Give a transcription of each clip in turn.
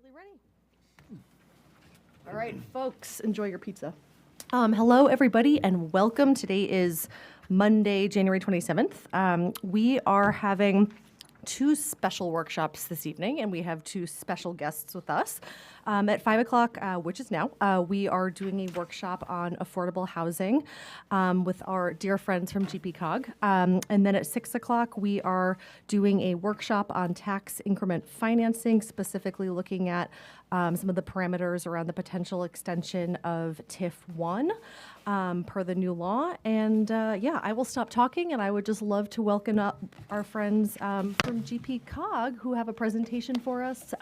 Nearly ready. All right, folks, enjoy your pizza. Hello, everybody, and welcome. Today is Monday, January 27th. We are having two special workshops this evening, and we have two special guests with us. At 5 o'clock, which is now, we are doing a workshop on affordable housing with our dear friends from GPCOG. And then at 6 o'clock, we are doing a workshop on tax increment financing, specifically looking at some of the parameters around the potential extension of TIF 1 per the new law. And yeah, I will stop talking, and I would just love to welcome up our friends from GPCOG who have a presentation for us.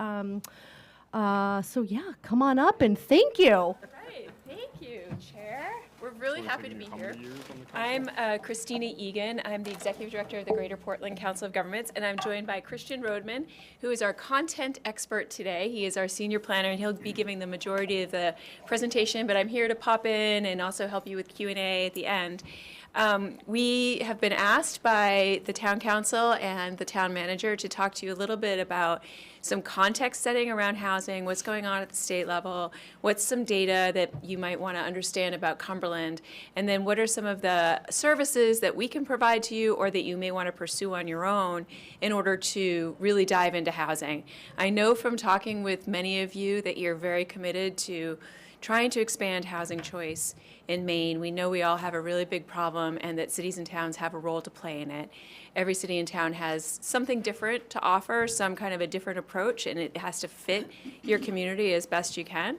So yeah, come on up and thank you. Right, thank you, Chair. We're really happy to be here. I'm Christina Egan. I'm the Executive Director of the Greater Portland Council of Governments, and I'm joined by Christian Roadman, who is our content expert today. He is our senior planner, and he'll be giving the majority of the presentation, but I'm here to pop in and also help you with Q&A at the end. We have been asked by the town council and the town manager to talk to you a little bit about some context setting around housing, what's going on at the state level, what's some data that you might want to understand about Cumberland, and then what are some of the services that we can provide to you or that you may want to pursue on your own in order to really dive into housing. I know from talking with many of you that you're very committed to trying to expand housing choice in Maine. We know we all have a really big problem and that cities and towns have a role to play in it. Every city and town has something different to offer, some kind of a different approach, and it has to fit your community as best you can.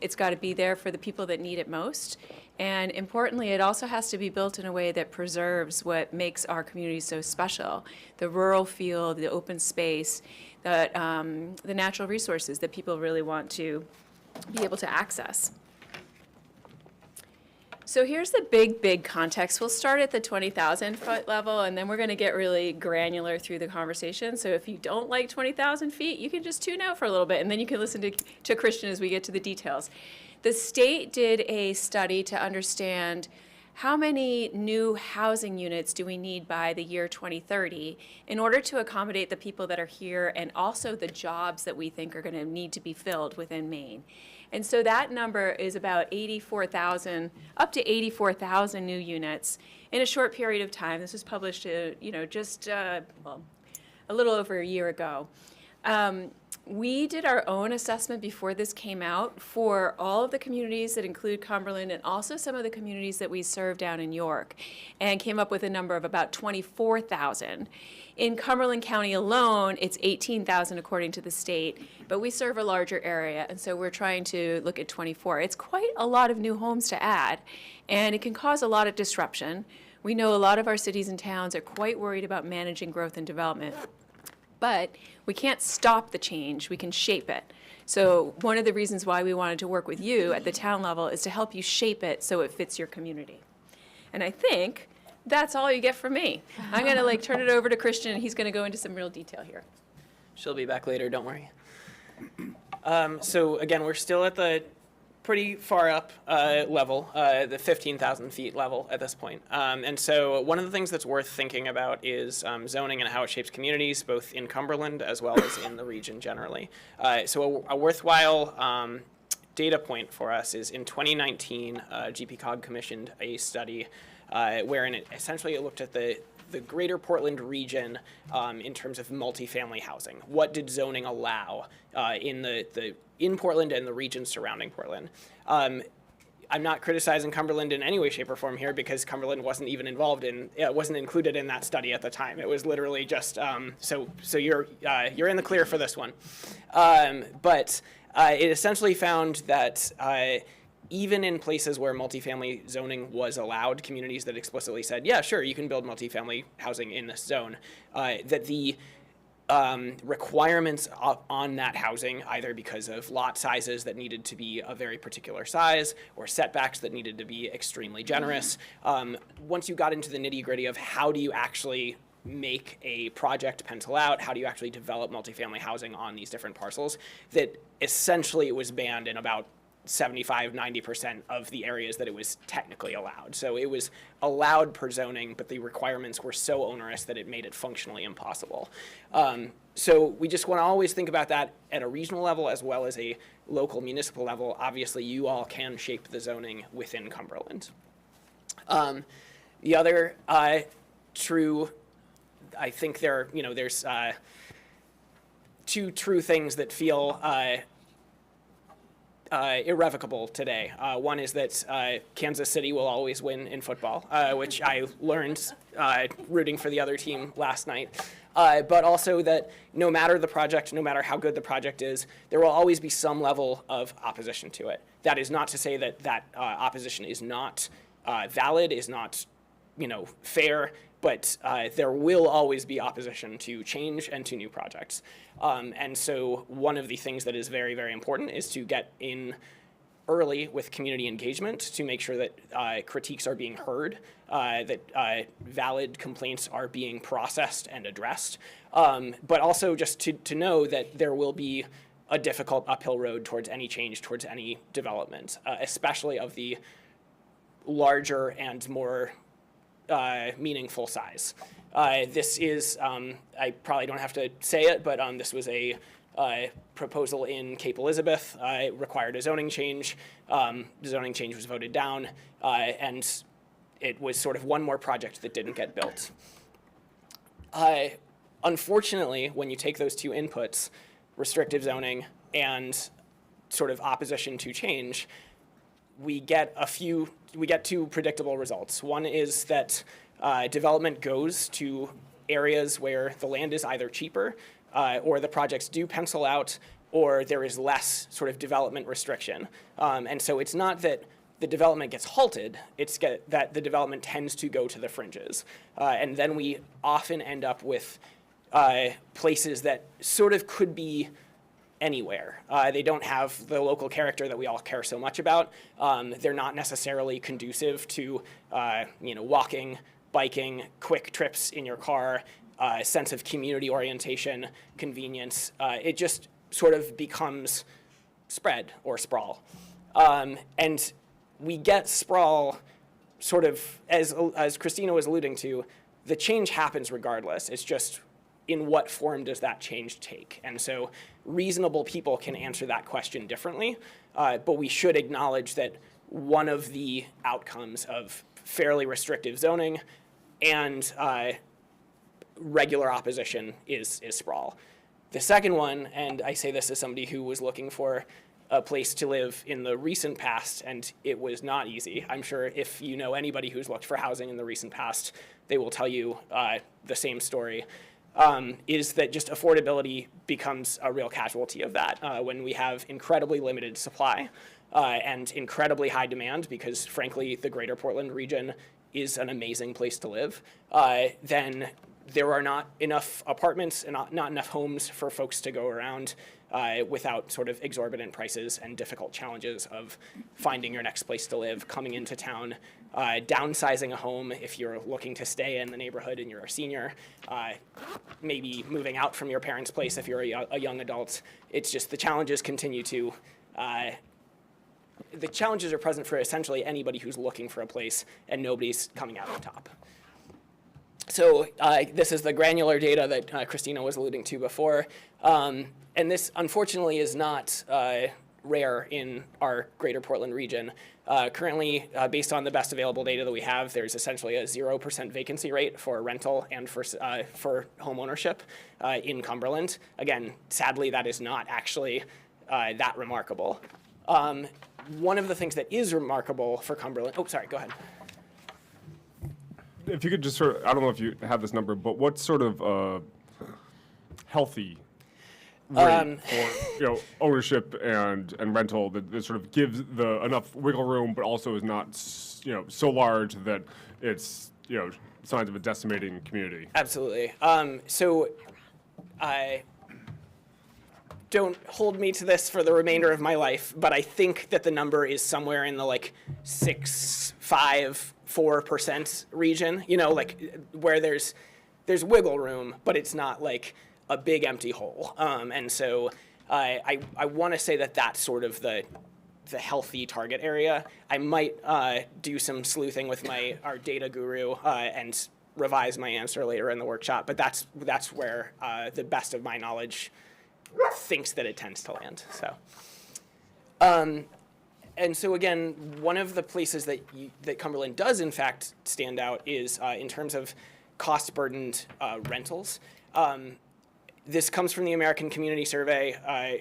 It's got to be there for the people that need it most. And importantly, it also has to be built in a way that preserves what makes our community so special. The rural feel, the open space, the natural resources that people really want to be able to access. So here's the big context. We'll start at the 20,000 foot level, and then we're going to get really granular through the conversation. So if you don't like 20,000 feet, you can just tune out for a little bit, and then you can listen to Christian as we get to the details. The state did a study to understand how many new housing units do we need by the year 2030 in order to accommodate the people that are here and also the jobs that we think are going to need to be filled within Maine. And so that number is about 84,000, up to 84,000 new units in a short period of time. This was published, just a little over a year ago. We did our own assessment before this came out for all of the communities that include Cumberland and also some of the communities that we serve down in York, and came up with a number of about 24,000. In Cumberland County alone, it's 18,000 according to the state, but we serve a larger area, and so we're trying to look at 24. It's quite a lot of new homes to add, and it can cause a lot of disruption. We know a lot of our cities and towns are quite worried about managing growth and development. But we can't stop the change, we can shape it. So one of the reasons why we wanted to work with you at the town level is to help you shape it so it fits your community. And I think that's all you get from me. I'm gonna turn it over to Christian, and he's gonna go into some real detail here. She'll be back later, don't worry. So again, we're still at the pretty far up level, the 15,000 feet level at this point. And so one of the things that's worth thinking about is zoning and how it shapes communities, both in Cumberland as well as in the region generally. So a worthwhile data point for us is in 2019, GPCOG commissioned a study wherein it essentially looked at the greater Portland region in terms of multifamily housing. What did zoning allow in Portland and the region surrounding Portland? I'm not criticizing Cumberland in any way, shape, or form here because Cumberland wasn't even wasn't included in that study at the time. It was literally just, so you're in the clear for this one. But it essentially found that even in places where multifamily zoning was allowed, communities that explicitly said, yeah, sure, you can build multifamily housing in this zone, that the requirements on that housing, either because of lot sizes that needed to be a very particular size or setbacks that needed to be extremely generous, once you got into the nitty-gritty of how do you actually make a project pencil out, how do you actually develop multifamily housing on these different parcels, that essentially it was banned in about 75, 90% of the areas that it was technically allowed. So it was allowed per zoning, but the requirements were so onerous that it made it functionally impossible. So we just want to always think about that at a regional level as well as a local municipal level. Obviously, you all can shape the zoning within Cumberland. The other true, I think there's two true things that feel irrevocable today. One is that Kansas City will always win in football, which I learned rooting for the other team last night. But also that no matter the project, no matter how good the project is, there will always be some level of opposition to it. That is not to say that that opposition is not valid, is not fair, but there will always be opposition to change and to new projects. And so one of the things that is very, very important is to get in early with community engagement to make sure that critiques are being heard, that valid complaints are being processed and addressed, but also just to know that there will be a difficult uphill road towards any change, towards any development, especially of the larger and more meaningful size. This is, I probably don't have to say it, but this was a proposal in Cape Elizabeth. It required a zoning change. The zoning change was voted down, and it was sort of one more project that didn't get built. Unfortunately, when you take those two inputs, restrictive zoning and sort of opposition to change, we get two predictable results. One is that development goes to areas where the land is either cheaper or the projects do pencil out, or there is less sort of development restriction. And so it's not that the development gets halted, it's that the development tends to go to the fringes. And then we often end up with places that sort of could be anywhere. They don't have the local character that we all care so much about. They're not necessarily conducive to walking, biking, quick trips in your car, sense of community orientation, convenience. It just sort of becomes spread or sprawl. And we get sprawl sort of, as Christina was alluding to, the change happens regardless. It's just in what form does that change take? And so reasonable people can answer that question differently, but we should acknowledge that one of the outcomes of fairly restrictive zoning and regular opposition is sprawl. The second one, and I say this as somebody who was looking for a place to live in the recent past, and it was not easy. I'm sure if you know anybody who's looked for housing in the recent past, they will tell you the same story. Is that just affordability becomes a real casualty of that when we have incredibly limited supply and incredibly high demand, because frankly, the greater Portland region is an amazing place to live, then there are not enough apartments and not enough homes for folks to go around without sort of exorbitant prices and difficult challenges of finding your next place to live, coming into town, downsizing a home if you're looking to stay in the neighborhood and you're a senior, maybe moving out from your parents' place if you're a young adult. It's just the challenges continue to, the challenges are present for essentially anybody who's looking for a place, and nobody's coming out on top. So this is the granular data that Christina was alluding to before. And this, unfortunately, is not rare in our greater Portland region. Currently, based on the best available data that we have, there's essentially a 0% vacancy rate for rental and for home ownership in Cumberland. Again, sadly, that is not actually that remarkable. One of the things that is remarkable for Cumberland, oh, sorry, go ahead. If you could just sort of, I don't know if you have this number, but what sort of healthy rate for ownership and rental that sort of gives the enough wiggle room, but also is not so large that it's signs of a decimating community? Absolutely. So I don't hold me to this for the remainder of my life, but I think that the number is somewhere in the 4% region, where there's wiggle room, but it's not like a big empty hole. And so I want to say that that's sort of the healthy target area. I might do some sleuthing with our data guru and revise my answer later in the workshop, but that's where the best of my knowledge thinks that it tends to land. So, and so again, one of the places that Cumberland does in fact stand out is in terms of cost-burdened rentals. This comes from the American Community Survey.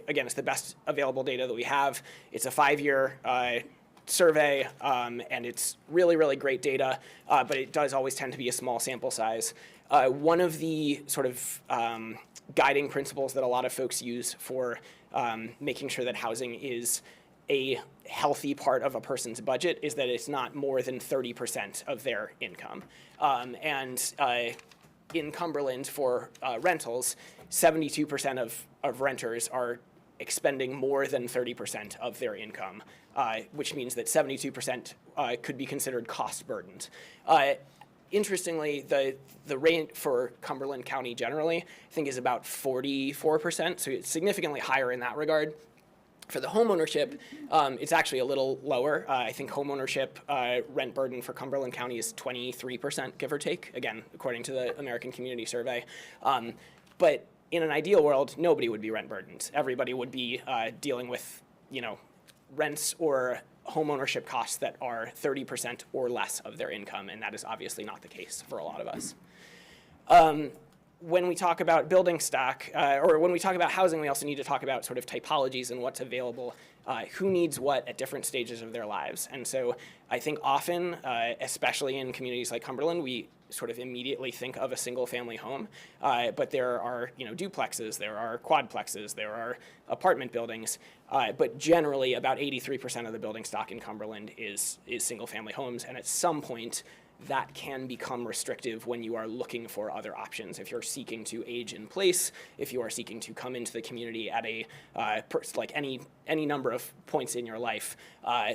Again, it's the best available data that we have. It's a 5-year survey, and it's really, really great data, but it does always tend to be a small sample size. One of the sort of guiding principles that a lot of folks use for making sure that housing is a healthy part of a person's budget is that it's not more than 30% of their income. In Cumberland for rentals, 72% of renters are expending more than 30% of their income, which means that 72% could be considered cost burdened. Interestingly, the rate for Cumberland County generally, I think, is about 44%, so it's significantly higher in that regard. For the homeownership, it's actually a little lower. I think homeownership rent burden for Cumberland County is 23%, give or take, again, according to the American Community Survey. But in an ideal world, nobody would be rent burdened. Everybody would be dealing with, rents or homeownership costs that are 30% or less of their income, and that is obviously not the case for a lot of us. When we talk about building stock, or when we talk about housing, we also need to talk about sort of typologies and what's available, who needs what at different stages of their lives. And so I think often, especially in communities like Cumberland, we sort of immediately think of a single family home, but there are duplexes, there are quadplexes, there are apartment buildings, but generally about 83% of the building stock in Cumberland is single family homes, and at some point that can become restrictive when you are looking for other options. If you're seeking to age in place, if you are seeking to come into the community at like any number of points in your life,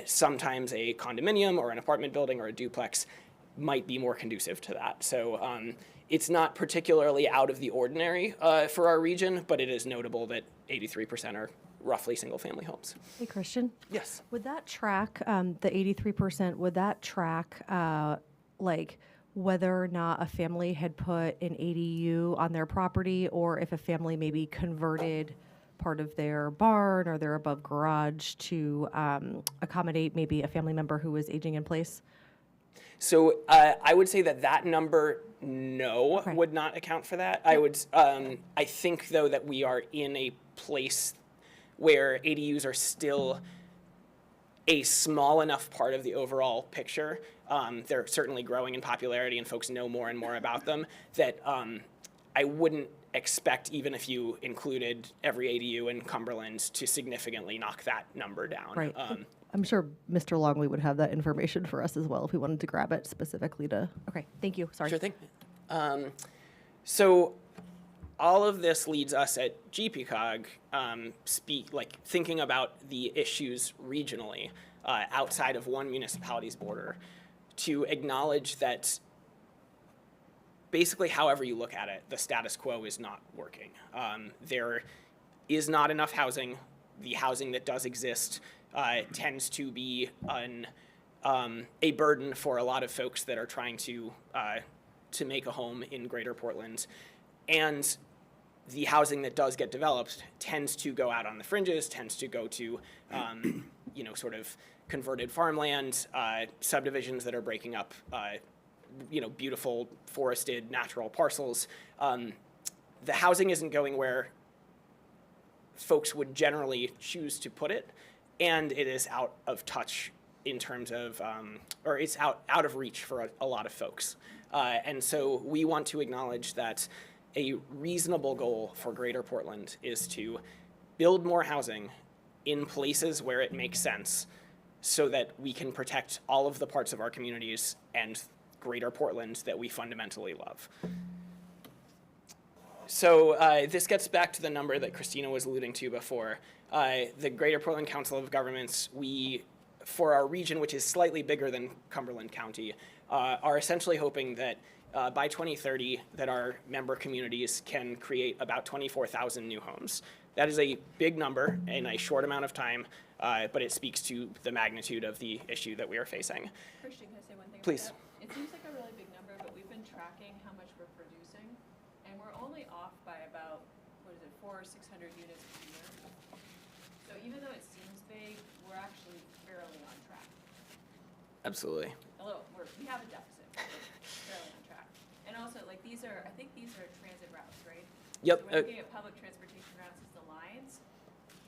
sometimes a condominium or an apartment building or a duplex might be more conducive to that. So it's not particularly out of the ordinary for our region, but it is notable that 83% are roughly single-family homes. Hey, Christian? Yes. Would that track, the 83%, would that track like whether or not a family had put an ADU on their property, or if a family maybe converted part of their barn or their above garage to accommodate maybe a family member who was aging in place? So I would say that number, no, Okay. would not account for that. I think, though, that we are in a place where ADUs are still a small enough part of the overall picture. They're certainly growing in popularity, and folks know more and more about them, that I wouldn't expect, even if you included every ADU in Cumberland, to significantly knock that number down. Right. I'm sure Mr. Longley would have that information for us as well if we wanted to grab it specifically to. Okay, thank you. Sorry. Sure thing. So all of this leads us at GPCOG thinking about the issues regionally outside of one municipality's border, to acknowledge that basically, however you look at it, the status quo is not working. There is not enough housing. The housing that does exist tends to be a burden for a lot of folks that are trying to make a home in Greater Portland. And the housing that does get developed tends to go out on the fringes, tends to go to, sort of converted farmland, subdivisions that are breaking up, beautiful forested natural parcels. The housing isn't going where folks would generally choose to put it, and it is out of touch in terms of, or it's out of reach for a lot of folks. And so we want to acknowledge that a reasonable goal for Greater Portland is to build more housing in places where it makes sense, so that we can protect all of the parts of our communities and Greater Portland that we fundamentally love. So this gets back to the number that Christina was alluding to before. The Greater Portland Council of Governments, for our region, which is slightly bigger than Cumberland County, are essentially hoping that by 2030, that our member communities can create about 24,000 new homes. That is a big number in a short amount of time, but it speaks to the magnitude of the issue that we are facing. Christian, can I say one thing? Please. About that? It seems like a really big number, but we've been tracking how much we're producing, and we're only off by about, 400 or 600 units per year. So even though it seems big, we're actually fairly on track. Absolutely. We have a deficit, but we're fairly on track. And also, like, I think these are transit routes, right? Yep. So we're looking at public transportation routes as the lines,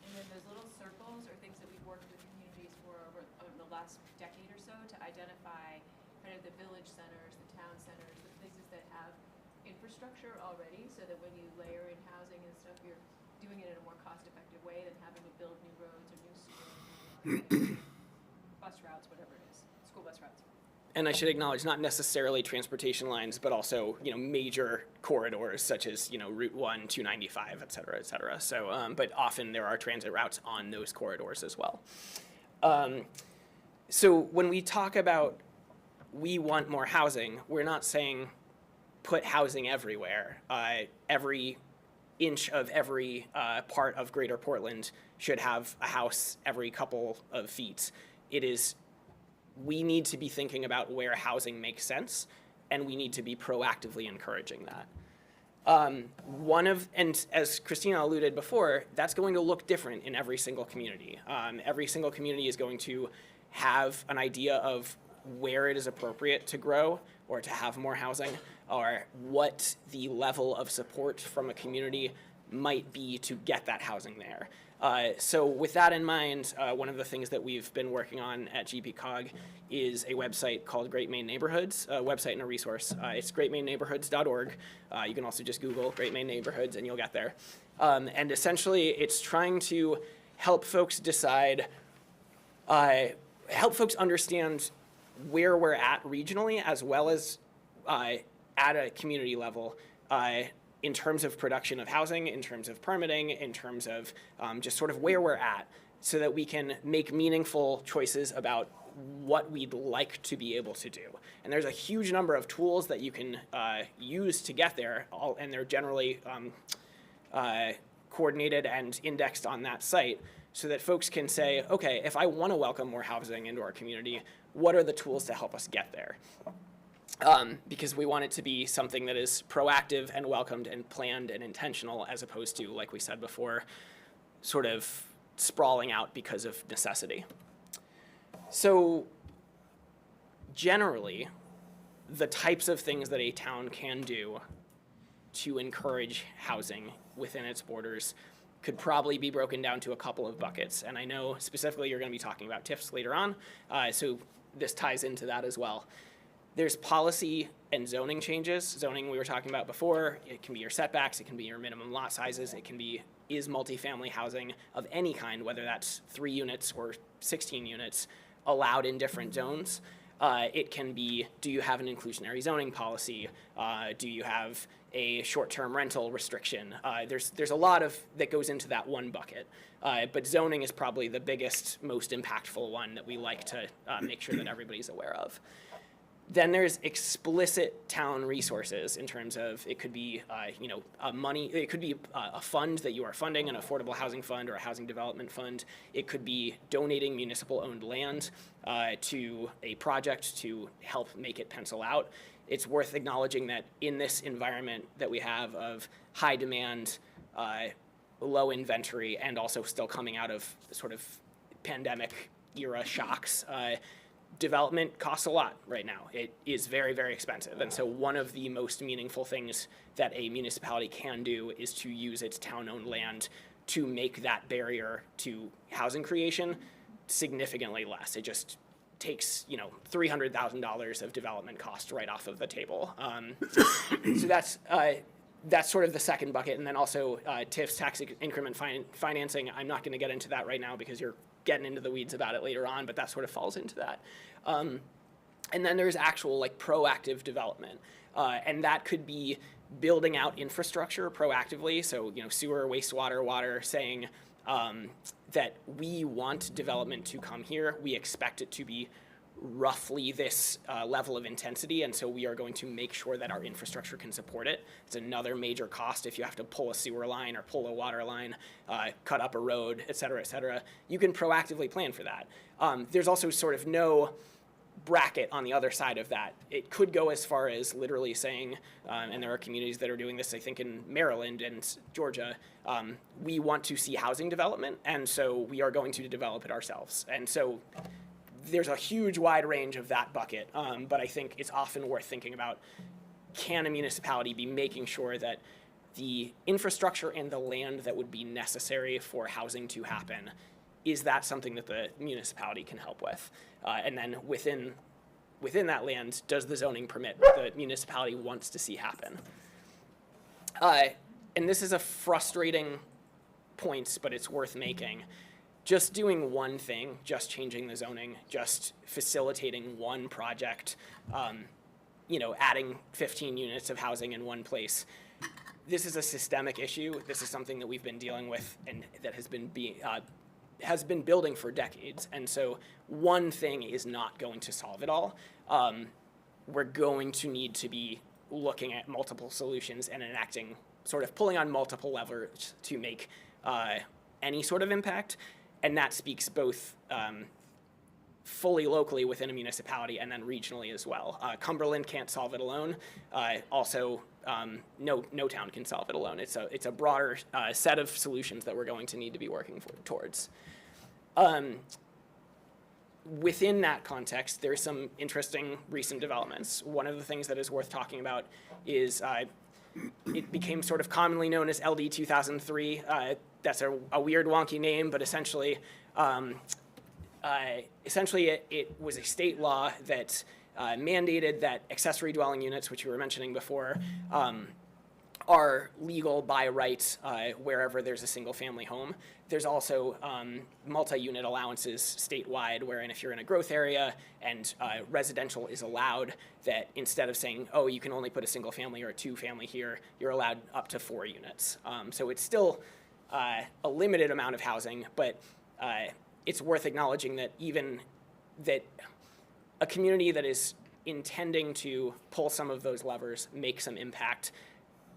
and then those little circles are things that we've worked with communities for over the last decade or so to identify kind of the village centers, the town centers, the places that have infrastructure already, so that when you layer in housing and stuff, you're doing it in a more cost-effective way than having to build new roads or new sewer, bus routes, whatever it is, school bus routes. And I should acknowledge not necessarily transportation lines, but also, major corridors such as, Route 1, 295, et cetera, et cetera. So, but often there are transit routes on those corridors as well. So when we talk about we want more housing, we're not saying put housing everywhere. Every inch of every part of Greater Portland should have a house every couple of feet. We need to be thinking about where housing makes sense, and we need to be proactively encouraging that. And as Christina alluded before, that's going to look different in every single community. Every single community is going to have an idea of where it is appropriate to grow or to have more housing, or what the level of support from a community might be to get that housing there. So with that in mind, one of the things that we've been working on at GPCOG is a website called Great Maine Neighborhoods, a website and a resource. It's greatmaineneighborhoods.org. You can also just Google Great Maine Neighborhoods and you'll get there. And essentially, it's trying to help folks decide, help folks understand where we're at regionally as well as at a community level, in terms of production of housing, in terms of permitting, in terms of just sort of where we're at, so that we can make meaningful choices about what we'd like to be able to do. And there's a huge number of tools that you can use to get there, and they're generally coordinated and indexed on that site, so that folks can say, okay, if I want to welcome more housing into our community, what are the tools to help us get there? Because we want it to be something that is proactive and welcomed and planned and intentional, as opposed to, like we said before, sort of sprawling out because of necessity. So generally, the types of things that a town can do to encourage housing within its borders could probably be broken down to a couple of buckets. And I know specifically you're going to be talking about TIFs later on, so this ties into that as well. There's policy and zoning changes. Zoning we were talking about before. It can be your setbacks, it can be your minimum lot sizes, it can be is multifamily housing of any kind, whether that's 3 units or 16 units, allowed in different zones. It can be, do you have an inclusionary zoning policy? Do you have a short-term rental restriction? There's a lot of that goes into that one bucket. But zoning is probably the biggest, most impactful one that we like to make sure that everybody's aware of. Then there's explicit town resources in terms of it could be, money. It could be a fund that you are funding, an affordable housing fund or a housing development fund. It could be donating municipal-owned land to a project to help make it pencil out. It's worth acknowledging that in this environment that we have of high demand, low inventory, and also still coming out of sort of pandemic era shocks, development costs a lot right now. It is very, very expensive. And so one of the most meaningful things that a municipality can do is to use its town-owned land to make that barrier to housing creation significantly less. It just takes, $300,000 of development cost right off of the table. So that's sort of the second bucket. And then also TIFs, tax increment financing. I'm not going to get into that right now because you're getting into the weeds about it later on, but that sort of falls into that. And then there's actual proactive development. And that could be building out infrastructure proactively. So, sewer, wastewater, water, saying that we want development to come here. We expect it to be roughly this level of intensity, and so we are going to make sure that our infrastructure can support it. It's another major cost if you have to pull a sewer line or pull a water line, cut up a road, et cetera, et cetera. You can proactively plan for that. There's also sort of no bracket on the other side of that. It could go as far as literally saying, and there are communities that are doing this, I think in Maryland and Georgia, we want to see housing development, and so we are going to develop it ourselves. And so there's a huge wide range of that bucket, but I think it's often worth thinking about, can a municipality be making sure that the infrastructure and the land that would be necessary for housing to happen, is that something that the municipality can help with? And then within that land, does the zoning permit what the municipality wants to see happen? And this is a frustrating point, but it's worth making. Just doing one thing, just changing the zoning, just facilitating one project, adding 15 units of housing in one place. This is a systemic issue. This is something that we've been dealing with and that has been building for decades. And so one thing is not going to solve it all. We're going to need to be looking at multiple solutions and enacting, sort of pulling on multiple levers to make any sort of impact. And that speaks both fully locally within a municipality and then regionally as well. Cumberland can't solve it alone. No town can solve it alone. It's a broader set of solutions that we're going to need to be working towards. Within that context, there's some interesting recent developments. One of the things that is worth talking about is it became sort of commonly known as LD 2003. That's a weird, wonky name, but essentially it was a state law that mandated that accessory dwelling units, which you were mentioning before, are legal by right wherever there's a single-family home. There's also multi-unit allowances statewide, wherein if you're in a growth area and residential is allowed, that instead of saying, oh, you can only put a single family or a two-family here, you're allowed up to 4 units. So it's still a limited amount of housing, but it's worth acknowledging that even that a community that is intending to pull some of those levers, make some impact,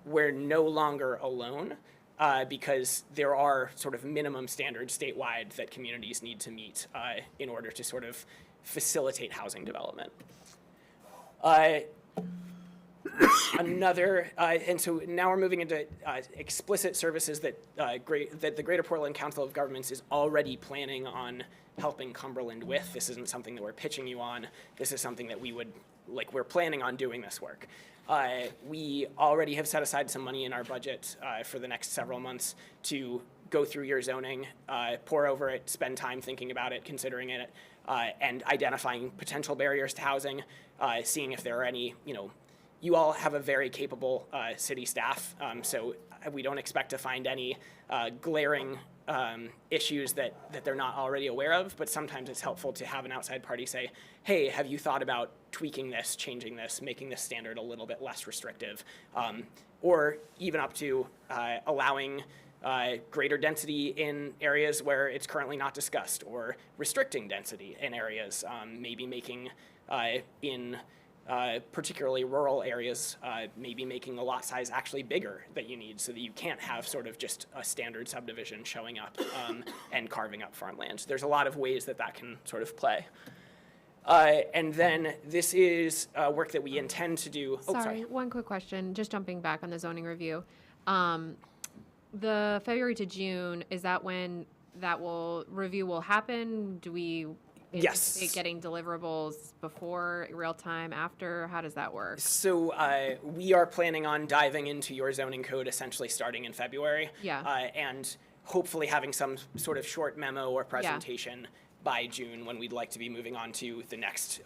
we're no longer alone because there are sort of minimum standards statewide that communities need to meet in order to sort of facilitate housing development. And so now we're moving into explicit services that the Greater Portland Council of Governments is already planning on helping Cumberland with. This isn't something that we're pitching you on. This is something that we're planning on doing this work. We already have set aside some money in our budget for the next several months to go through your zoning, pore over it, spend time thinking about it, considering it, and identifying potential barriers to housing, seeing if there are any, you all have a very capable city staff, so we don't expect to find any glaring issues that they're not already aware of, but sometimes it's helpful to have an outside party say, hey, have you thought about tweaking this, changing this, making this standard a little bit less restrictive, or even up to allowing greater density in areas where it's currently not discussed, or restricting density in areas, maybe making in particularly rural areas, maybe making the lot size actually bigger that you need so that you can't have sort of just a standard subdivision showing up and carving up farmland. There's a lot of ways that can sort of play. And then this is work that we intend to do. Sorry, one quick question, just jumping back on the zoning review. The February to June, is that when that review will happen? Do we anticipate getting deliverables before, real time, after? How does that work? So we are planning on diving into your zoning code essentially starting in February. Yeah. And hopefully having some sort of short memo or presentation by June, when we'd like to be moving on to the next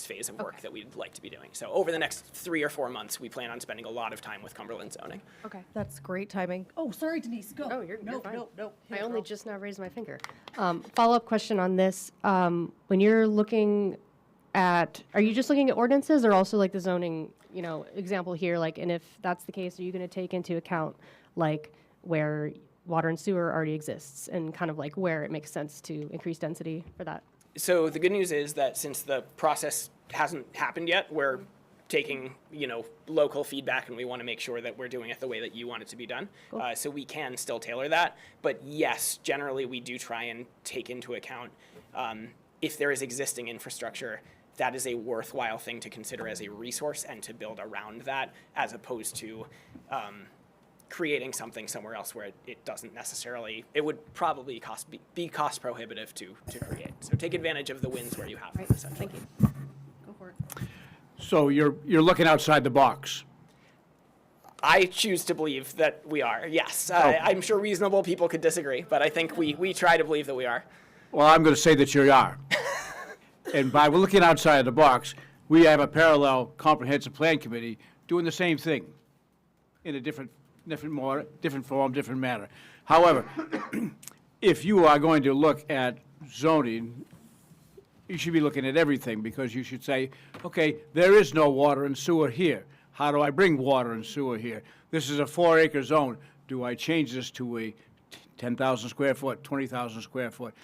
phase of work that we'd like to be doing. So over the next 3 or 4 months, we plan on spending a lot of time with Cumberland zoning. Okay. That's great timing. Oh, sorry, Denise, go. Oh, you're fine. No. I only just now raised my finger. Follow-up question on this. When you're looking at, are you just looking at ordinances or also like the zoning, example here? And if that's the case, are you going to take into account where water and sewer already exists and kind of where it makes sense to increase density for that? So the good news is that since the process hasn't happened yet, we're taking, local feedback, and we want to make sure that we're doing it the way that you want it to be done. So we can still tailor that. But yes, generally we do try and take into account if there is existing infrastructure, that is a worthwhile thing to consider as a resource and to build around that, as opposed to creating something somewhere else where it doesn't necessarily, it would probably be cost prohibitive to create. So take advantage of the wins where you have them, essentially. Thank you. Go for it. So you're looking outside the box. I choose to believe that we are, yes. I'm sure reasonable people could disagree, but I think we try to believe that we are. Well, I'm going to say that you are. And by looking outside the box, we have a parallel comprehensive plan committee doing the same thing in a different form, different manner. However, if you are going to look at zoning, you should be looking at everything, because you should say, okay, there is no water and sewer here. How do I bring water and sewer here? This is a 4-acre zone. Do I change this to a 10,000 square foot, 20,000 square foot?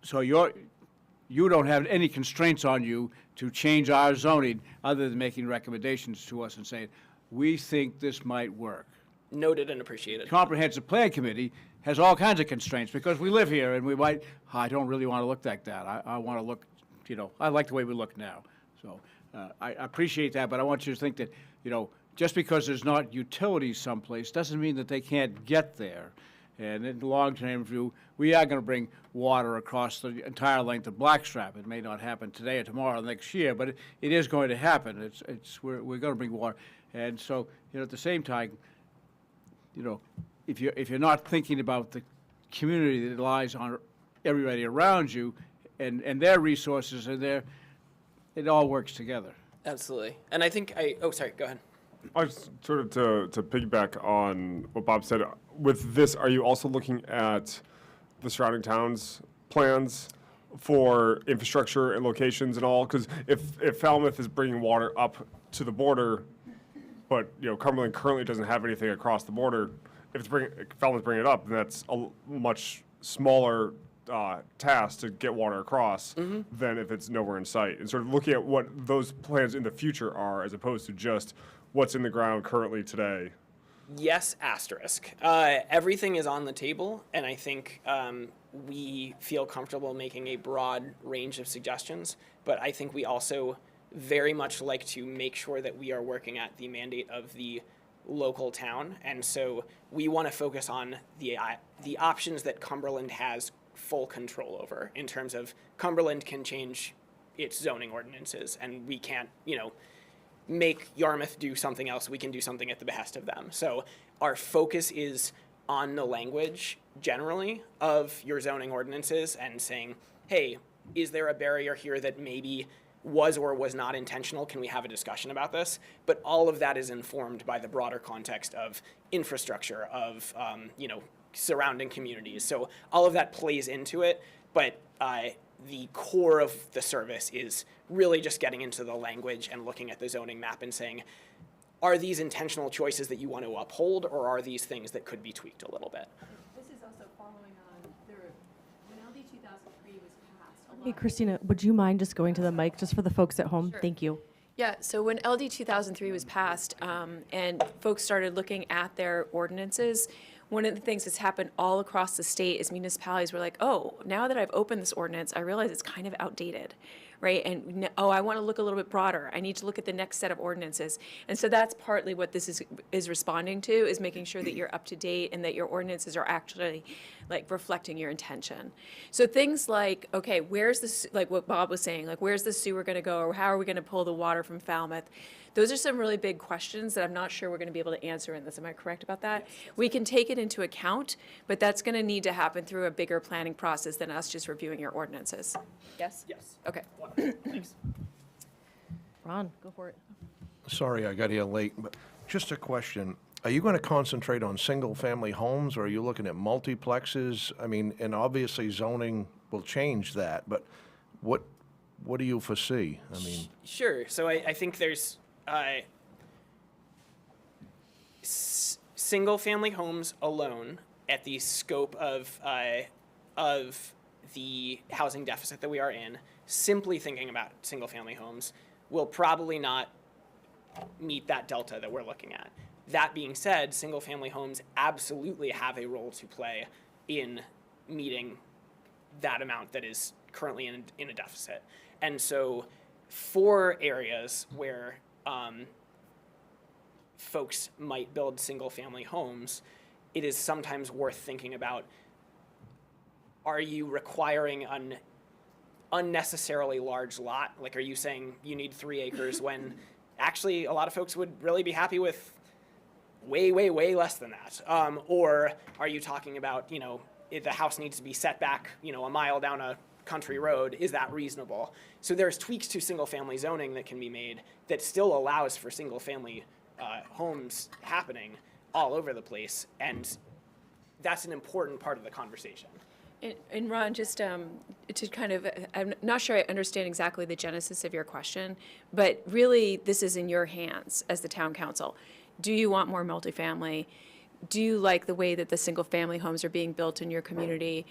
So you don't have any constraints on you to change our zoning other than making recommendations to us and saying, we think this might work. Noted and appreciated. Comprehensive Plan Committee has all kinds of constraints because we live here and we might, I don't really want to look like that. I want to look, I like the way we look now. So I appreciate that, but I want you to think that, just because there's not utilities someplace doesn't mean that they can't get there. And in the long-term view, we are going to bring water across the entire length of Blackstrap. It may not happen today or tomorrow or next year, but it is going to happen. We're going to bring water. And so, at the same time, if you're not thinking about the community that lies on everybody around you and their resources and it all works together. Absolutely. And I think sorry, go ahead. I was sort of to piggyback on what Bob said. With this, are you also looking at the surrounding towns' plans for infrastructure and locations and all? Because if Falmouth is bringing water up to the border, but Cumberland currently doesn't have anything across the border, if Falmouth's bringing it up, then that's a much smaller task to get water across than if it's nowhere in sight. And sort of looking at what those plans in the future are, as opposed to just what's in the ground currently today. Yes, asterisk. Everything is on the table, and I think we feel comfortable making a broad range of suggestions, but I think we also very much like to make sure that we are working at the mandate of the local town, and so we want to focus on the options that Cumberland has full control over, in terms of Cumberland can change its zoning ordinances, and we can't, make Yarmouth do something else. We can do something at the behest of them. So our focus is on the language generally of your zoning ordinances and saying, hey, is there a barrier here that maybe was or was not intentional? Can we have a discussion about this? But all of that is informed by the broader context of infrastructure, of surrounding communities. So all of that plays into it, but the core of the service is really just getting into the language and looking at the zoning map and saying, are these intentional choices that you want to uphold, or are these things that could be tweaked a little bit? This is also following on, when LD 2003 was passed, Hey, Christina, would you mind just going to the mic just for the folks at home? Sure. Thank you. Yeah, so when LD 2003 was passed and folks started looking at their ordinances, one of the things that's happened all across the state is municipalities were like, oh, now that I've opened this ordinance, I realize it's kind of outdated, right? And I want to look a little bit broader. I need to look at the next set of ordinances. And so that's partly what this is responding to, is making sure that you're up to date and that your ordinances are actually reflecting your intention. So things like, okay, where's the, like what Bob was saying, where's the sewer going to go, or how are we going to pull the water from Falmouth? Those are some really big questions that I'm not sure we're going to be able to answer in this. Am I correct about that? Yes. We can take it into account, but that's going to need to happen through a bigger planning process than us just reviewing your ordinances. Yes? Yes. Okay. Thanks. Ron, go for it. Sorry I got here late, but just a question. Are you going to concentrate on single-family homes, or are you looking at multiplexes? I mean, and obviously zoning will change that, but what do you foresee? I mean, Sure. So I think there's single-family homes alone at the scope of the housing deficit that we are in, simply thinking about single-family homes will probably not meet that delta that we're looking at. That being said, single-family homes absolutely have a role to play in meeting that amount that is currently in a deficit. And so for areas where folks might build single-family homes, it is sometimes worth thinking about, are you requiring an unnecessarily large lot? Like, are you saying you need 3 acres when actually a lot of folks would really be happy with way, way, way less than that? Or are you talking about, if the house needs to be set back, a mile down a country road, is that reasonable? So there's tweaks to single-family zoning that can be made that still allows for single-family homes happening all over the place, and that's an important part of the conversation. And Ron, just to kind of, I'm not sure I understand exactly the genesis of your question, but really this is in your hands as the town council. Do you want more multifamily? Do you like the way that the single-family homes are being built in your community?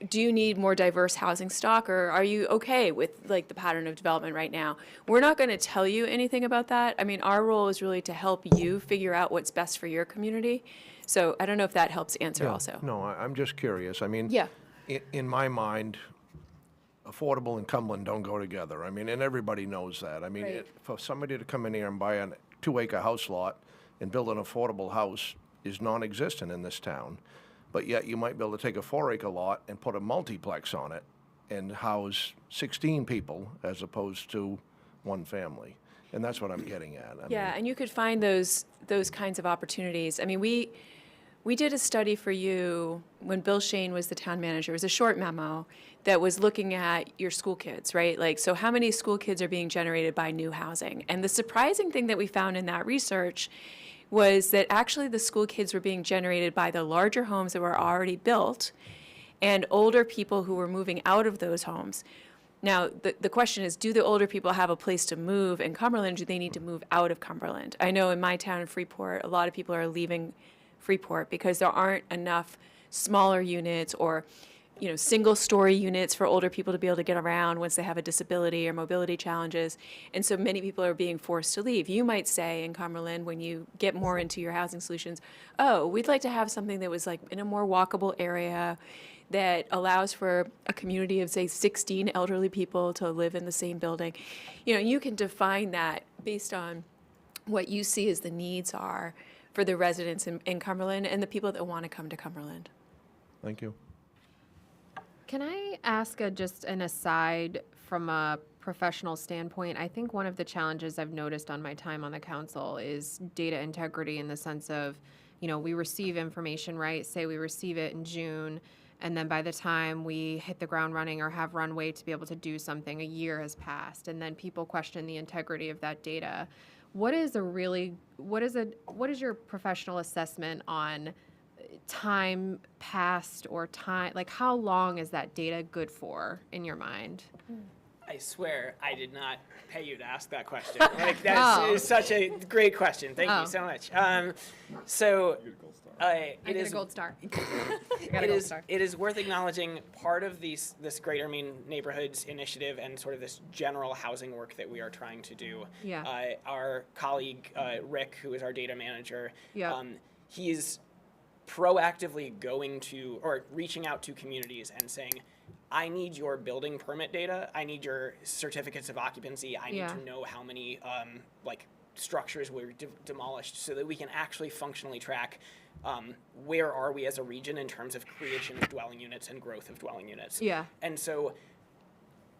Do you need more diverse housing stock, or are you okay with the pattern of development right now? We're not going to tell you anything about that. I mean, our role is really to help you figure out what's best for your community. So I don't know if that helps answer also. No, I'm just curious. I mean, Yeah. in my mind, affordable and Cumberland don't go together. I mean, and everybody knows that. I mean, Right. for somebody to come in here and buy a 2-acre house lot and build an affordable house is non-existent in this town. But yet you might be able to take a 4-acre lot and put a multiplex on it and house 16 people as opposed to one family. And that's what I'm getting at. I Yeah, mean, and you could find those kinds of opportunities. I mean, we did a study for you when Bill Shane was the town manager. It was a short memo that was looking at your school kids, right? Like, so how many school kids are being generated by new housing? And the surprising thing that we found in that research was that actually the school kids were being generated by the larger homes that were already built and older people who were moving out of those homes. Now, the question is, do the older people have a place to move in Cumberland? Do they need to move out of Cumberland? I know in my town in Freeport, a lot of people are leaving Freeport because there aren't enough smaller units or single-story units for older people to be able to get around once they have a disability or mobility challenges. And so many people are being forced to leave. You might say in Cumberland, when you get more into your housing solutions, oh, we'd like to have something that was in a more walkable area that allows for a community of, say, 16 elderly people to live in the same building. You can define that based on what you see as the needs are for the residents in Cumberland and the people that want to come to Cumberland. thank you. Can I ask just an aside from a professional standpoint? I think one of the challenges I've noticed on my time on the council is data integrity in the sense of, we receive information, right? Say we receive it in June, and then by the time we hit the ground running or have runway to be able to do something, a year has passed, and then people question the integrity of that data. What is your professional assessment on time passed or time, how long is that data good for in your mind? I swear I did not pay you to ask that question. That is such a great question. Thank you so much. I get a gold star. It is worth acknowledging part of this Greater Maine Neighborhoods Initiative and sort of this general housing work that we are trying to do. Yeah. Our colleague, Rick, who is our data manager, Yeah. he is proactively going to or reaching out to communities and saying, I need your building permit data. I need your certificates of occupancy. I need to know how many structures were demolished so that we can actually functionally track where are we as a region in terms of creation of dwelling units and growth of dwelling units. Yeah. And so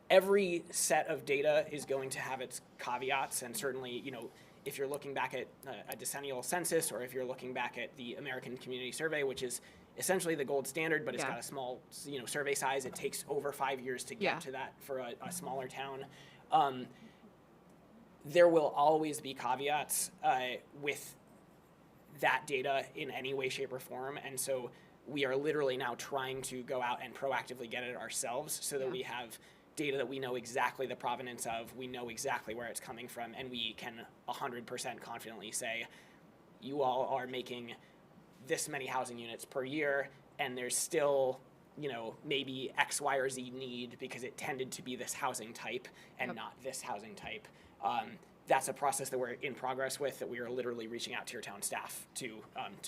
every set of data is going to have its caveats, and certainly, if you're looking back at a decennial census, or if you're looking back at the American Community Survey, which is essentially the gold standard, but it's got a small, survey size. It takes over 5 years to get to that for a smaller town. There will always be caveats with that data in any way, shape, or form, and so we are literally now trying to go out and proactively get it ourselves so that we have data that we know exactly the provenance of, we know exactly where it's coming from, and we can 100% confidently say, you all are making this many housing units per year, and there's still maybe X, Y, or Z need because it tended to be this housing type and not this housing type. That's a process that we're in progress with, that we are literally reaching out to your town staff to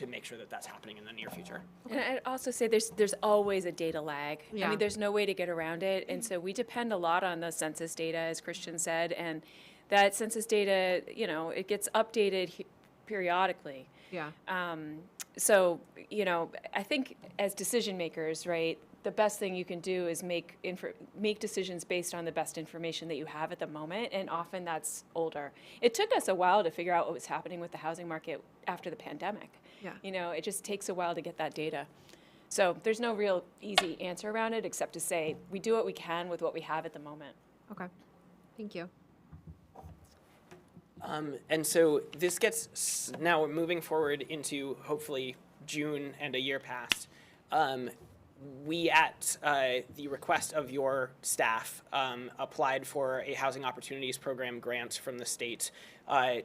make sure that that's happening in the near future. And I'd also say there's always a data lag. I Yeah. mean, there's no way to get around it. And so we depend a lot on the census data, as Christian said, and that census data, it ggets updated periodically. Yeah. So, I think as decision makers, right, the best thing you can do is make decisions based on the best information that you have at the moment, and often that's older. It took us a while to figure out what was happening with the housing market after the pandemic. Yeah. It just takes a while to get that data. So there's no real easy answer around it except to say we do what we can with what we have at the moment. Okay. Thank you. And so this gets, now moving forward into hopefully June and a year past, we at the request of your staff applied for a Housing Opportunities Program grant from the state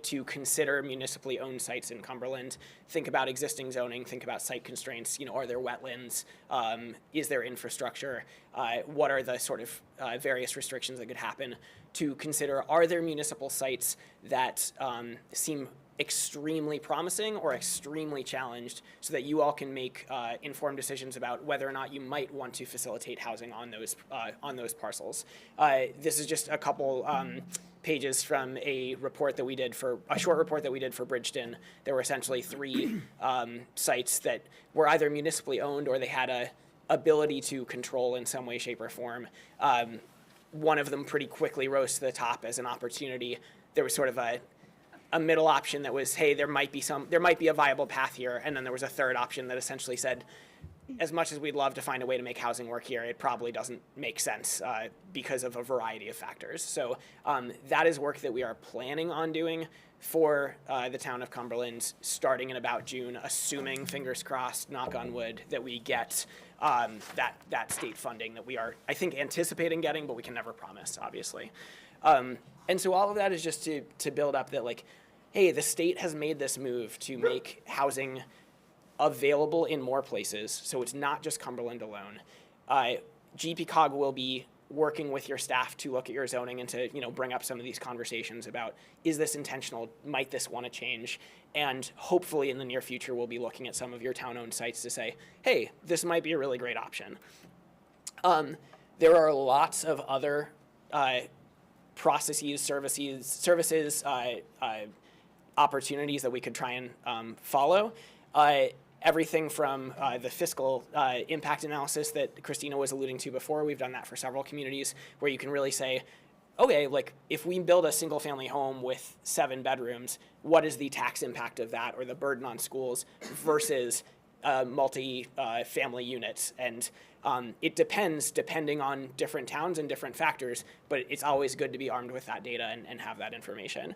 to consider municipally owned sites in Cumberland. Think about existing zoning, think about site constraints, are there wetlands, is there infrastructure, what are the sort of various restrictions that could happen, to consider, are there municipal sites that seem extremely promising or extremely challenged, so that you all can make informed decisions about whether or not you might want to facilitate housing on those parcels. This is just a couple pages from a report that we did for a short report that we did for Bridgeton. There were essentially 3 sites that were either municipally owned or they had a ability to control in some way, shape, or form. One of them pretty quickly rose to the top as an opportunity. There was sort of a middle option that was, hey, there might be a viable path here, and then there was a third option that essentially said, as much as we'd love to find a way to make housing work here, it probably doesn't make sense because of a variety of factors. So that is work that we are planning on doing for the town of Cumberland starting in about June, assuming, fingers crossed, knock on wood, that we get that state funding that we are, I think, anticipating getting, but we can never promise, obviously. And so all of that is just to build up that, like, hey, the state has made this move to make housing available in more places, so it's not just Cumberland alone. GPCOG will be working with your staff to look at your zoning and to bring up some of these conversations about, is this intentional, might this want to change, and hopefully in the near future we'll be looking at some of your town-owned sites to say, hey, this might be a really great option. There are lots of other processes, services, opportunities that we could try and follow. Everything from the fiscal impact analysis that Christina was alluding to before. We've done that for several communities where you can really say, okay, like if we build a single family home with 7 bedrooms, what is the tax impact of that or the burden on schools versus multi-family units? And it depending on different towns and different factors, but it's always good to be armed with that data and have that information.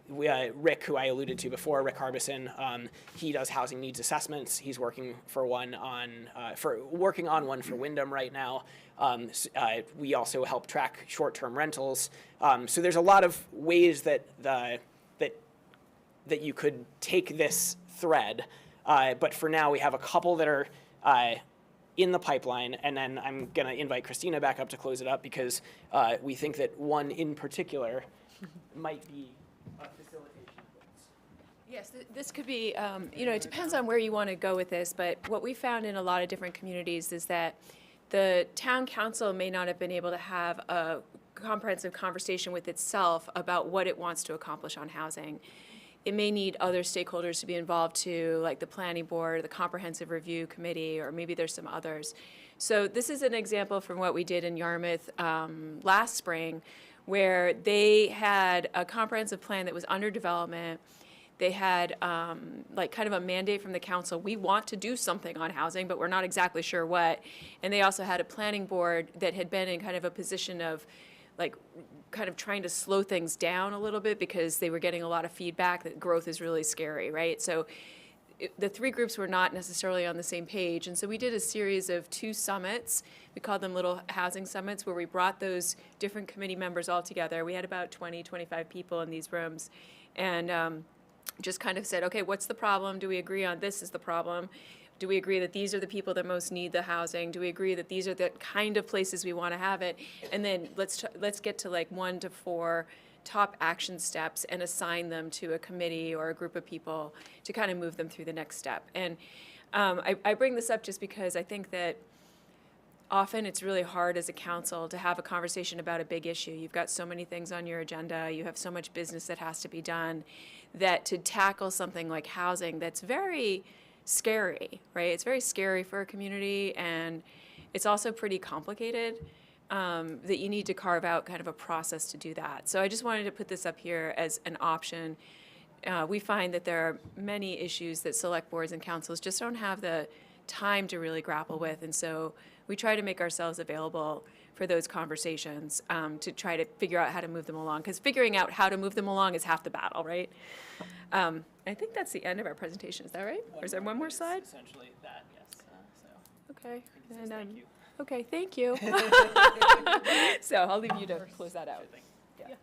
Rick, who I alluded to before, Rick Harbison, he does housing needs assessments. He's working for one on one for Wyndham right now. We also help track short-term rentals. So there's a lot of ways that you could take this thread. But for now, we have a couple that are in the pipeline, and then I'm going to invite Christina back up to close it up because we think that one in particular might be a facilitation of this. Yes, this could be, it depends on where you want to go with this, but what we found in a lot of different communities is that the town council may not have been able to have a comprehensive conversation with itself about what it wants to accomplish on housing. It may need other stakeholders to be involved too, like the planning board, the comprehensive review committee, or maybe there's some others. So this is an example from what we did in Yarmouth last spring, where they had a comprehensive plan that was under development. They had like kind of a mandate from the council. We want to do something on housing, but we're not exactly sure what. And they also had a planning board that had been in kind of a position of like kind of trying to slow things down a little bit because they were getting a lot of feedback that growth is really scary, right? So the 3 groups were not necessarily on the same page. And so we did a series of 2 summits. We called them little housing summits, where we brought those different committee members all together. We had about 20, 25 people in these rooms. And just kind of said, okay, what's the problem? Do we agree on this is the problem? Do we agree that these are the people that most need the housing? Do we agree that these are the kind of places we want to have it? And then let's get to like 1 to 4 top action steps and assign them to a committee or a group of people to kind of move them through the next step. And I bring this up just because I think that often it's really hard as a council to have a conversation about a big issue. You've got so many things on your agenda, you have so much business that has to be done, that to tackle something like housing that's very scary, right? It's very scary for a community, and it's also pretty complicated, that you need to carve out kind of a process to do that. So I just wanted to put this up here as an option. We find that there are many issues that select boards and councils just don't have the time to really grapple with, and so we try to make ourselves available for those conversations, to try to figure out how to move them along, because figuring out how to move them along is half the battle, right? I think that's the end of our presentation. Is that right? Or is there one more slide? Essentially that, yes. Okay. And, thank you. Okay, thank you. So I'll leave you to close that out. Yeah.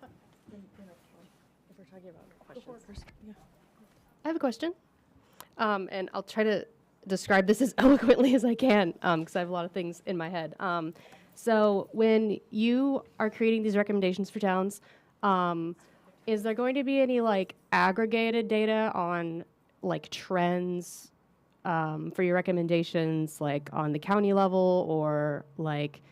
I have a question, and I'll try to describe this as eloquently as I can, because I have a lot of things in my head. So when you are creating these recommendations for towns, is there going to be any like aggregated data on like trends for your recommendations, like on the county level, or like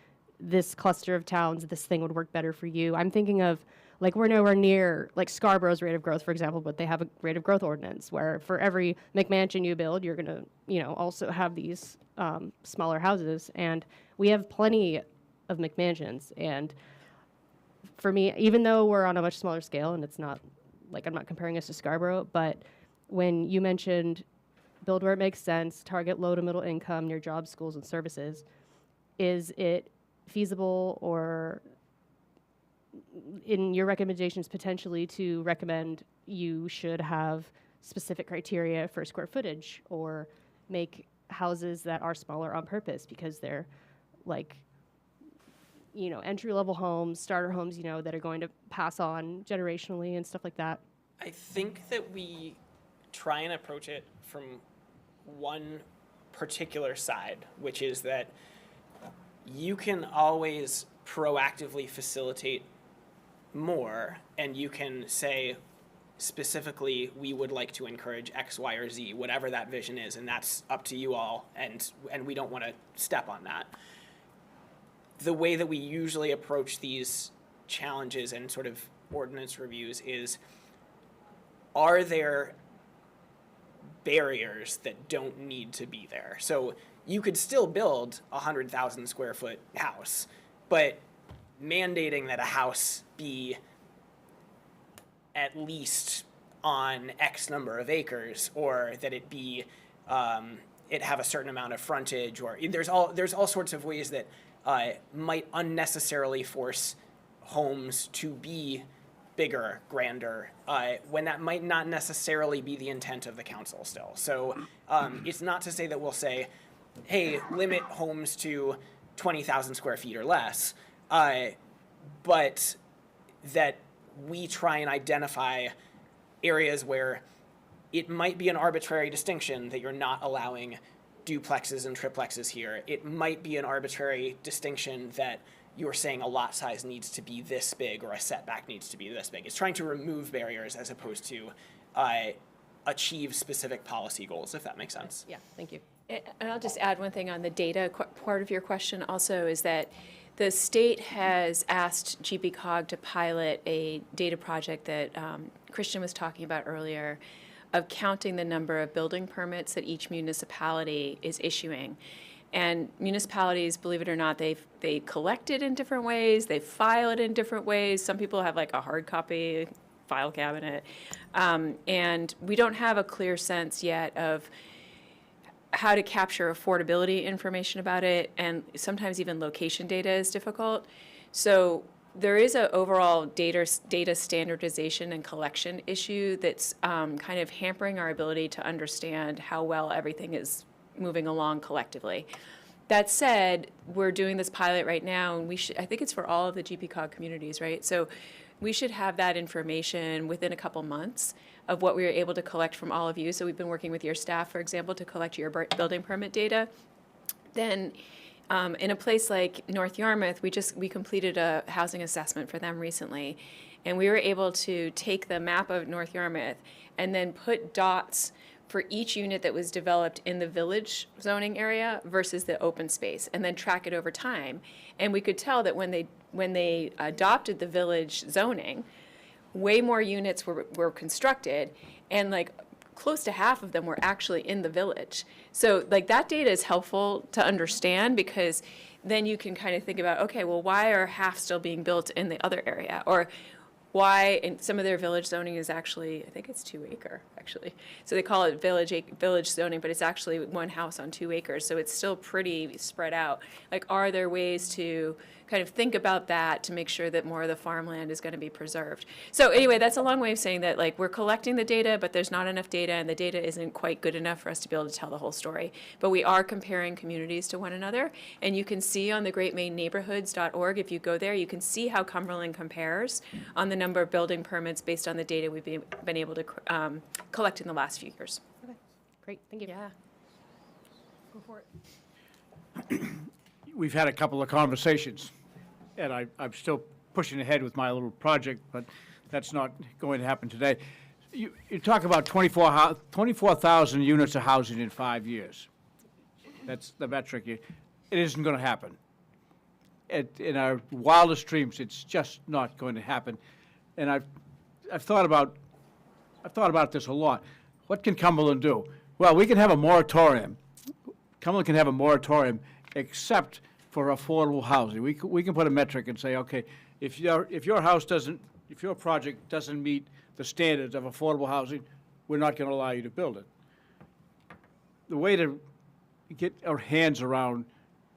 this cluster of towns, this thing would work better for you? I'm thinking of like we're nowhere near like Scarborough's rate of growth, for example, but they have a rate of growth ordinance where for every McMansion you build, you're going to, also have these smaller houses. And we have plenty of McMansions. And for me, even though we're on a much smaller scale, and it's not like I'm not comparing us to Scarborough, but when you mentioned build where it makes sense, target low to middle income near jobs, schools, and services, is it feasible or in your recommendations potentially to recommend you should have specific criteria for square footage or make houses that are smaller on purpose because they're like, entry-level homes, starter homes, that are going to pass on generationally and stuff like that? I think that we try and approach it from one particular side, which is that you can always proactively facilitate more, and you can say specifically, we would like to encourage X, Y, or Z, whatever that vision is, and that's up to you all, and we don't want to step on that. The way that we usually approach these challenges and sort of ordinance reviews is, are there barriers that don't need to be there? So you could still build a 100,000 square foot house, but mandating that a house be at least on X number of acres, or that it be it have a certain amount of frontage, or there's all sorts of ways that might unnecessarily force homes to be bigger, grander, when that might not necessarily be the intent of the council still. So it's not to say that we'll say, hey, limit homes to 20,000 square feet or less, but that we try and identify areas where it might be an arbitrary distinction that you're not allowing duplexes and triplexes here. It might be an arbitrary distinction that you're saying a lot size needs to be this big or a setback needs to be this big. It's trying to remove barriers as opposed to achieve specific policy goals, if that makes sense. Yeah, thank you. And I'll just add one thing on the data part of your question also, is that the state has asked GPCOG to pilot a data project that Christian was talking about earlier, of counting the number of building permits that each municipality is issuing. And municipalities, believe it or not, they collect it in different ways, they file it in different ways. Some people have like a hard copy file cabinet. And we don't have a clear sense yet of how to capture affordability information about it, and sometimes even location data is difficult. So there is an overall data standardization and collection issue that's kind of hampering our ability to understand how well everything is moving along collectively. That said, we're doing this pilot right now, and I think it's for all of the GPCOG communities, right? So we should have that information within a couple months of what we were able to collect from all of you. So we've been working with your staff, for example, to collect your building permit data. Then in a place like North Yarmouth, we completed a housing assessment for them recently. And we were able to take the map of North Yarmouth and then put dots for each unit that was developed in the village zoning area versus the open space, and then track it over time. And we could tell that when they adopted the village zoning, way more units were constructed, and like close to half of them were actually in the village. So like that data is helpful to understand, because then you can kind of think about, okay, well, why are half still being built in the other area? Or why, and some of their village zoning is actually, I think it's 2 acre, actually. So they call it village zoning, but it's actually one house on 2 acres. So it's still pretty spread out. Like, are there ways to kind of think about that to make sure that more of the farmland is going to be preserved? So anyway, that's a long way of saying that, like, we're collecting the data, but there's not enough data, and the data isn't quite good enough for us to be able to tell the whole story. But we are comparing communities to one another, and you can see on the greatmaineneighborhoods.org, if you go there, you can see how Cumberland compares on the number of building permits based on the data we've been able to collect in the last few years. Great, thank you. Yeah. Go for it. We've had a couple of conversations, and I'm still pushing ahead with my little project, but that's not going to happen today. You talk about 24,000 units of housing in 5 years. That's the metric. It isn't going to happen. In our wildest dreams, it's just not going to happen. And I've thought about this a lot. What can Cumberland do? Well, we can have a moratorium. Cumberland can have a moratorium, except for affordable housing. We can put a metric and say, okay, if your project doesn't meet the standards of affordable housing, we're not going to allow you to build it. The way to get our hands around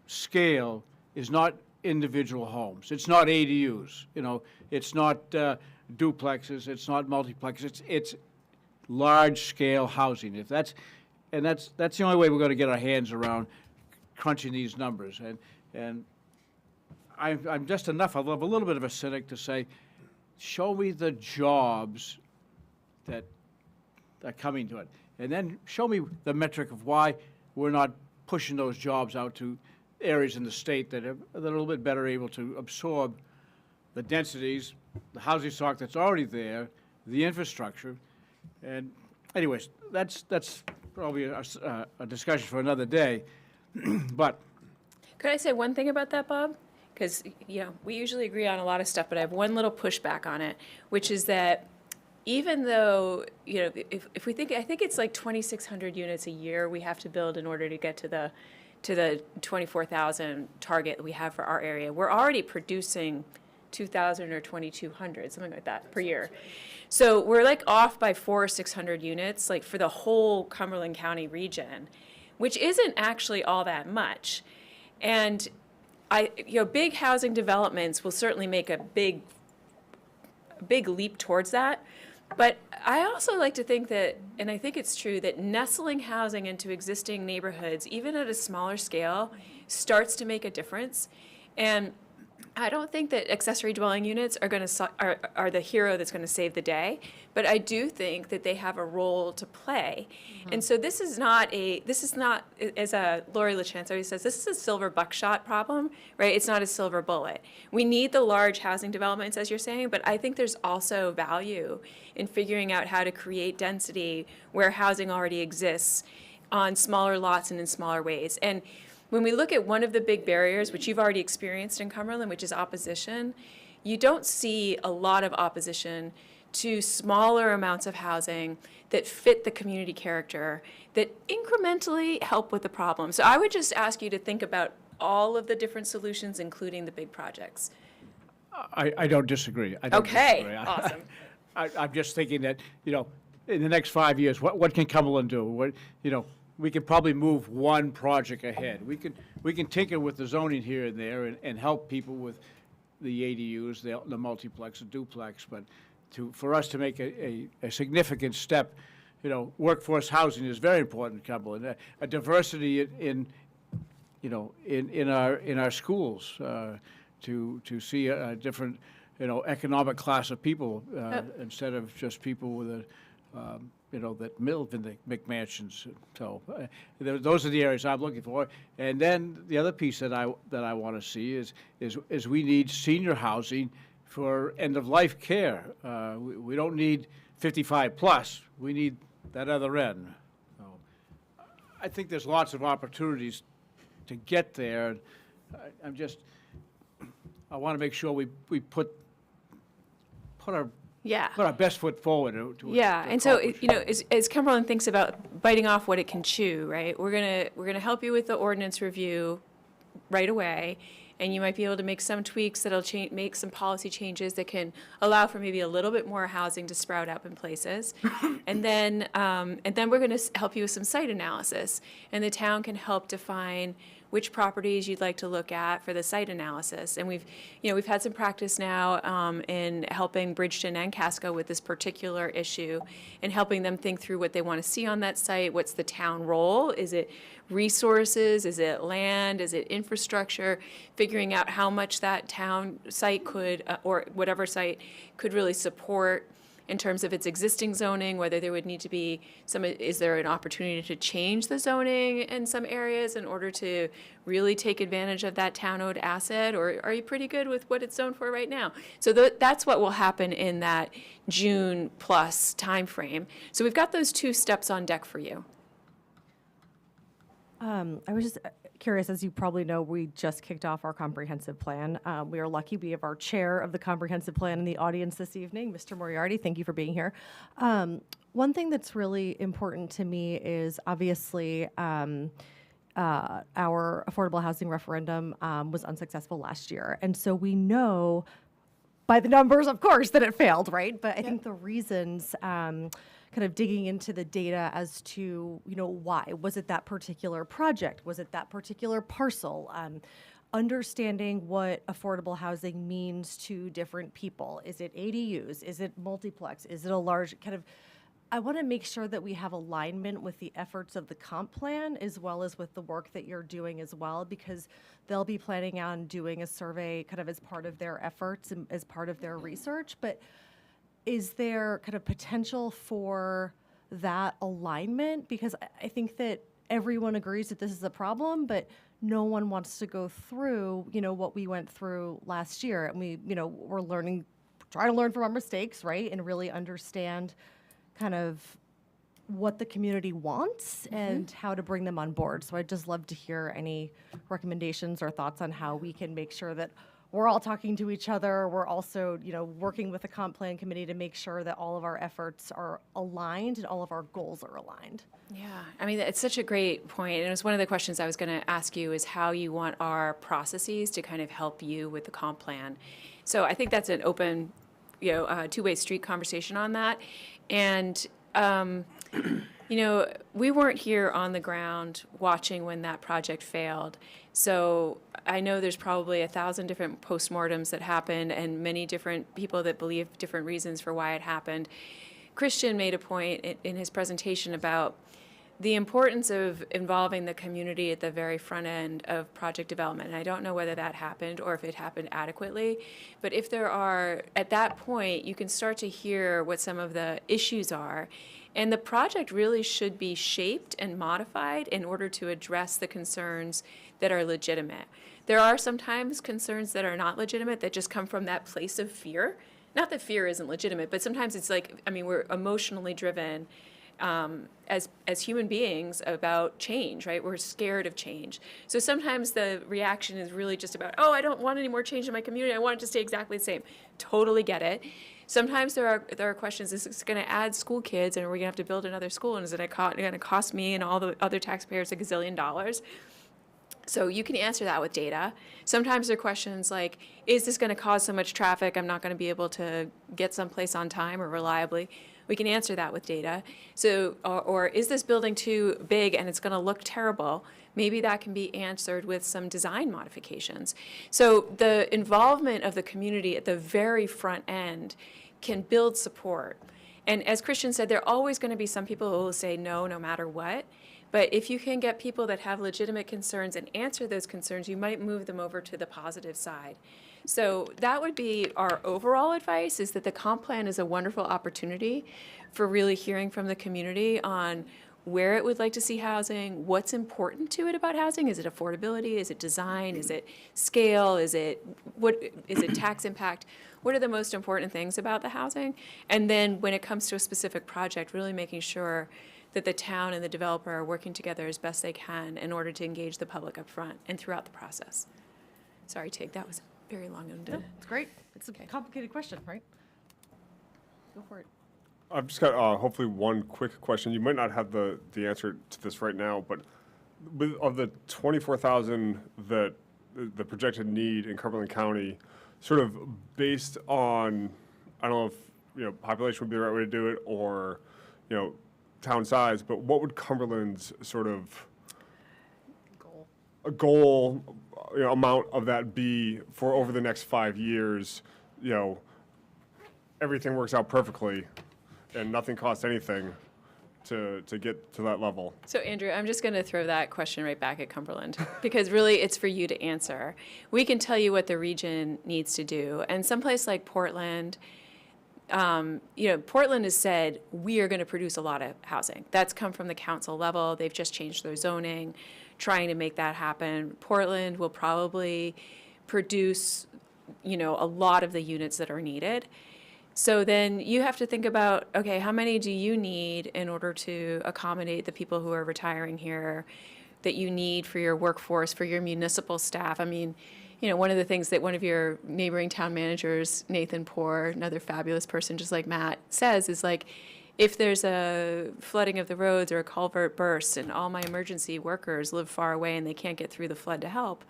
scale is not individual homes. It's not ADUs. It's not duplexes. It's not multiplexes. It's large-scale housing. That's the only way we're going to get our hands around crunching these numbers. And I'm just enough of a little bit of a cynic to say, show me the jobs that are coming to it, and then show me the metric of why we're not pushing those jobs out to areas in the state that are a little bit better able to absorb the densities, the housing stock that's already there, the infrastructure. And anyways, that's probably a discussion for another day. But Could I say one thing about that, Bob? Because, we usually agree on a lot of stuff, but I have one little pushback on it, which is that even though, if we think, I think it's like 2,600 units a year we have to build in order to get to the 24,000 target that we have for our area. We're already producing 2,000 or 2,200, something like that, per year. So we're like off by 400 or 600 units, like for the whole Cumberland County region, which isn't actually all that much. And big housing developments will certainly make a big leap towards that. But I also like to think that, and I think it's true, that nestling housing into existing neighborhoods, even at a smaller scale, starts to make a difference. And I don't think that accessory dwelling units are the hero that's going to save the day, but I do think that they have a role to play. Mm-hmm. And so this is not, as Lori LaChance always says, this is a silver buckshot problem, right? It's not a silver bullet. We need the large housing developments, as you're saying, but I think there's also value in figuring out how to create density where housing already exists on smaller lots and in smaller ways. And when we look at one of the big barriers, which you've already experienced in Cumberland, which is opposition, you don't see a lot of opposition to smaller amounts of housing that fit the community character, that incrementally help with the problem. So I would just ask you to think about all of the different solutions, including the big projects. I don't disagree. Okay, awesome. I'm just thinking that, in the next 5 years, what can Cumberland do? We could probably move one project ahead. We can tinker with the zoning here and there and help people with the ADUs, the multiplex, the duplex. But for us to make a significant step, workforce housing is very important in Cumberland. A diversity in our schools, to see a different economic class of people instead of just people with that live in the McMansions. So those are the areas I'm looking for. And then the other piece that I want to see is we need senior housing for end-of-life care. We don't need 55 plus. We need that other end. So I think there's lots of opportunities to get there. I want to make sure we put our best foot forward. And so as Cumberland thinks about biting off what it can chew, right? We're gonna help you with the ordinance review right away, and you might be able to make some tweaks that'll make some policy changes that can allow for maybe a little bit more housing to sprout up in places, and then we're gonna help you with some site analysis, and the town can help define which properties you'd like to look at for the site analysis. And we've had some practice now in helping Bridgeton and Casco with this particular issue and helping them think through what they want to see on that site. What's the town role? Is it resources? Is it land? Is it infrastructure? Figuring out how much that town site could, or whatever site could really support in terms of its existing zoning, whether there would need to be is there an opportunity to change the zoning in some areas in order to really take advantage of that town-owned asset, or are you pretty good with what it's zoned for right now? So that's what will happen in that June plus timeframe. So we've got those two steps on deck for you. I was just curious, as you probably know, we just kicked off our comprehensive plan. We are lucky we have our chair of the comprehensive plan in the audience this evening, Mr. Moriarty. Thank you for being here. One thing that's really important to me is obviously our affordable housing referendum was unsuccessful last year. And so we know by the numbers, of course, that it failed, right? But I think the reasons, kind of digging into the data as to, why. Was it that particular project? Was it that particular parcel? Understanding what affordable housing means to different people. Is it ADUs? Is it multiplex? Is it a large kind of, I want to make sure that we have alignment with the efforts of the comp plan as well as with the work that you're doing as well, because they'll be planning on doing a survey kind of as part of their efforts and as part of their research. But is there kind of potential for that alignment? Because I think that everyone agrees that this is a problem, but no one wants to go through, what we went through last year. And we're trying to learn from our mistakes, right? And really understand kind of what the community wants and how to bring them on board. So I'd just love to hear any recommendations or thoughts on how we can make sure that we're all talking to each other. We're also, working with the comp plan committee to make sure that all of our efforts are aligned and all of our goals are aligned. Yeah, I mean, it's such a great point. And it was one of the questions I was going to ask you is how you want our processes to kind of help you with the comp plan. So I think that's an open, two-way street conversation on that. And, we weren't here on the ground watching when that project failed. So I know there's probably 1,000 different postmortems that happened and many different people that believe different reasons for why it happened. Christian made a point in his presentation about the importance of involving the community at the very front end of project development. And I don't know whether that happened or if it happened adequately, but if there are, at that point, you can start to hear what some of the issues are. And the project really should be shaped and modified in order to address the concerns that are legitimate. There are sometimes concerns that are not legitimate that just come from that place of fear. Not that fear isn't legitimate, but sometimes it's we're emotionally driven as human beings about change, right? We're scared of change. So sometimes the reaction is really just about, I don't want any more change in my community. I want it to stay exactly the same. Totally get it. Sometimes there are questions, is this going to add school kids and are we going to have to build another school and is it going to cost me and all the other taxpayers $1 gazillion? So you can answer that with data. Sometimes there are questions like, is this going to cause so much traffic I'm not going to be able to get someplace on time or reliably? We can answer that with data. So, or is this building too big and it's going to look terrible? Maybe that can be answered with some design modifications. So the involvement of the community at the very front end can build support. And as Christian said, there are always going to be some people who will say no matter what. But if you can get people that have legitimate concerns and answer those concerns, you might move them over to the positive side. So that would be our overall advice, is that the comp plan is a wonderful opportunity for really hearing from the community on where it would like to see housing, what's important to it about housing. Is it affordability? Is it design? Is it scale? Is it tax impact? What are the most important things about the housing? And then when it comes to a specific project, really making sure that the town and the developer are working together as best they can in order to engage the public up front and throughout the process. Sorry, Tig, that was very long-winded. It's great. It's a complicated question, right? Go for it. I've just got hopefully one quick question. You might not have the answer to this right now, but of the 24,000 that the projected need in Cumberland County, sort of based on, I don't know if population would be the right way to do it, or town size, but what would Cumberland's sort of goal amount of that be for over the next 5 years? Everything works out perfectly and nothing costs anything to get to that level. So Andrew, I'm just going to throw that question right back at Cumberland, because really it's for you to answer. We can tell you what the region needs to do, and someplace like Portland, Portland has said, we are going to produce a lot of housing. That's come from the council level. They've just changed their zoning, trying to make that happen. Portland will probably produce, a lot of the units that are needed. So then you have to think about, okay, how many do you need in order to accommodate the people who are retiring here, that you need for your workforce, for your municipal staff? I mean, one of the things that one of your neighboring town managers, Nathan Poor, another fabulous person just like Matt, says is like, if there's a flooding of the roads or a culvert bursts and all my emergency workers live far away and they can't get through the flood to help,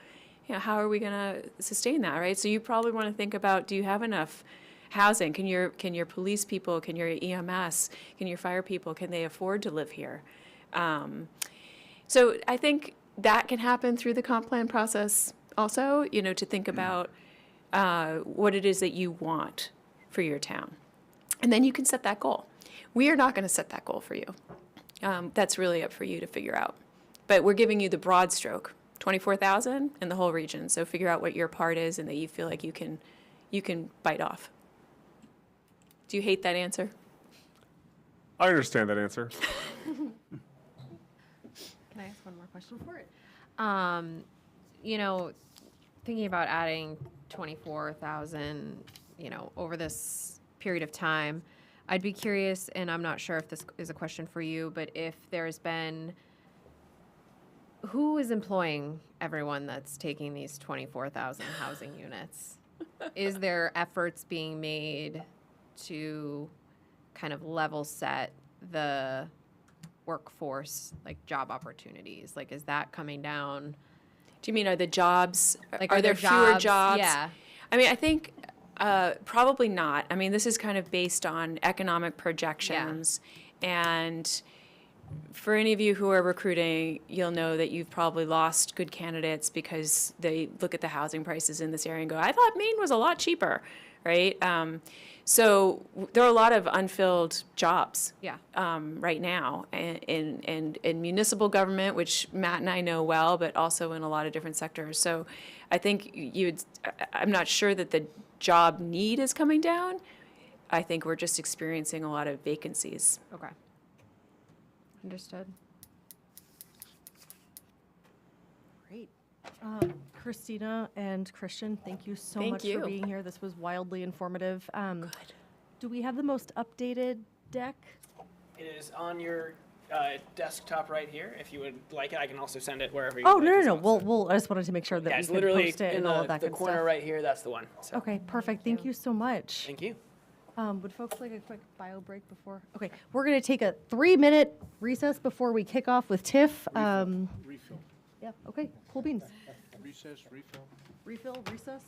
how are we going to sustain that, right? So you probably want to think about, do you have enough housing? Can your police people, can your EMS, can your fire people, can they afford to live here? So I think that can happen through the comp plan process also, to think about what it is that you want for your town. And then you can set that goal. We are not going to set that goal for you. That's really up for you to figure out. But we're giving you the broad stroke, 24,000 in the whole region. So figure out what your part is and that you feel like you can bite off. Do you hate that answer? I understand that answer. Can I ask one more question for it? Thinking about adding 24,000, over this period of time, I'd be curious, and I'm not sure if this is a question for you, but if there's been, who is employing everyone that's taking these 24,000 housing units? Is there efforts being made to kind of level set the workforce, like job opportunities? Like, is that coming down? Do you mean, are the jobs, Like, are there fewer jobs? Yeah. I mean, I think probably not. I mean, this is kind of based on economic projections. And for any of you who are recruiting, you'll know that you've probably lost good candidates because they look at the housing prices in this area and go, I thought Maine was a lot cheaper, right? So there are a lot of unfilled jobs right now in municipal government, which Matt and I know well, but also in a lot of different sectors. So I think I'm not sure that the job need is coming down. I think we're just experiencing a lot of vacancies. Okay. Understood. Great. Christina and Christian, thank you so Thank much you. for being here. This was wildly informative. Good. Do we have the most updated deck? It is on your desktop right here. If you would like it, I can also send it wherever you Oh, like no, as no, no. well. We'll, I just wanted to make sure that Yeah, we it's could literally post it in and all of that the good corner stuff. right here. That's the one. So. Okay, perfect. Thank you so much. Thank you. Would folks like a quick bio break before? Okay, we're going to take a 3-minute recess before we kick off with TIFF. Refill. Yeah, okay, cool beans. Recess, refill. Refill, recess.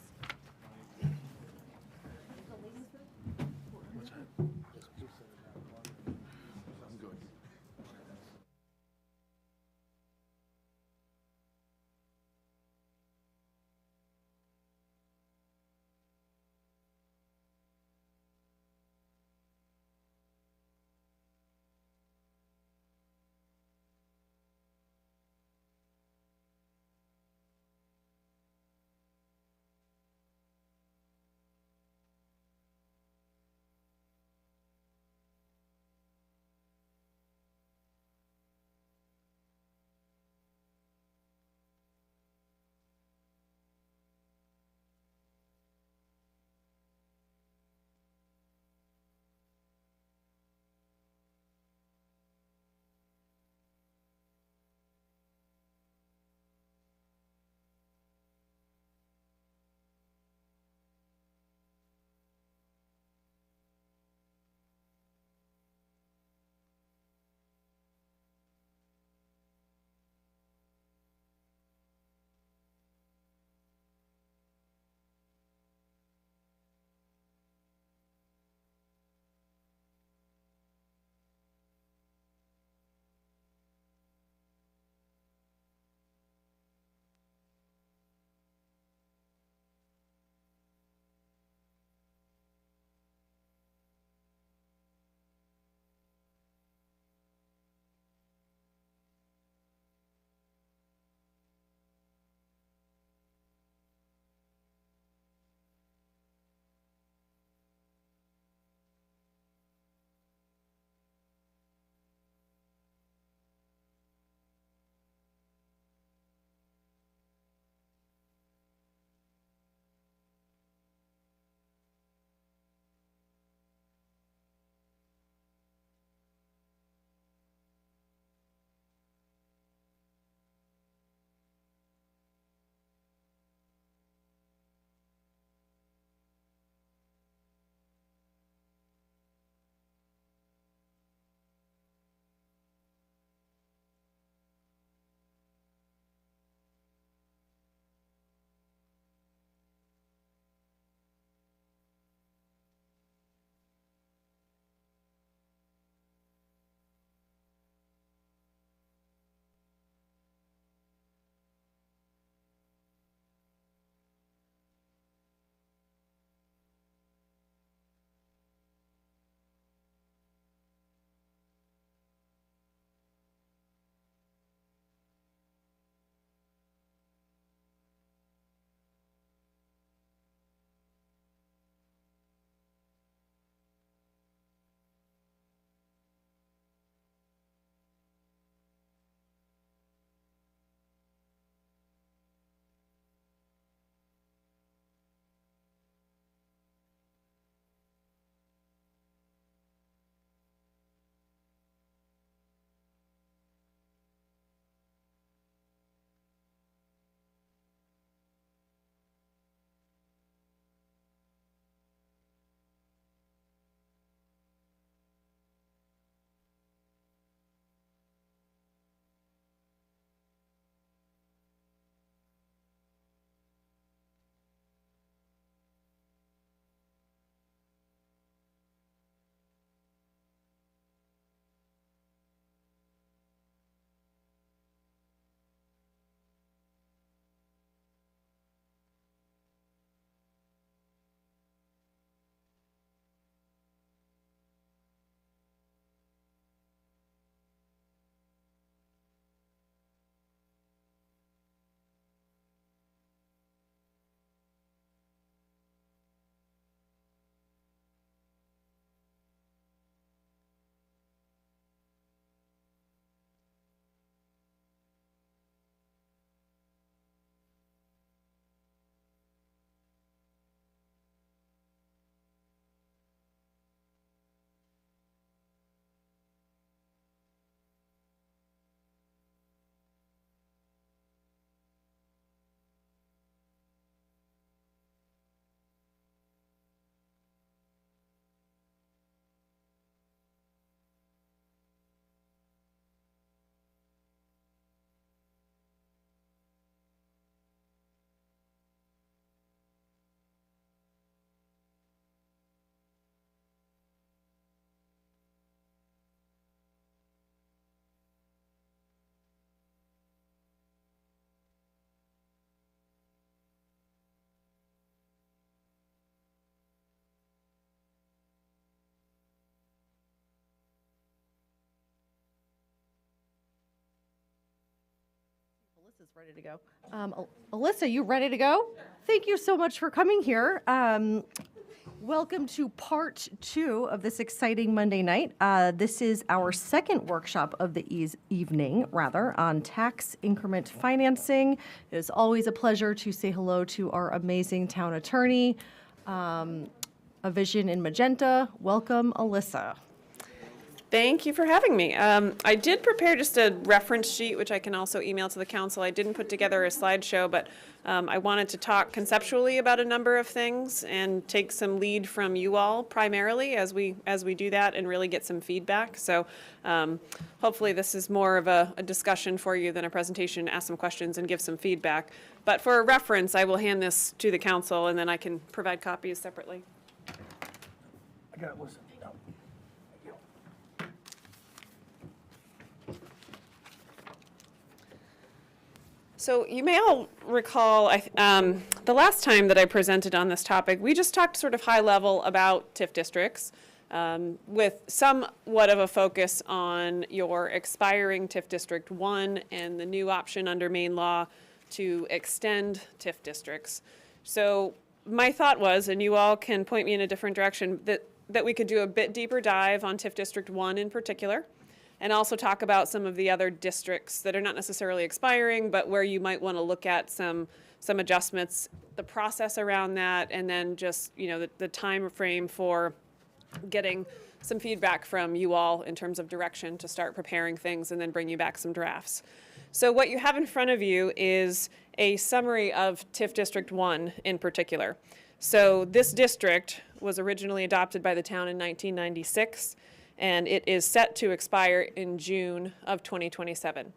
Alyssa's ready to go. Alyssa, you ready to go? Thank you so much for coming here. Welcome to part 2 of this exciting Monday night. This is our second workshop of the evening, on tax increment financing. It is always a pleasure to say hello to our amazing town attorney, A Vision in Magenta. Welcome, Alyssa. Thank you for having me. I did prepare just a reference sheet, which I can also email to the council. I didn't put together a slideshow, but I wanted to talk conceptually about a number of things and take some lead from you all primarily as we do that and really get some feedback. So hopefully this is more of a discussion for you than a presentation, ask some questions and give some feedback. But for a reference, I will hand this to the council and then I can provide copies separately. I got it, listen. So you may all recall, the last time that I presented on this topic, we just talked sort of high level about TIF districts with somewhat of a focus on your expiring TIF District 1 and the new option under Maine law to extend TIF districts. So my thought was, and you all can point me in a different direction, that we could do a bit deeper dive on TIF District 1 in particular, and also talk about some of the other districts that are not necessarily expiring, but where you might want to look at some adjustments, the process around that, and then just, you know, the time frame for getting some feedback from you all in terms of direction to start preparing things and then bring you back some drafts. So what you have in front of you is a summary of TIF District 1 in particular. So this district was originally adopted by the town in 1996. And it is set to expire in June of 2027.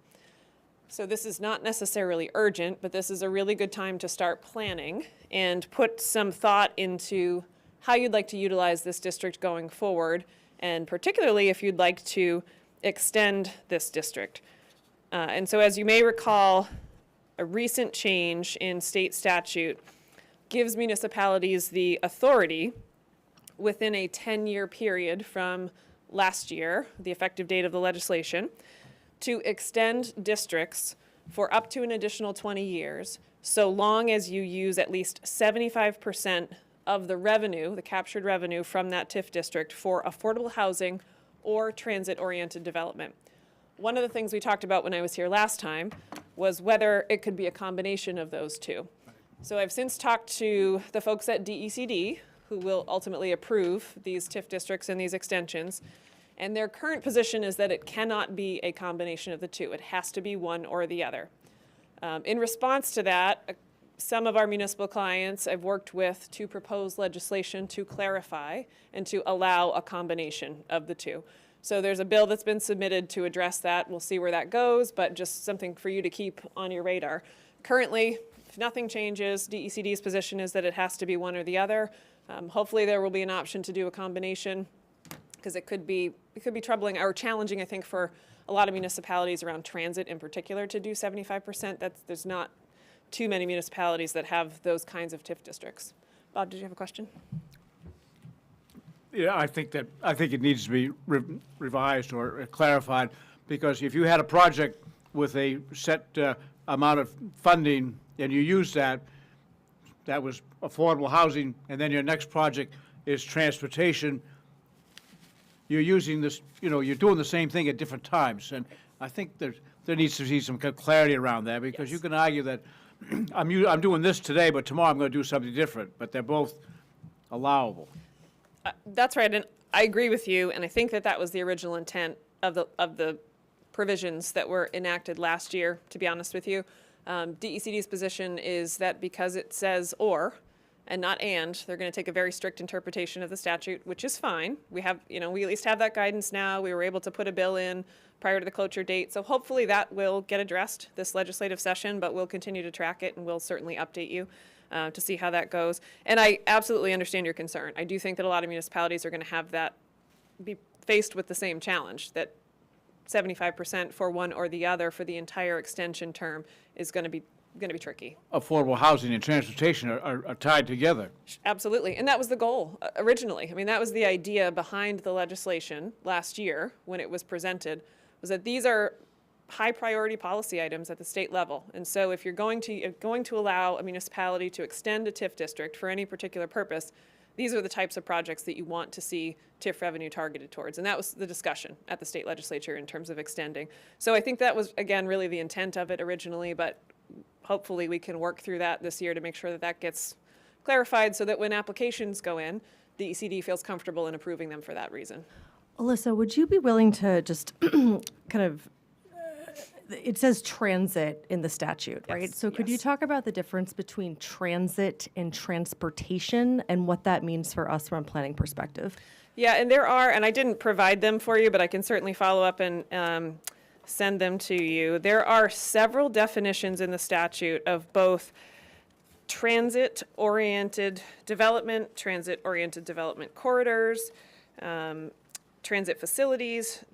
So this is not necessarily urgent, but this is a really good time to start planning and put some thought into how you'd like to utilize this district going forward, and particularly if you'd like to extend this district. And so as you may recall, a recent change in state statute gives municipalities the authority within a 10-year period from last year, the effective date of the legislation, to extend districts for up to an additional 20 years, so long as you use at least 75% of the revenue, the captured revenue from that TIF district for affordable housing or transit-oriented development. One of the things we talked about when I was here last time was whether it could be a combination of those two. So I've since talked to the folks at DECD, who will ultimately approve these TIF districts and these extensions. And their current position is that it cannot be a combination of the two. It has to be one or the other. In response to that, some of our municipal clients I've worked with to propose legislation to clarify and to allow a combination of the two. So there's a bill that's been submitted to address that. We'll see where that goes, but just something for you to keep on your radar. Currently, if nothing changes, DECD's position is that it has to be one or the other. Hopefully there will be an option to do a combination, because it could be troubling or challenging, I think, for a lot of municipalities around transit in particular to do 75%. There's not too many municipalities that have those kinds of TIF districts. Bob, did you have a question? Yeah, I think it needs to be revised or clarified, because if you had a project with a set amount of funding and you use that was affordable housing, and then your next project is transportation, you're using this, you're doing the same thing at different times. And I think there needs to be some clarity around that, because you can argue that I'm doing this today, but tomorrow I'm going to do something different, but they're both allowable. That's right, and I agree with you, and I think that was the original intent of the provisions that were enacted last year, to be honest with you. DECD's position is that because it says or and not and, they're going to take a very strict interpretation of the statute, which is fine. We have, we at least have that guidance now. We were able to put a bill in prior to the cloture date, so hopefully that will get addressed this legislative session, but we'll continue to track it and we'll certainly update you to see how that goes. And I absolutely understand your concern. I do think that a lot of municipalities are going to have that, be faced with the same challenge, that 75% for one or the other for the entire extension term is going to be tricky. Affordable housing and transportation are tied together. Absolutely, and that was the goal originally. I mean, that was the idea behind the legislation last year when it was presented, was that these are high priority policy items at the state level. And so if you're going to allow a municipality to extend a TIF district for any particular purpose, these are the types of projects that you want to see TIF revenue targeted towards. And that was the discussion at the state legislature in terms of extending. So I think that was, again, really the intent of it originally, but hopefully we can work through that this year to make sure that that gets clarified so that when applications go in, the ECD feels comfortable in approving them for that reason. Alyssa, would you be willing to just kind of, it says transit in the statute, right? Yes, So could you yes. talk about the difference between transit and transportation and what that means for us from a planning perspective? Yeah, and there are, and I didn't provide them for you, but I can certainly follow up and send them to you. There are several definitions in the statute of both transit-oriented development corridors, transit facilities,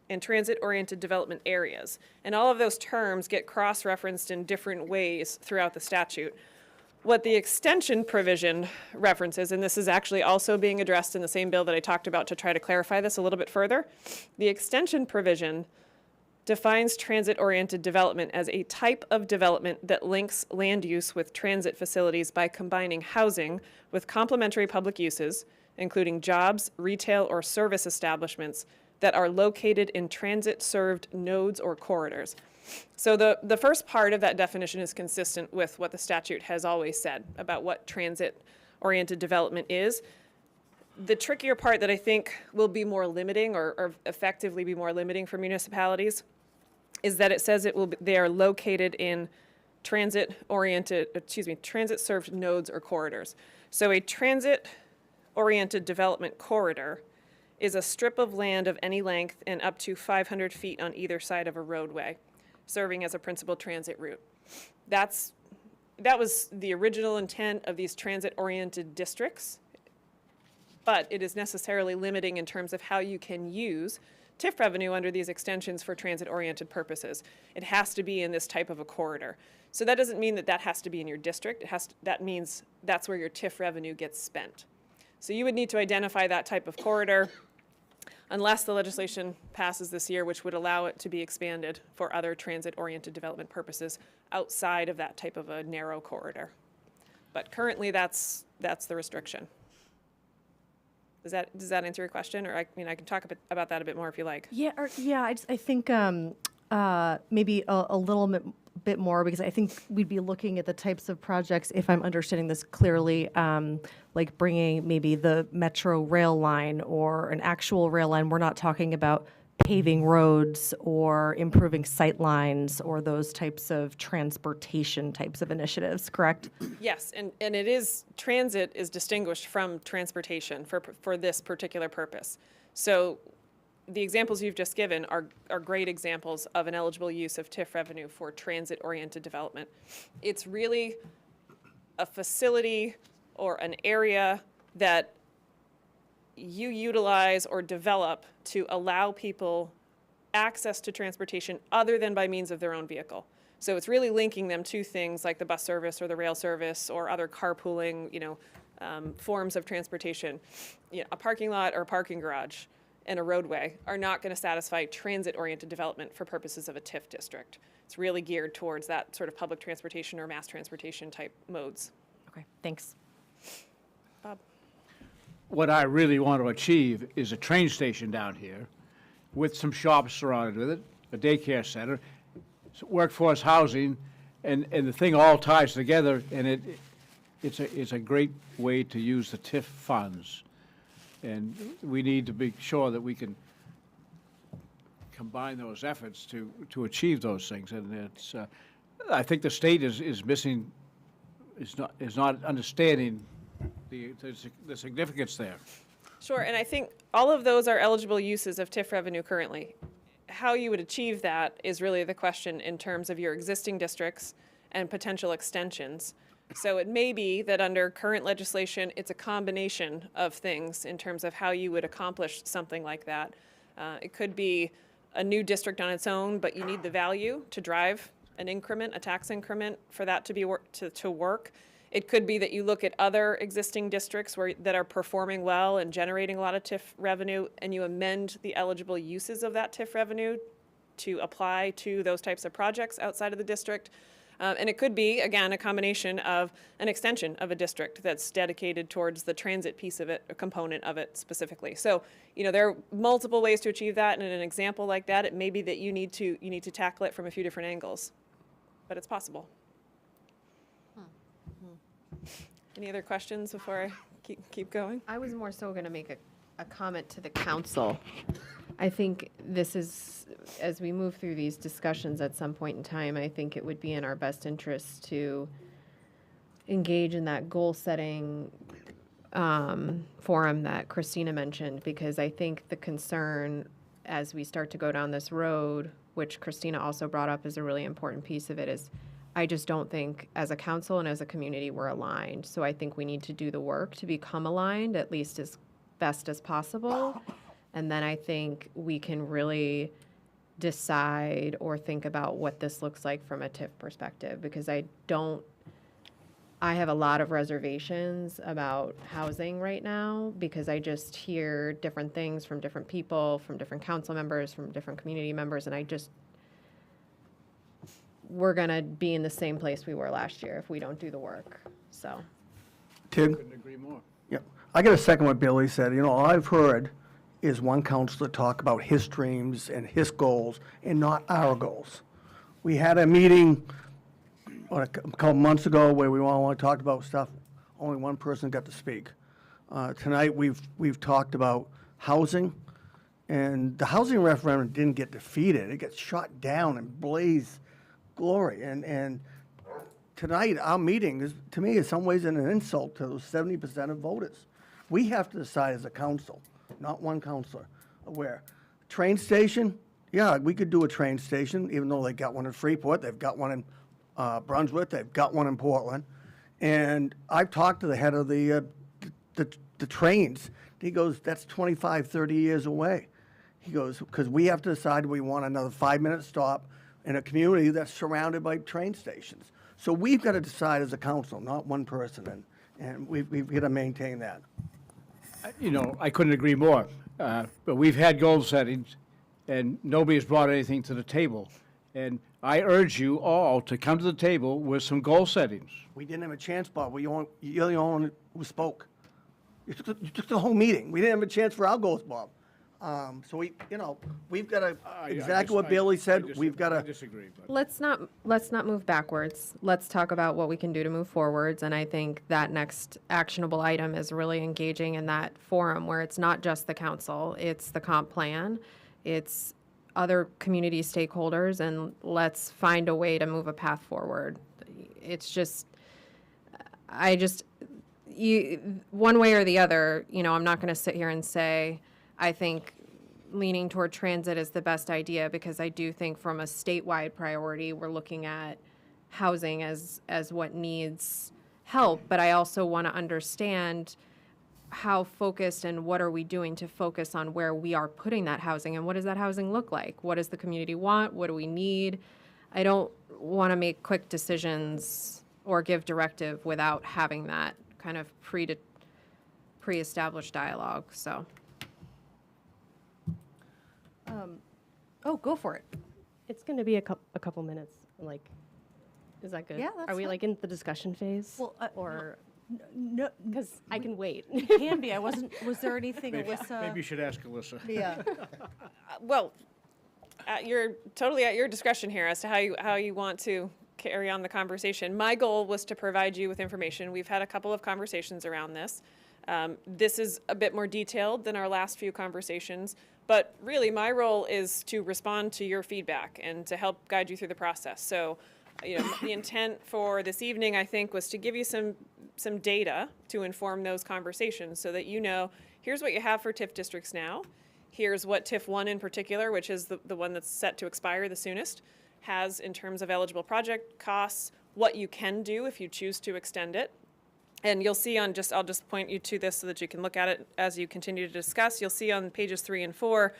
and transit-oriented development areas. And all of those terms get cross-referenced in different ways throughout the statute. What the extension provision references, and this is actually also being addressed in the same bill that I talked about to try to clarify this a little bit further, the extension provision defines transit-oriented development as a type of development that links land use with transit facilities by combining housing with complementary public uses, including jobs, retail, or service establishments that are located in transit-served nodes or corridors. So the first part of that definition is consistent with what the statute has always said about what transit-oriented development is. The trickier part that I think will be more limiting or effectively be more limiting for municipalities is that it says they are located in transit-served nodes or corridors. So a transit-oriented development corridor is a strip of land of any length and up to 500 feet on either side of a roadway, serving as a principal transit route. That was the original intent of these transit-oriented districts, but it is necessarily limiting in terms of how you can use TIF revenue under these extensions for transit-oriented purposes. It has to be in this type of a corridor. So that doesn't mean that that has to be in your district. That means that's where your TIF revenue gets spent. So you would need to identify that type of corridor unless the legislation passes this year, which would allow it to be expanded for other transit-oriented development purposes outside of that type of a narrow corridor. But currently, that's the restriction. Does that answer your question? Or I can talk about that a bit more if you like. Yeah, I think maybe a little bit more, because I think we'd be looking at the types of projects, if I'm understanding this clearly, like bringing maybe the metro rail line or an actual rail line. We're not talking about paving roads or improving sight lines or those types of transportation types of initiatives, correct? Yes, and it is, transit is distinguished from transportation for this particular purpose. So the examples you've just given are great examples of an eligible use of TIF revenue for transit-oriented development. It's really a facility or an area that you utilize or develop to allow people access to transportation other than by means of their own vehicle. So it's really linking them to things like the bus service or the rail service or other carpooling, forms of transportation. A parking lot or a parking garage and a roadway are not going to satisfy transit-oriented development for purposes of a TIF district. It's really geared towards that sort of public transportation or mass transportation type modes. Okay, thanks. Bob? What I really want to achieve is a train station down here with some shops surrounded with it, a daycare center, workforce housing, and the thing all ties together, and it's a great way to use the TIF funds. And we need to be sure that we can combine those efforts to achieve those things. And it's, I think the state is missing, is not understanding the significance there. Sure, and I think all of those are eligible uses of TIF revenue currently. How you would achieve that is really the question in terms of your existing districts and potential extensions. So it may be that under current legislation, it's a combination of things in terms of how you would accomplish something like that. It could be a new district on its own, but you need the value to drive an increment, a tax increment, for that to be to work. It could be that you look at other existing districts that are performing well and generating a lot of TIF revenue, and you amend the eligible uses of that TIF revenue to apply to those types of projects outside of the district. And it could be, again, a combination of an extension of a district that's dedicated towards the transit piece of it, a component of it specifically. So, there are multiple ways to achieve that. And in an example like that, it may be that you need to tackle it from a few different angles, but it's possible. Any other questions before I keep going? I was more so going to make a comment to the council. I think this is, as we move through these discussions at some point in time, I think it would be in our best interest to engage in that goal-setting forum that Christina mentioned, because I think the concern as we start to go down this road, which Christina also brought up as a really important piece of it, is I just don't think as a council and as a community we're aligned. So I think we need to do the work to become aligned, at least as best as possible. And then I think we can really decide or think about what this looks like from a TIF perspective, because I have a lot of reservations about housing right now, because I just hear different things from different people, from different council members, from different community members, and we're gonna be in the same place we were last year if we don't do the work, so. Couldn't agree more. Yeah, I got to second what Billy said. All I've heard is one counselor talk about his dreams and his goals and not our goals. We had a meeting a couple months ago where we all talked about stuff. Only one person got to speak. Tonight we've talked about housing, and the housing referendum didn't get defeated. It got shot down and blazed glory. And tonight our meeting is, to me, in some ways an insult to those 70% of voters. We have to decide as a council, not one counselor, where train station, yeah, we could do a train station, even though they got one in Freeport, they've got one in Brunswick, they've got one in Portland. And I've talked to the head of the trains. He goes, that's 25, 30 years away. He goes, because we have to decide we want another 5-minute stop in a community that's surrounded by train stations. So we've got to decide as a council, not one person, and we've got to maintain that. I couldn't agree more. But we've had goal settings, and nobody has brought anything to the table. And I urge you all to come to the table with some goal settings. We didn't have a chance, Bob. You're the only one who spoke. You took the whole meeting. We didn't have a chance for our goals, Bob. So we've got to, exactly what Bailey said, we've got I to. disagree, but. Let's not move backwards. Let's talk about what we can do to move forwards. And I think that next actionable item is really engaging in that forum where it's not just the council, it's the comp plan, it's other community stakeholders, and let's find a way to move a path forward. It's just, one way or the other, I'm not going to sit here and say, I think leaning toward transit is the best idea, because I do think from a statewide priority, we're looking at housing as what needs help. But I also want to understand how focused and what are we doing to focus on where we are putting that housing, and what does that housing look like? What does the community want? What do we need? I don't want to make quick decisions or give directive without having that kind of pre-established dialogue, so. Oh, go for it. It's going to be a couple minutes. Is that good? Yeah, that's Are we fine. in the discussion phase? Well, or No, because I can wait. can be. Was there anything, Alyssa? Maybe you should ask Alyssa. Yeah. Well, you're totally at your discretion here as to how you want to carry on the conversation. My goal was to provide you with information. We've had a couple of conversations around this. This is a bit more detailed than our last few conversations, but really my role is to respond to your feedback and to help guide you through the process. So, the intent for this evening, I think, was to give you some data to inform those conversations so that here's what you have for TIF districts now. Here's what TIF 1 in particular, which is the one that's set to expire the soonest, has in terms of eligible project costs, what you can do if you choose to extend it. And you'll see I'll just point you to this so that you can look at it as you continue to discuss. You'll see on pages 3 and 4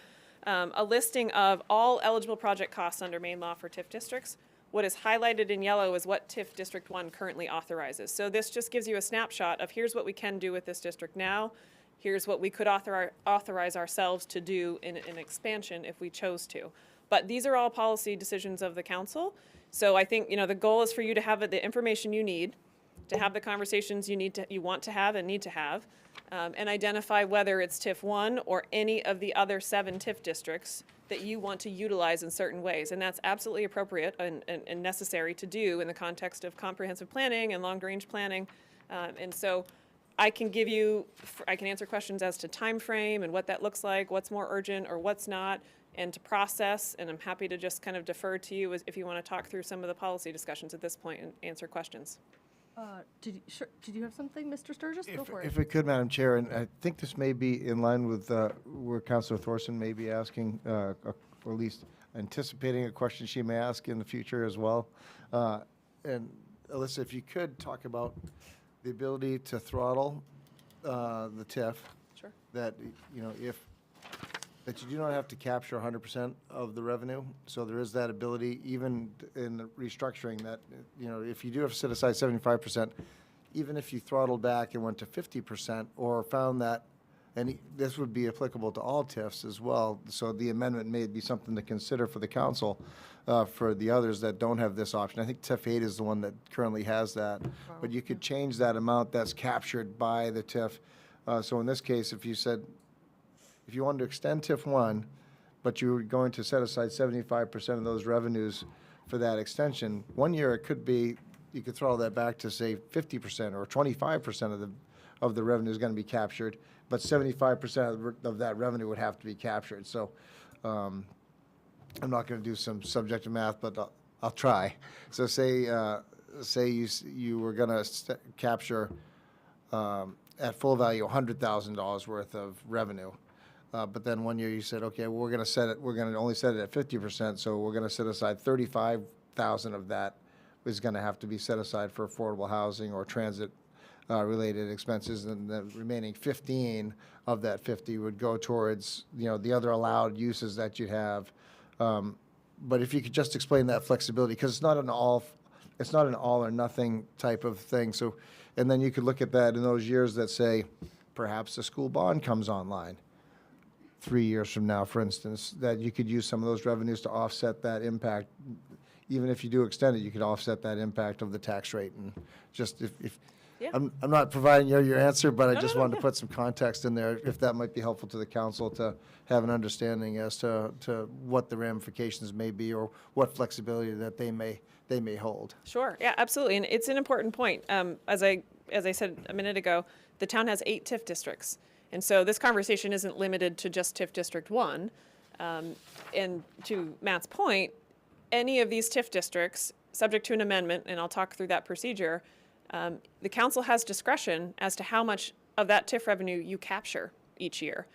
a listing of all eligible project costs under Maine law for TIF districts. What is highlighted in yellow is what TIF District 1 currently authorizes. So this just gives you a snapshot of here's what we can do with this district now. Here's what we could authorize ourselves to do in an expansion if we chose to. But these are all policy decisions of the council. So I think, the goal is for you to have the information you need, to have the conversations you want to have and need to have, and identify whether it's TIF 1 or any of the other 7 TIF districts that you want to utilize in certain ways. And that's absolutely appropriate and necessary to do in the context of comprehensive planning and long-range planning. And so I can answer questions as to time frame and what that looks like, what's more urgent or what's not, and to process, and I'm happy to just kind of defer to you if you want to talk through some of the policy discussions at this point and answer questions. Did you have something, Mr. Sturgis? Go for it. If it could, Madam Chair, and I think this may be in line with where Councilor Thorson may be asking, or at least anticipating a question she may ask in the future as well. And Alyssa, if you could talk about the ability to throttle the TIF. Sure. That, that you do not have to capture 100% of the revenue. So there is that ability, even in the restructuring, that, if you do have to set aside 75%, even if you throttled back and went to 50% or found that, and this would be applicable to all TIFs as well, so the amendment may be something to consider for the council, for the others that don't have this option. I think TIF 8 is the one that currently has that, but you could change that amount that's captured by the TIF. So in this case, if you wanted to extend TIF 1, but you were going to set aside 75% of those revenues for that extension, 1 year it could be, you could throttle that back to say 50% or 25% of the revenue is going to be captured, but 75% of that revenue would have to be captured. So I'm not going to do some subjective math, but I'll try. So say you were going to capture at full value $100,000 worth of revenue. But then 1 year you said, okay, well, we're going to only set it at 50%, so we're going to set aside 35,000 of that is going to have to be set aside for affordable housing or transit related expenses, and the remaining 15 of that 50 would go towards, the other allowed uses that you have. But if you could just explain that flexibility, because it's not an all or nothing type of thing. So, and then you could look at that in those years that say, perhaps the school bond comes online 3 years from now, for instance, that you could use some of those revenues to offset that impact. Even if you do extend it, you could offset that impact of the tax rate. And just if Yeah. I'm not providing you your answer, but I just wanted to put some context in there, if that might be helpful to the council to have an understanding as to what the ramifications may be or what flexibility that they may hold. Sure, yeah, absolutely, and it's an important point. As I said a minute ago, the town has 8 TIF districts, and so this conversation isn't limited to just TIF District 1. And to Matt's point, any of these TIF districts, subject to an amendment, and I'll talk through that procedure, the council has discretion as to how much of that TIF revenue you capture each year.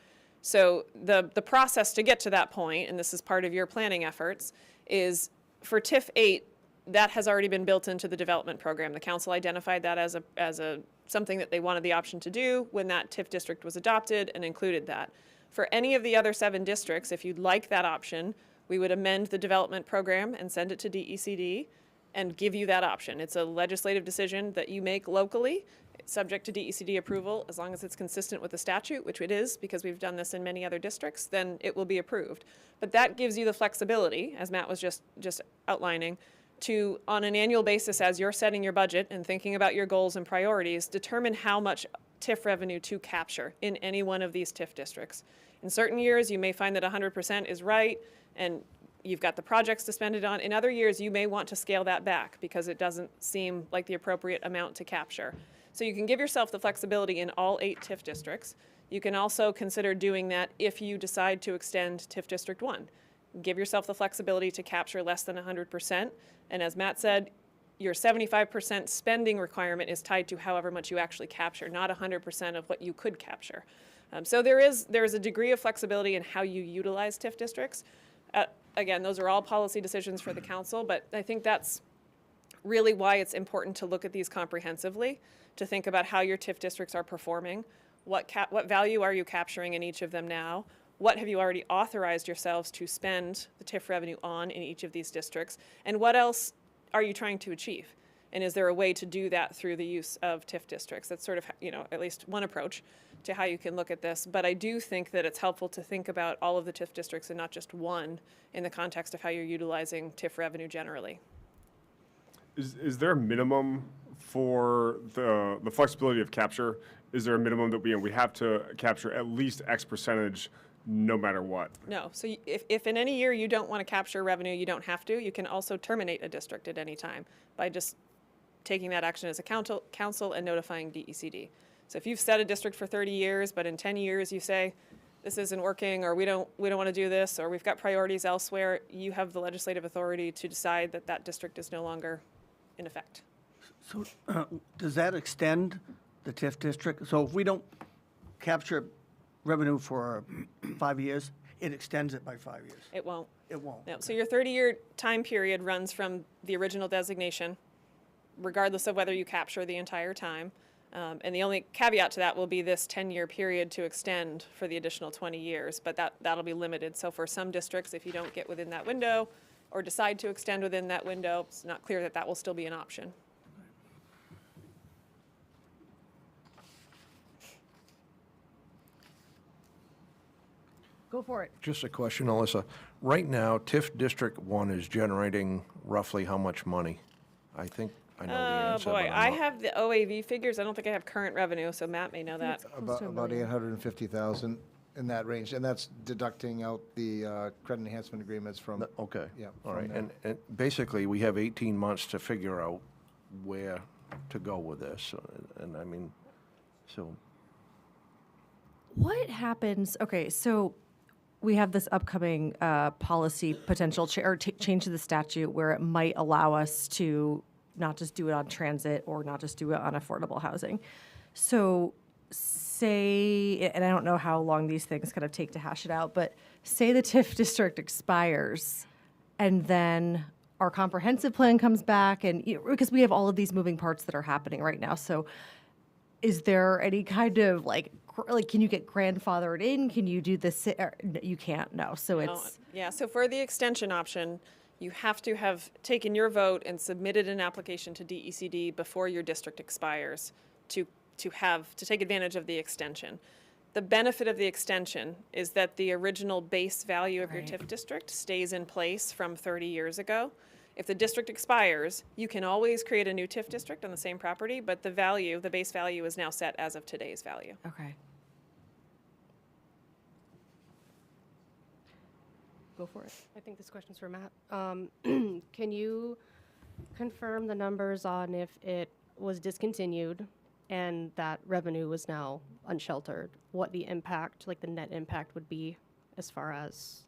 So the process to get to that point, and this is part of your planning efforts, is for TIF 8, that has already been built into the development program. The council identified that as a something that they wanted the option to do when that TIF district was adopted and included that. For any of the other 7 districts, if you'd like that option, we would amend the development program and send it to DECD and give you that option. It's a legislative decision that you make locally, subject to DECD approval. As long as it's consistent with the statute, which it is because we've done this in many other districts, then it will be approved. But that gives you the flexibility, as Matt was just outlining, to, on an annual basis, as you're setting your budget and thinking about your goals and priorities, determine how much TIF revenue to capture in any one of these TIF districts. In certain years, you may find that 100% is right, and you've got the projects to spend it on. In other years, you may want to scale that back because it doesn't seem like the appropriate amount to capture. So you can give yourself the flexibility in all 8 TIF districts. You can also consider doing that if you decide to extend TIF District 1. Give yourself the flexibility to capture less than 100%. And as Matt said, your 75% spending requirement is tied to however much you actually capture, not 100% of what you could capture. So there is a degree of flexibility in how you utilize TIF districts. Again, those are all policy decisions for the council, but I think that's really why it's important to look at these comprehensively, to think about how your TIF districts are performing, what value are you capturing in each of them now, what have you already authorized yourselves to spend the TIF revenue on in each of these districts, and what else are you trying to achieve? And is there a way to do that through the use of TIF districts? That's sort of, at least one approach to how you can look at this, but I do think that it's helpful to think about all of the TIF districts and not just one in the context of how you're utilizing TIF revenue generally. Is there a minimum for the flexibility of capture? Is there a minimum that we have to capture at least X percentage no matter what? No. So if in any year you don't want to capture revenue, you don't have to. You can also terminate a district at any time by just taking that action as a council and notifying DECD. So if you've set a district for 30 years, but in 10 years you say, this isn't working, or we don't want to do this, or we've got priorities elsewhere, you have the legislative authority to decide that that district is no longer in effect. So does that extend the TIF district? So if we don't capture revenue for 5 years, it extends it by 5 years? It won't. It won't? No. So your 30-year time period runs from the original designation, regardless of whether you capture the entire time. And the only caveat to that will be this 10-year period to extend for the additional 20 years, but that'll be limited. So for some districts, if you don't get within that window or decide to extend within that window, it's not clear that that will still be an option. Go for it. Just a question, Alyssa. Right now, TIF District 1 is generating roughly how much money? I think I know the Oh, answer, boy. but I I'm not. have the OAV figures. I don't think I have current revenue, so Matt may know that. About 850,000 in that range, and that's deducting out the credit enhancement agreements from. Okay. Yeah, All from right. there. And basically, we have 18 months to figure out where to go with this. And I mean, so What happens? Okay, so we have this upcoming policy potential change to the statute where it might allow us to not just do it on transit or not just do it on affordable housing. So say, and I don't know how long these things kind of take to hash it out, but say the TIF district expires and then our comprehensive plan comes back, and because we have all of these moving parts that are happening right now. So is there any kind of like can you get grandfathered in? Can you do this? You can't, no. So it's. Yeah, so for the extension option, you have to have taken your vote and submitted an application to DECD before your district expires to take advantage of the extension. The benefit of the extension is that the original base value of your TIF district stays in place from 30 years ago. If the district expires, you can always create a new TIF district on the same property, but the base value is now set as of today's value. Okay. Go for it. I think this question's for Matt. Can you confirm the numbers on if it was discontinued and that revenue was now unsheltered, what the impact, like the net impact would be as far as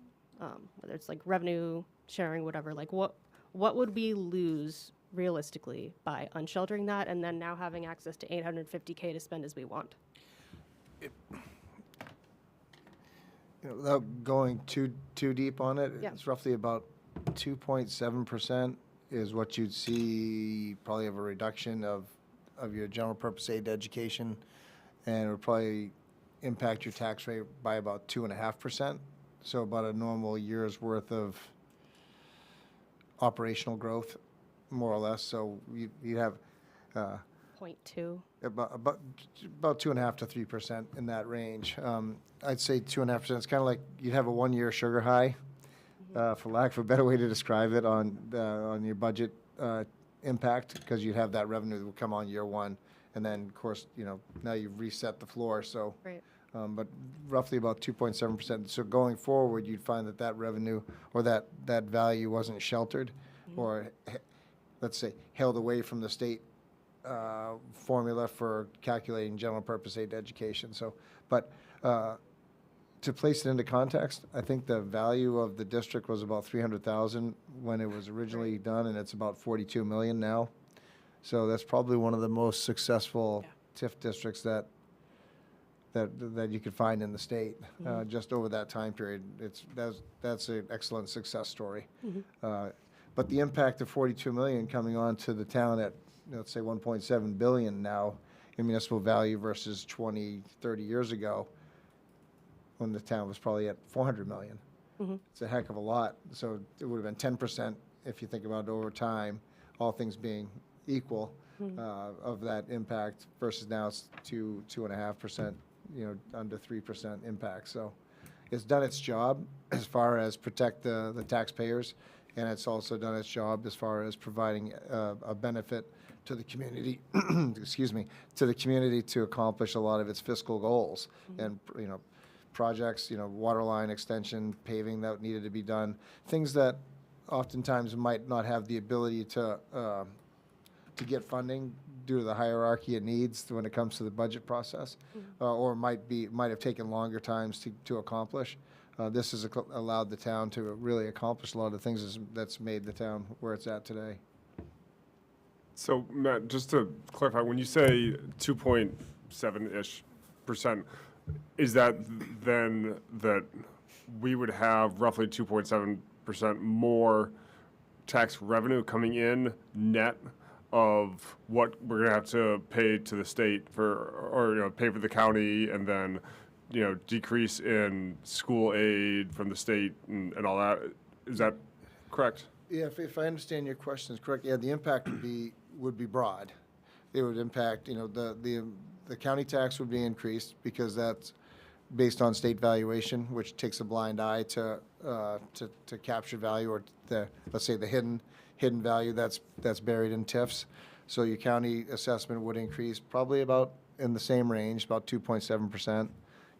whether it's like revenue sharing, whatever, like what would we lose realistically by unsheltering that and then now having access to $850K to spend as we want? Without going too deep on it, Yeah. it's roughly about 2.7% is what you'd see probably of a reduction of your general purpose aid education, and it would probably impact your tax rate by about 2.5%. So about a normal year's worth of operational growth, more or less. So you have 0.2. about 2.5% to 3% in that range. I'd say 2.5%. It's kind of like you'd have a 1-year sugar high, for lack of a better way to describe it, on your budget impact, because you'd have that revenue that would come on year one, and then of course now you've reset the floor. So, Right. but roughly about 2.7%. So going forward, you'd find that revenue or that value wasn't sheltered, or let's say held away from the state formula for calculating general purpose aid education. So, but to place it into context, I think the value of the district was about $300,000 when it was originally done, and it's about $42 million now. So that's probably one of the most successful TIF districts that you could find in the state, just over that time period. That's an excellent success story. But the impact of $42 million coming on to the town at, let's say, $1.7 billion now in municipal value versus 20, 30 years ago, when the town was probably at $400 million. It's a heck of a lot. So it would have been 10% if you think about it over time, all things being equal, of that impact, versus now it's 2.5% under 3% impact. So it's done its job as far as protect the taxpayers, and it's also done its job as far as providing a benefit to the community, excuse me, to the community to accomplish a lot of its fiscal goals. And, projects, water line extension, paving that needed to be done, things that oftentimes might not have the ability to get funding due to the hierarchy of needs when it comes to the budget process, or might have taken longer times to accomplish. This has allowed the town to really accomplish a lot of the things that's made the town where it's at today. So, Matt, just to clarify, when you say 2.7-ish%, is that then that we would have roughly 2.7% more tax revenue coming in net of what we're going to have to pay to the state or pay for the county, and then, decrease in school aid from the state and all that? Is that correct? Yeah, if I understand your questions correct, yeah, the impact would be broad. It would impact, the county tax would be increased because that's based on state valuation, which takes a blind eye to capture value, or let's say the hidden value that's buried in TIFs. So your county assessment would increase probably about in the same range, about 2.7%.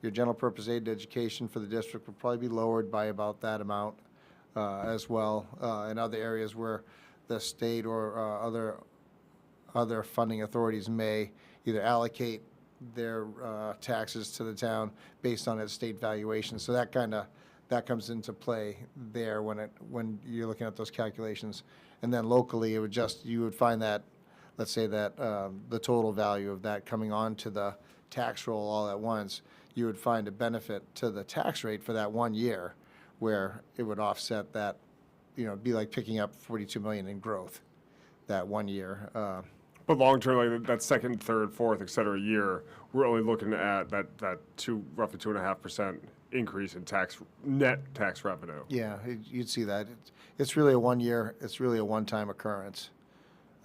Your general purpose aid to education for the district would probably be lowered by about that amount as well. In other areas where the state or other funding authorities may either allocate their taxes to the town based on its state valuation. So that comes into play there when you're looking at those calculations. And then locally, you would find that, let's say that the total value of that coming onto the tax roll all at once, you would find a benefit to the tax rate for that 1 year, where it would offset that, be like picking up $42 million in growth that 1 year. But long term, like that second, third, fourth, et cetera, year, we're only looking at that roughly 2.5% increase in net tax revenue. Yeah, you'd see that. It's really a 1 year. It's really a one-time occurrence.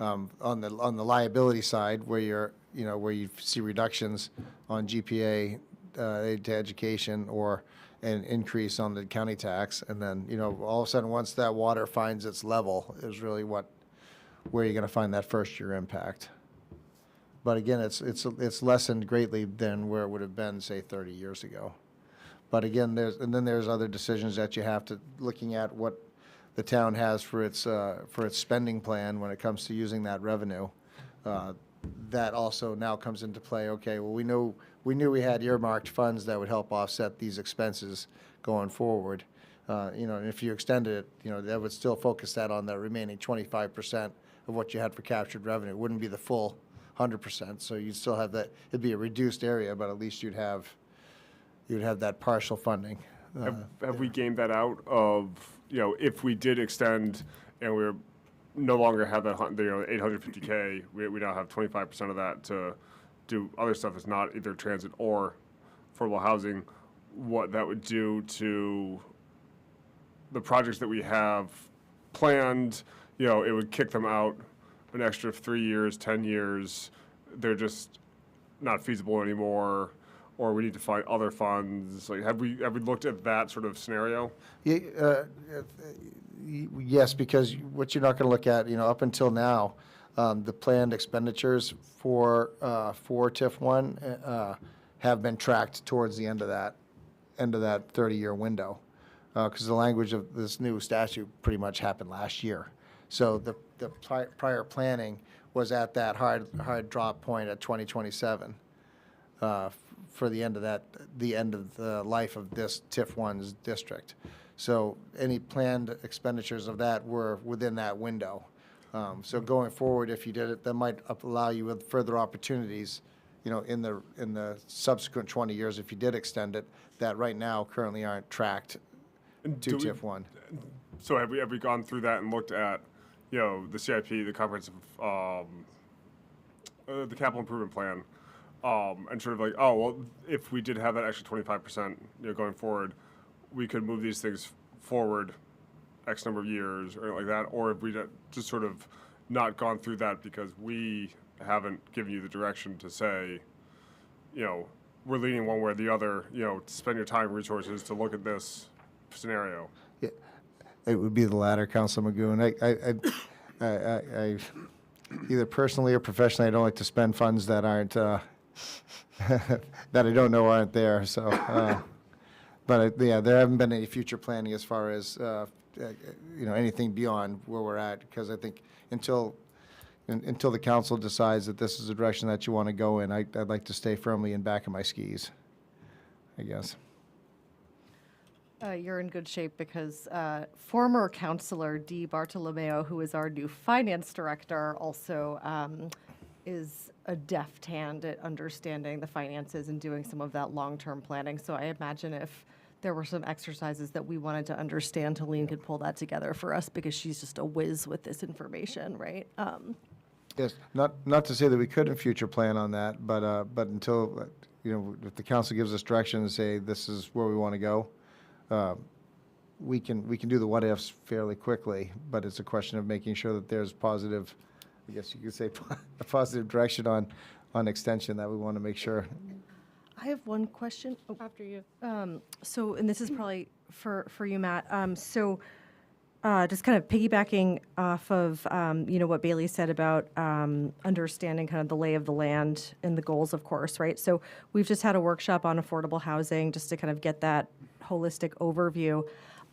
On the liability side, where where you see reductions on GPA, aid to education, or an increase on the county tax, and then all of a sudden once that water finds its level is really where you're going to find that first year impact. But again, it's lessened greatly than where it would have been, say, 30 years ago. But again, there's other decisions that you have to looking at what the town has for its spending plan when it comes to using that revenue. That also now comes into play. Okay, well, we knew we had earmarked funds that would help offset these expenses going forward. And if you extended it, that would still focus that on the remaining 25% of what you had for captured revenue. It wouldn't be the full 100%. So you'd still have that. It'd be a reduced area, but at least you'd have that partial funding. Have we gamed that out of, if we did extend and we're no longer have that 850K, we now have 25% of that to do other stuff that's not either transit or affordable housing, what that would do to the projects that we have planned? It would kick them out an extra 3 years, 10 years. They're just not feasible anymore, or we need to find other funds. Like, have we looked at that sort of scenario? Yeah, yes, because what you're not going to look at, up until now, the planned expenditures for TIF 1 have been tracked towards the end of that 30-year window, because the language of this new statute pretty much happened last year. So the prior planning was at that hard drop point at 2027 for the end of the life of this TIF 1's district. So any planned expenditures of that were within that window. So going forward, if you did it, that might allow you with further opportunities, in the subsequent 20 years, if you did extend it, that right now currently aren't tracked to TIF 1. So have we gone through that and looked at, the CIP, the comprehensive, the capital improvement plan, and sort of like, oh, well, if we did have that extra 25%, going forward, we could move these things forward X number of years or like that, or if we just sort of not gone through that because we haven't given you the direction to say, we're leaning one way or the other, to spend your time and resources to look at this scenario? Yeah, it would be the latter, Councilor Magoon. I either personally or professionally, I don't like to spend funds that aren't, that I don't know aren't there, so. Yeah, there haven't been any future planning as far as, anything beyond where we're at, because I think until the council decides that this is the direction that you want to go in, I'd like to stay firmly in back of my skis, I guess. You're in good shape because former councilor Dee Bartolomeo, who is our new finance director, also is a deft hand at understanding the finances and doing some of that long-term planning. So I imagine if there were some exercises that we wanted to understand, Helene could pull that together for us because she's just a whiz with this information, right? Yes, not to say that we couldn't future plan on that, but until, if the council gives us direction and say this is where we want to go, we can do the what ifs fairly quickly, but it's a question of making sure that there's positive, I guess you could say, a positive direction on extension that we want to make sure. I have one question. Oh, After you. so, and this is probably for you, Matt. Just kind of piggybacking off of, what Bailey said about understanding kind of the lay of the land and the goals, of course, right? So we've just had a workshop on affordable housing just to kind of get that holistic overview.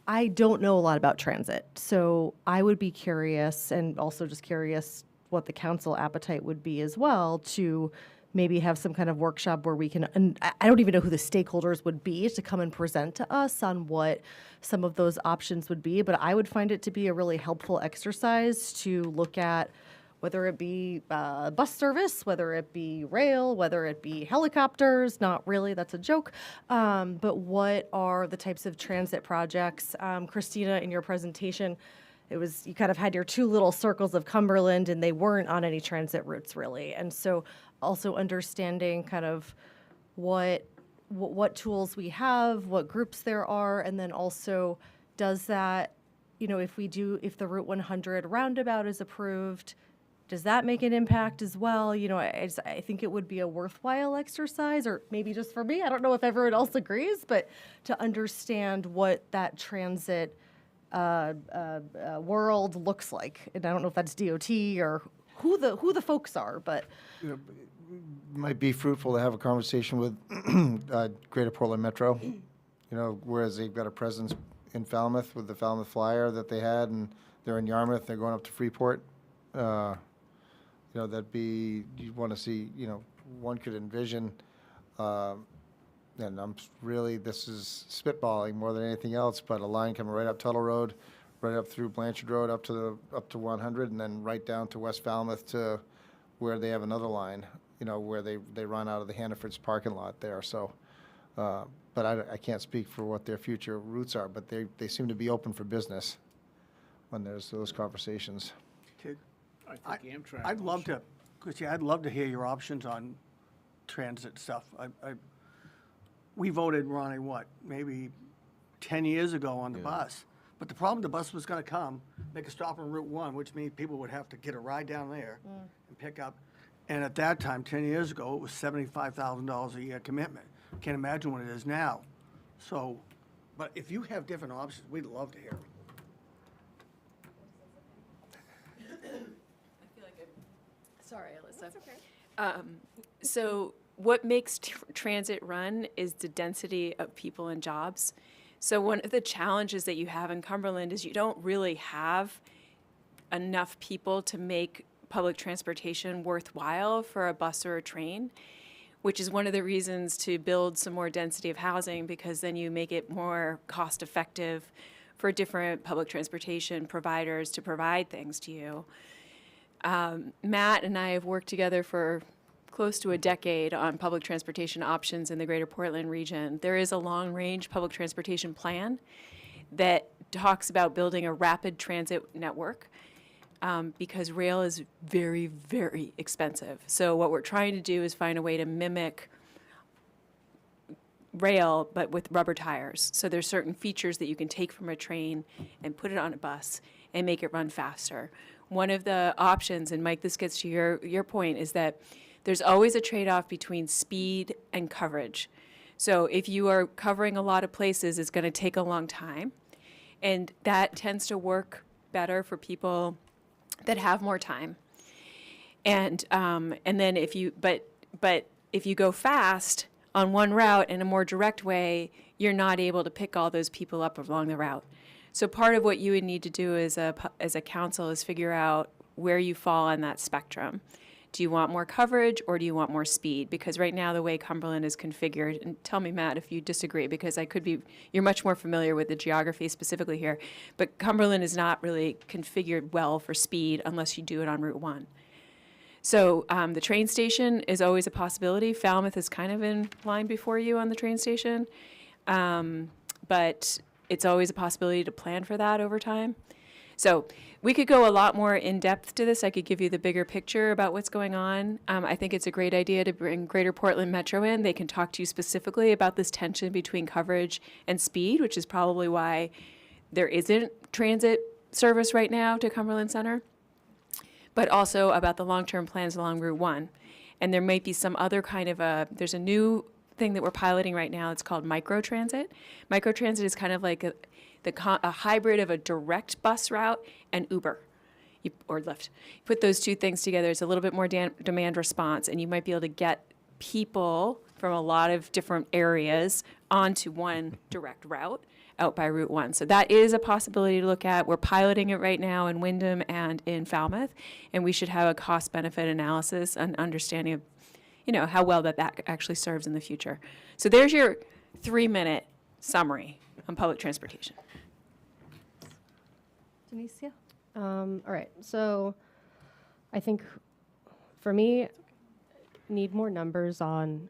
I don't know a lot about transit, so I would be curious, and also just curious what the council appetite would be as well to maybe have some kind of workshop where we can, and I don't even know who the stakeholders would be to come and present to us on what some of those options would be, but I would find it to be a really helpful exercise to look at whether it be bus service, whether it be rail, whether it be helicopters, not really, that's a joke, but what are the types of transit projects? Christina, in your presentation, you kind of had your two little circles of Cumberland and they weren't on any transit routes really. And so also understanding kind of what tools we have, what groups there are, and then also does that, if the Route 100 roundabout is approved, does that make an impact as well? I think it would be a worthwhile exercise, or maybe just for me, I don't know if everyone else agrees, but to understand what that transit world looks like. And I don't know if that's DOT or who the folks are, but Might be fruitful to have a conversation with Greater Portland Metro, whereas they've got a presence in Falmouth with the Falmouth Flyer that they had, and they're in Yarmouth, they're going up to Freeport. That'd be, you'd want to see, one could envision, and this is spitballing more than anything else, but a line coming right up Tuttle Road, right up through Blanchard Road, up to 100, and then right down to West Falmouth to where they have another line, where they run out of the Hannaford's parking lot there. So, but I can't speak for what their future routes are, but they seem to be open for business when there's those conversations. I think Amtrak. I'd love to, Christie, I'd love to hear your options on transit stuff. We voted, Ronnie, maybe 10 years ago on the bus. But the problem, the bus was going to come, make a stop on Route 1, which means people would have to get a ride down there and pick up. And at that time, 10 years ago, it was $75,000 a year commitment. Can't imagine what it is now. So, but if you have different options, we'd love to hear them. Sorry, Alyssa. That's okay. So what makes transit run is the density of people and jobs. So one of the challenges that you have in Cumberland is you don't really have enough people to make public transportation worthwhile for a bus or a train, which is one of the reasons to build some more density of housing, because then you make it more cost effective for different public transportation providers to provide things to you. Matt and I have worked together for close to a decade on public transportation options in the Greater Portland region. There is a long-range public transportation plan that talks about building a rapid transit network because rail is very, very expensive. So what we're trying to do is find a way to mimic rail, but with rubber tires. So there's certain features that you can take from a train and put it on a bus and make it run faster. One of the options, and Mike, this gets to your point, is that there's always a trade-off between speed and coverage. So if you are covering a lot of places, it's going to take a long time. And that tends to work better for people that have more time. And then if you, but if you go fast on one route in a more direct way, you're not able to pick all those people up along the route. So part of what you would need to do as a council is figure out where you fall on that spectrum. Do you want more coverage or do you want more speed? Because right now the way Cumberland is configured, and tell me, Matt, if you disagree, because you're much more familiar with the geography specifically here, but Cumberland is not really configured well for speed unless you do it on Route 1. So the train station is always a possibility. Falmouth is kind of in line before you on the train station, but it's always a possibility to plan for that over time. So we could go a lot more in depth to this. I could give you the bigger picture about what's going on. I think it's a great idea to bring Greater Portland Metro in. They can talk to you specifically about this tension between coverage and speed, which is probably why there isn't transit service right now to Cumberland Center, but also about the long-term plans along Route 1. And there might be some other kind of there's a new thing that we're piloting right now. It's called microtransit. Microtransit is kind of like a hybrid of a direct bus route and Uber or Lyft. You put those two things together, it's a little bit more demand response, and you might be able to get people from a lot of different areas onto one direct route out by Route 1. So that is a possibility to look at. We're piloting it right now in Wyndham and in Falmouth, and we should have a cost-benefit analysis and understanding of, how well that actually serves in the future. So there's your 3-minute summary on public transportation. Denise, yeah. All right, so I think for me, need more numbers on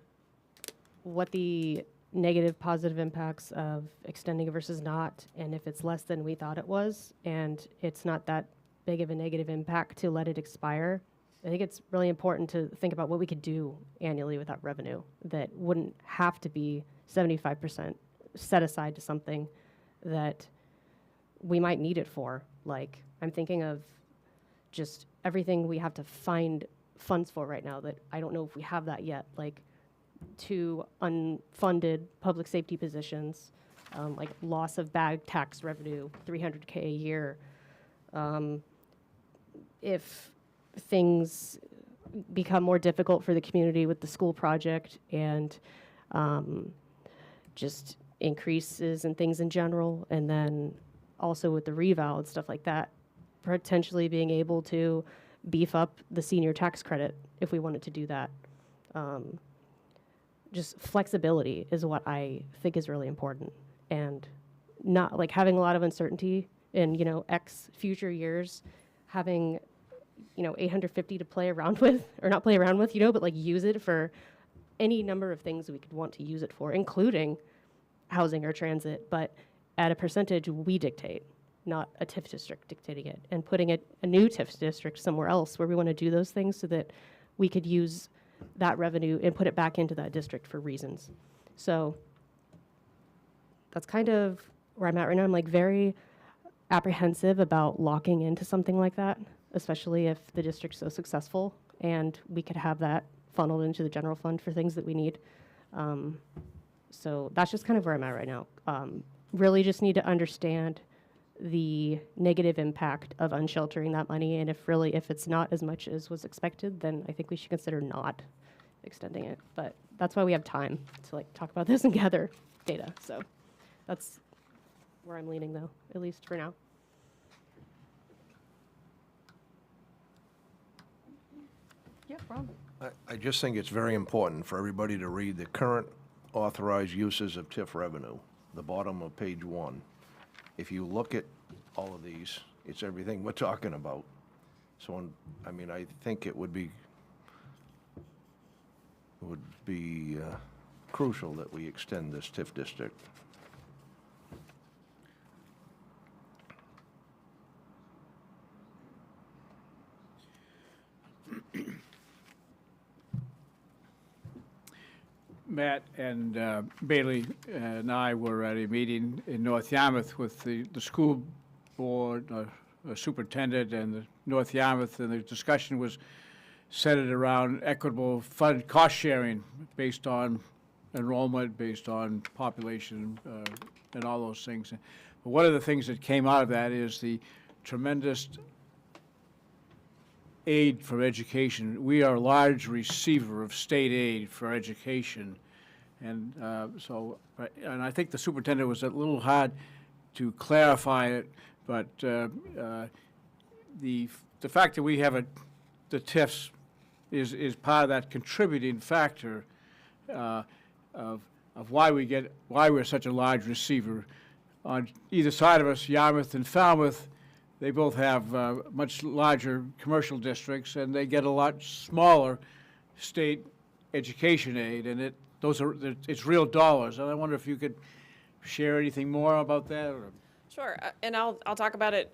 what the negative, positive impacts of extending versus not, and if it's less than we thought it was, and it's not that big of a negative impact to let it expire. I think it's really important to think about what we could do annually with that revenue that wouldn't have to be 75% set aside to something that we might need it for. Like, I'm thinking of just everything we have to find funds for right now that I don't know if we have that yet, like 2 unfunded public safety positions, like loss of bag tax revenue, $300K a year. If things become more difficult for the community with the school project and just increases in things in general, and then also with the reval and stuff like that, potentially being able to beef up the senior tax credit if we wanted to do that. Just flexibility is what I think is really important, and not like having a lot of uncertainty in, X future years, having, 850 to play around with, or not play around with, but like use it for any number of things we could want to use it for, including housing or transit, but at a percentage we dictate, not a TIF district dictating it, and putting a new TIF district somewhere else where we want to do those things so that we could use that revenue and put it back into that district for reasons. So that's kind of where I'm at right now. I'm like very apprehensive about locking into something like that, especially if the district's so successful and we could have that funneled into the general fund for things that we need. So that's just kind of where I'm at right now. Really just need to understand the negative impact of unsheltering that money, and if it's not as much as was expected, then I think we should consider not extending it. But that's why we have time to talk about this and gather data. So that's where I'm leaning, though, at least for now. Yeah, Rob. I just think it's very important for everybody to read the current authorized uses of TIF revenue, the bottom of page 1. If you look at all of these, it's everything we're talking about. So, I think it would be crucial that we extend this TIF district. Matt and Bailey and I were at a meeting in North Yarmouth with the school board, superintendent, and the North Yarmouth, and the discussion was centered around equitable fund cost sharing based on enrollment, based on population, and all those things. But one of the things that came out of that is the tremendous aid for education. We are a large receiver of state aid for education. And and I think the superintendent was a little hard to clarify it, but the fact that we have the TIFs is part of that contributing factor of why we're such a large receiver. On either side of us, Yarmouth and Falmouth, they both have much larger commercial districts, and they get a lot smaller state education aid, and it's real dollars. And I wonder if you could share anything more about that? Or? Sure, and I'll talk about it.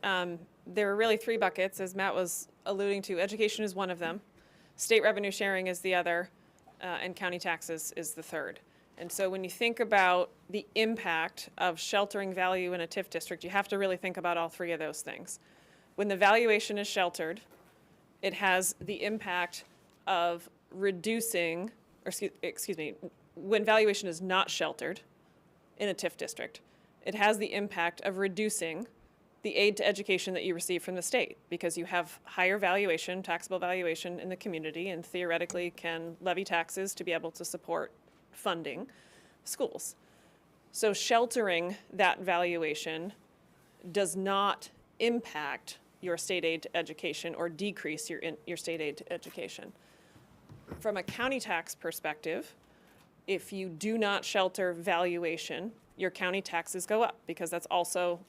There are really three buckets, as Matt was alluding to. Education is one of them, state revenue sharing is the other, and county taxes is the third. And so when you think about the impact of sheltering value in a TIF district, you have to really think about all three of those things. When the valuation is sheltered, it has the impact of reducing, or excuse me, when valuation is not sheltered in a TIF district, it has the impact of reducing the aid to education that you receive from the state, because you have higher valuation, taxable valuation in the community, and theoretically can levy taxes to be able to support funding schools. So sheltering that valuation does not impact your state aid to education or decrease your state aid to education. From a county tax perspective, if you do not shelter valuation, your county taxes go up, because that's also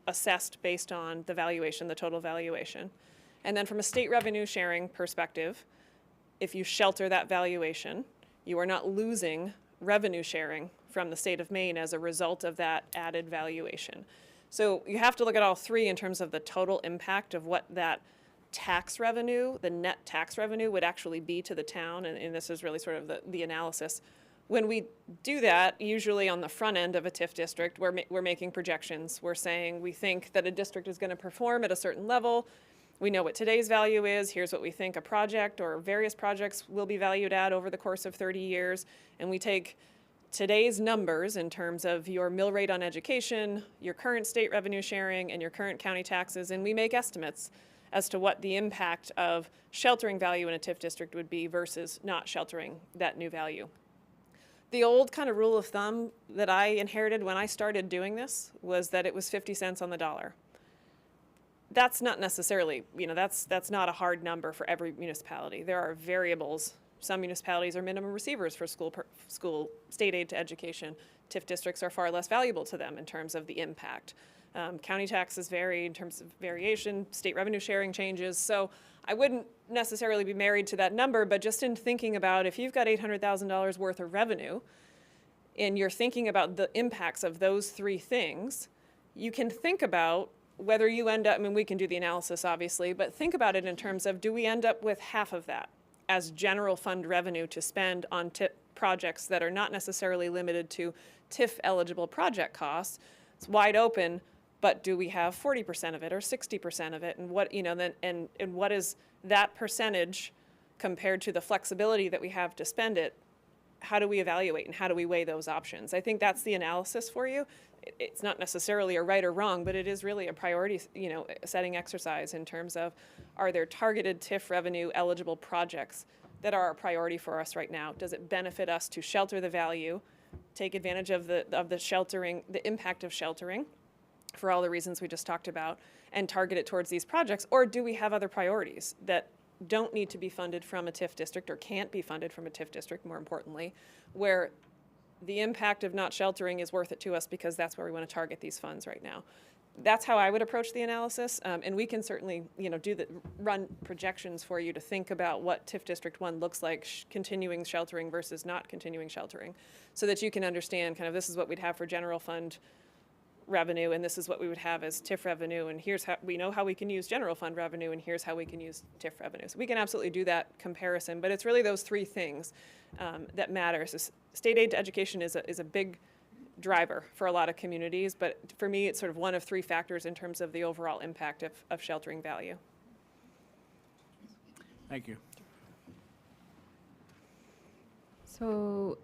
assessed based on the valuation, the total valuation. And then from a state revenue sharing perspective, if you shelter that valuation, you are not losing revenue sharing from the state of Maine as a result of that added valuation. So you have to look at all three in terms of the total impact of what that tax revenue, the net tax revenue, would actually be to the town, and this is really sort of the analysis. When we do that, usually on the front end of a TIF district, we're making projections. We're saying we think that a district is going to perform at a certain level. We know what today's value is. Here's what we think a project or various projects will be valued at over the course of 30 years. And we take today's numbers in terms of your mill rate on education, your current state revenue sharing, and your current county taxes, and we make estimates as to what the impact of sheltering value in a TIF district would be versus not sheltering that new value. The old kind of rule of thumb that I inherited when I started doing this was that it was 50 cents on the dollar. That's not necessarily, that's not a hard number for every municipality. There are variables. Some municipalities are minimum receivers for school state aid to education. TIF districts are far less valuable to them in terms of the impact. County taxes vary in terms of variation, state revenue sharing changes. So I wouldn't necessarily be married to that number, but just in thinking about if you've got $800,000 worth of revenue and you're thinking about the impacts of those three things, you can think about whether you end up, we can do the analysis obviously, but think about it in terms of, do we end up with half of that as general fund revenue to spend on TIF projects that are not necessarily limited to TIF eligible project costs? It's wide open, but do we have 40% of it or 60% of it? And what, then, and what is that percentage compared to the flexibility that we have to spend it? How do we evaluate and how do we weigh those options? I think that's the analysis for you. It's not necessarily a right or wrong, but it is really a priority, setting exercise in terms of, are there targeted TIF revenue eligible projects that are a priority for us right now? Does it benefit us to shelter the value, take advantage of the sheltering, the impact of sheltering for all the reasons we just talked about, and target it towards these projects? Or do we have other priorities that don't need to be funded from a TIF district, or can't be funded from a TIF district, more importantly, where the impact of not sheltering is worth it to us because that's where we want to target these funds right now? That's how I would approach the analysis, and we can certainly, run projections for you to think about what TIF District 1 looks like, continuing sheltering versus not continuing sheltering, so that you can understand kind of this is what we'd have for general fund revenue, and this is what we would have as TIF revenue, and here's how we know how we can use general fund revenue, and here's how we can use TIF revenue. So we can absolutely do that comparison, but it's really those three things that matter. So state aid to education is a big driver for a lot of communities, but for me it's sort of one of three factors in terms of the overall impact of sheltering value. Thank you. So,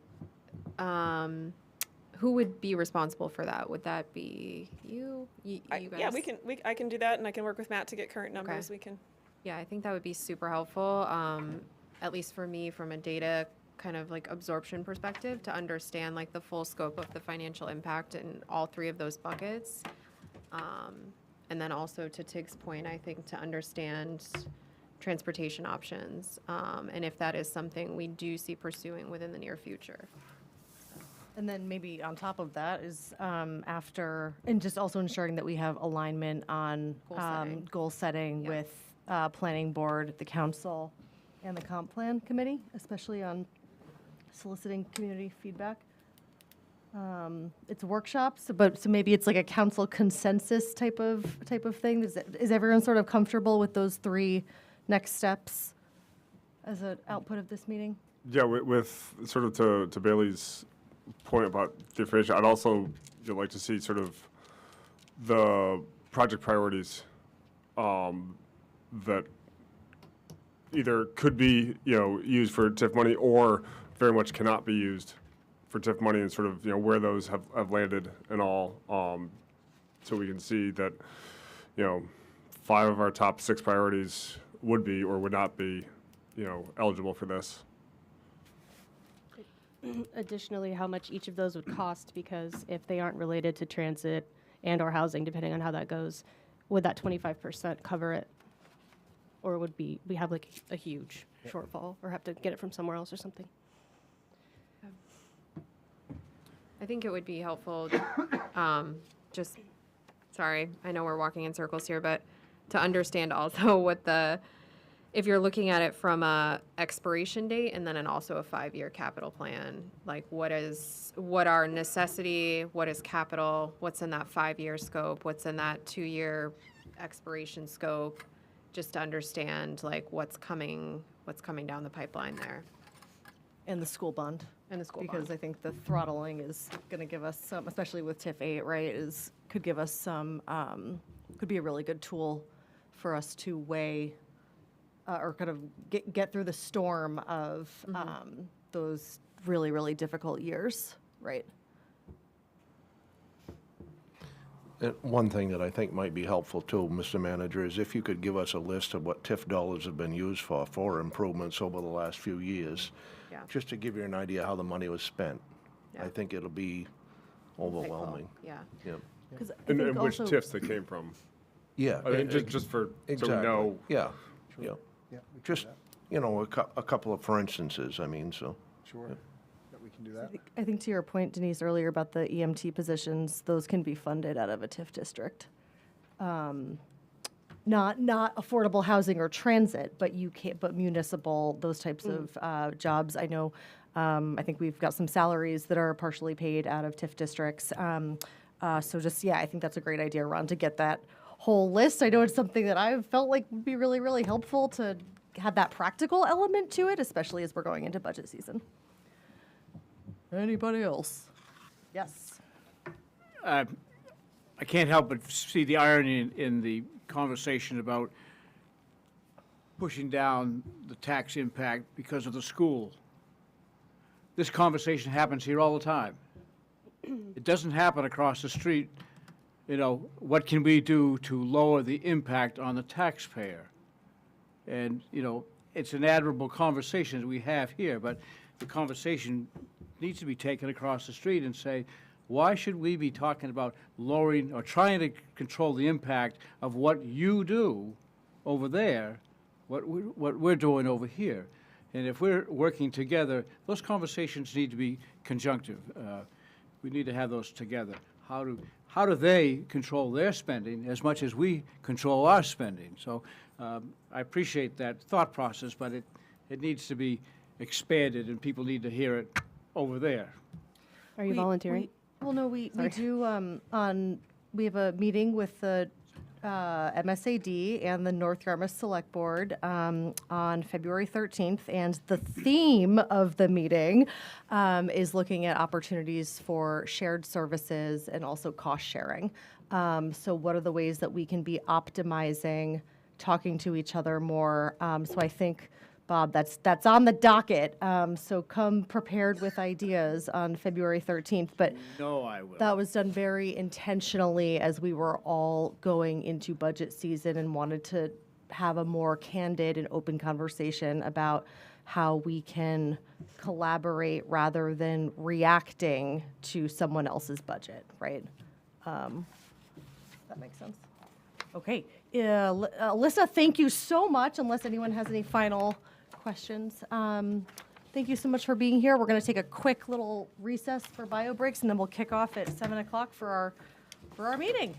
who would be responsible for that? Would that be you? You guys? Yeah, I can do that, and I can work with Matt to get current numbers. We can. Yeah, I think that would be super helpful, at least for me, from a data kind of like absorption perspective, to understand like the full scope of the financial impact in all three of those buckets. And then also to Tig's point, I think to understand transportation options, and if that is something we do see pursuing within the near future. And then maybe on top of that is after, and just also ensuring that we have alignment on goal setting Yeah. with planning board, the council, and the comp plan committee, especially on soliciting community feedback. It's workshops, but so maybe it's like a council consensus type of thing. Is everyone sort of comfortable with those three next steps as an output of this meeting? Yeah, with sort of to Bailey's point about differentiation, I'd also like to see sort of the project priorities that either could be used for TIF money or very much cannot be used for TIF money, and sort of where those have landed and all, so we can see that 5 of our top 6 priorities would be or would not be eligible for this. Additionally, how much each of those would cost, because if they aren't related to transit and or housing, depending on how that goes, would that 25% cover it? Or would we have like a huge shortfall or have to get it from somewhere else or something? I think it would be helpful, just, sorry, I know we're walking in circles here, but to understand also what if you're looking at it from a expiration date and then also a 5-year capital plan, like what are necessity, what is capital, what's in that 5-year scope, what's in that 2-year expiration scope, just to understand like what's coming down the pipeline there. And the school bond. And the school Because bond. I think the throttling is going to give us some, especially with TIF 8, right, could give us some, could be a really good tool for us to weigh or kind of get through the storm of those really, really difficult years, right? And one thing that I think might be helpful too, Mr. Manager, is if you could give us a list of what TIF dollars have been used for improvements over the last few years, Yeah. just to give you an idea how the money was spent. I Yeah. think it'll be overwhelming. Yeah. Yeah. 'Cause I And think which also- TIFs they came from. Yeah. I mean, just for, so we Exactly. know. Yeah, yeah. Yeah, we can do Just, that. a couple of for instances, I mean, so. Sure. Yeah, we can do that. I think to your point, Denise, earlier about the EMT positions, those can be funded out of a TIF district. Not affordable housing or transit, but municipal, those types of jobs. I know, I think we've got some salaries that are partially paid out of TIF districts. So just, yeah, I think that's a great idea, Ron, to get that whole list. I know it's something that I've felt like would be really, really helpful to have that practical element to it, especially as we're going into budget season. Anybody else? Yes. I can't help but see the irony in the conversation about pushing down the tax impact because of the school. This conversation happens here all the time. It doesn't happen across the street. What can we do to lower the impact on the taxpayer? And, it's an admirable conversation that we have here, but the conversation needs to be taken across the street and say, why should we be talking about lowering or trying to control the impact of what you do over there, what we're doing over here? And if we're working together, those conversations need to be conjunctive. We need to have those together. How do they control their spending as much as we control our spending? So I appreciate that thought process, but it needs to be expanded and people need to hear it over there. Are you volunteering? Well, no, we do, we have a meeting with the MSAD and the North Yarmouth Select Board on February 13th, and the theme of the meeting is looking at opportunities for shared services and also cost sharing. So what are the ways that we can be optimizing, talking to each other more? So I think Bob, that's on the docket. So come prepared with ideas on February 13th. But No, I will. that was done very intentionally as we were all going into budget season and wanted to have a more candid and open conversation about how we can collaborate rather than reacting to someone else's budget, right? That makes sense. Okay. Alyssa, thank you so much, unless anyone has any final questions. Thank you so much for being here. We're going to take a quick little recess for bio breaks, and then we'll kick off at 7 o'clock for our meeting.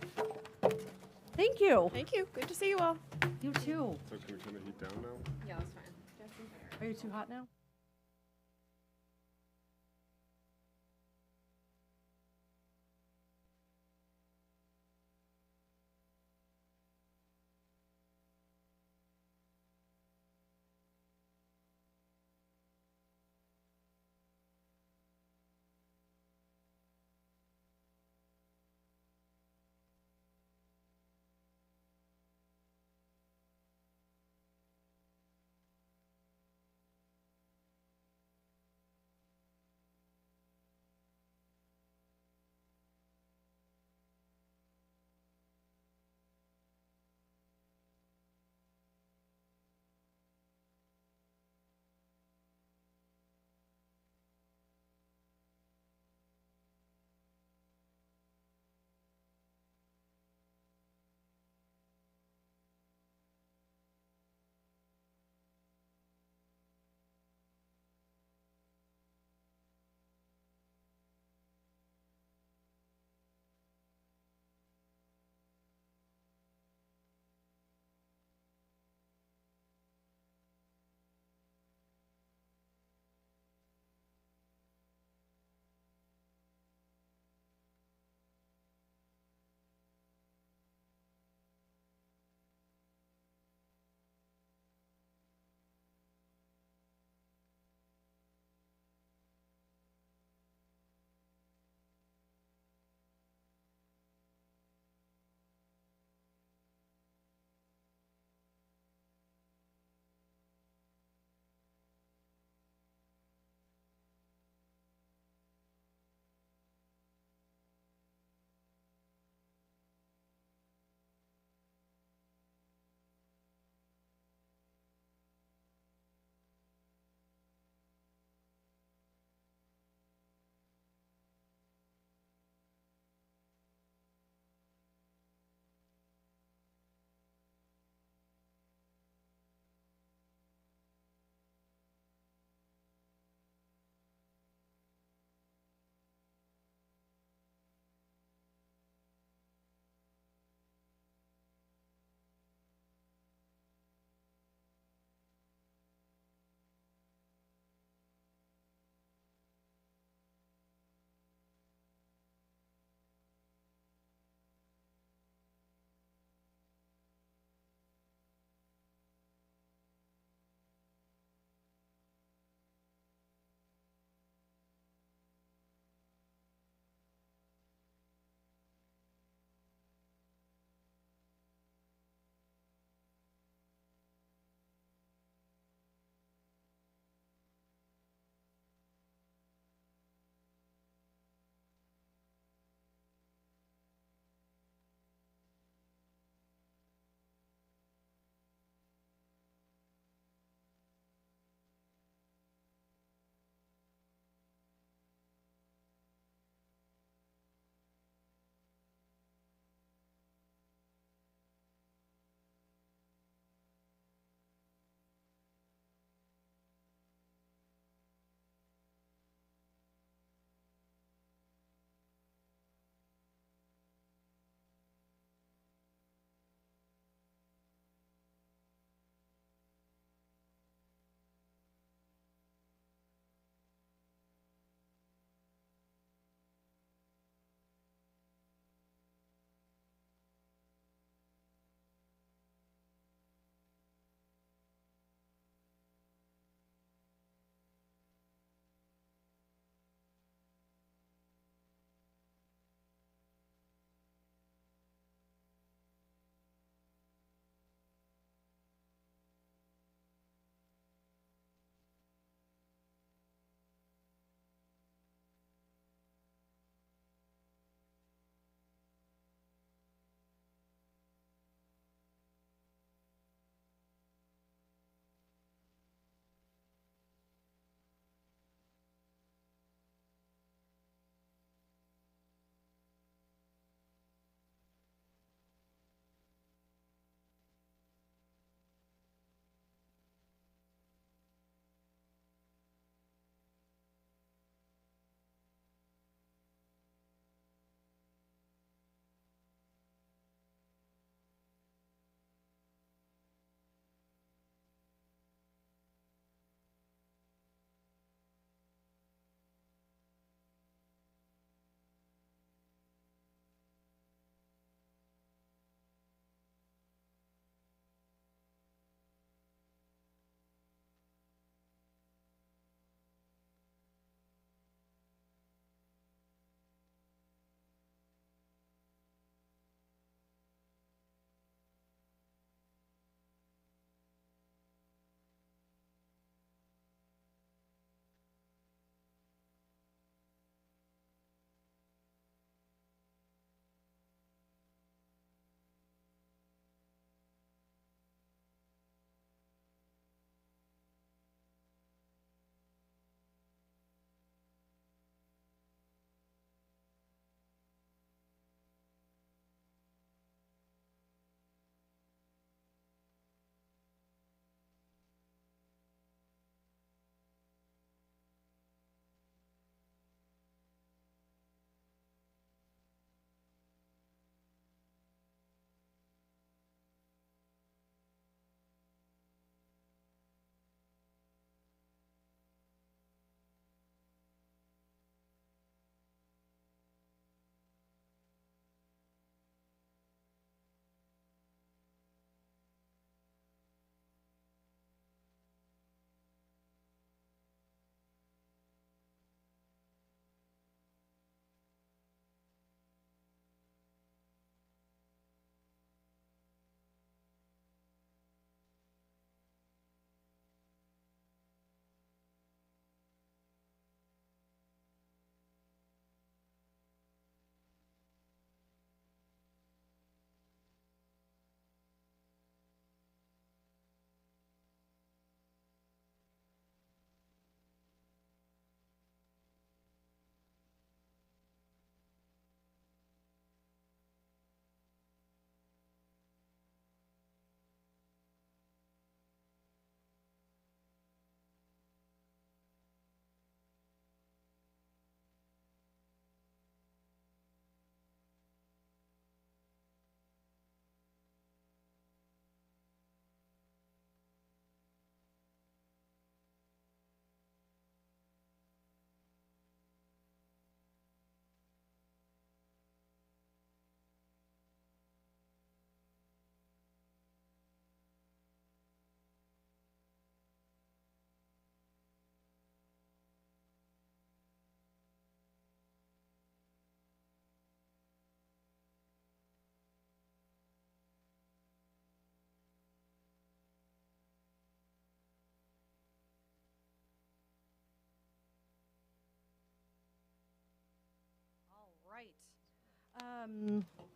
Thank you. Thank you. Good to see you all. You too. So can we turn the heat down now? Yeah, that's fine. Are you too hot now?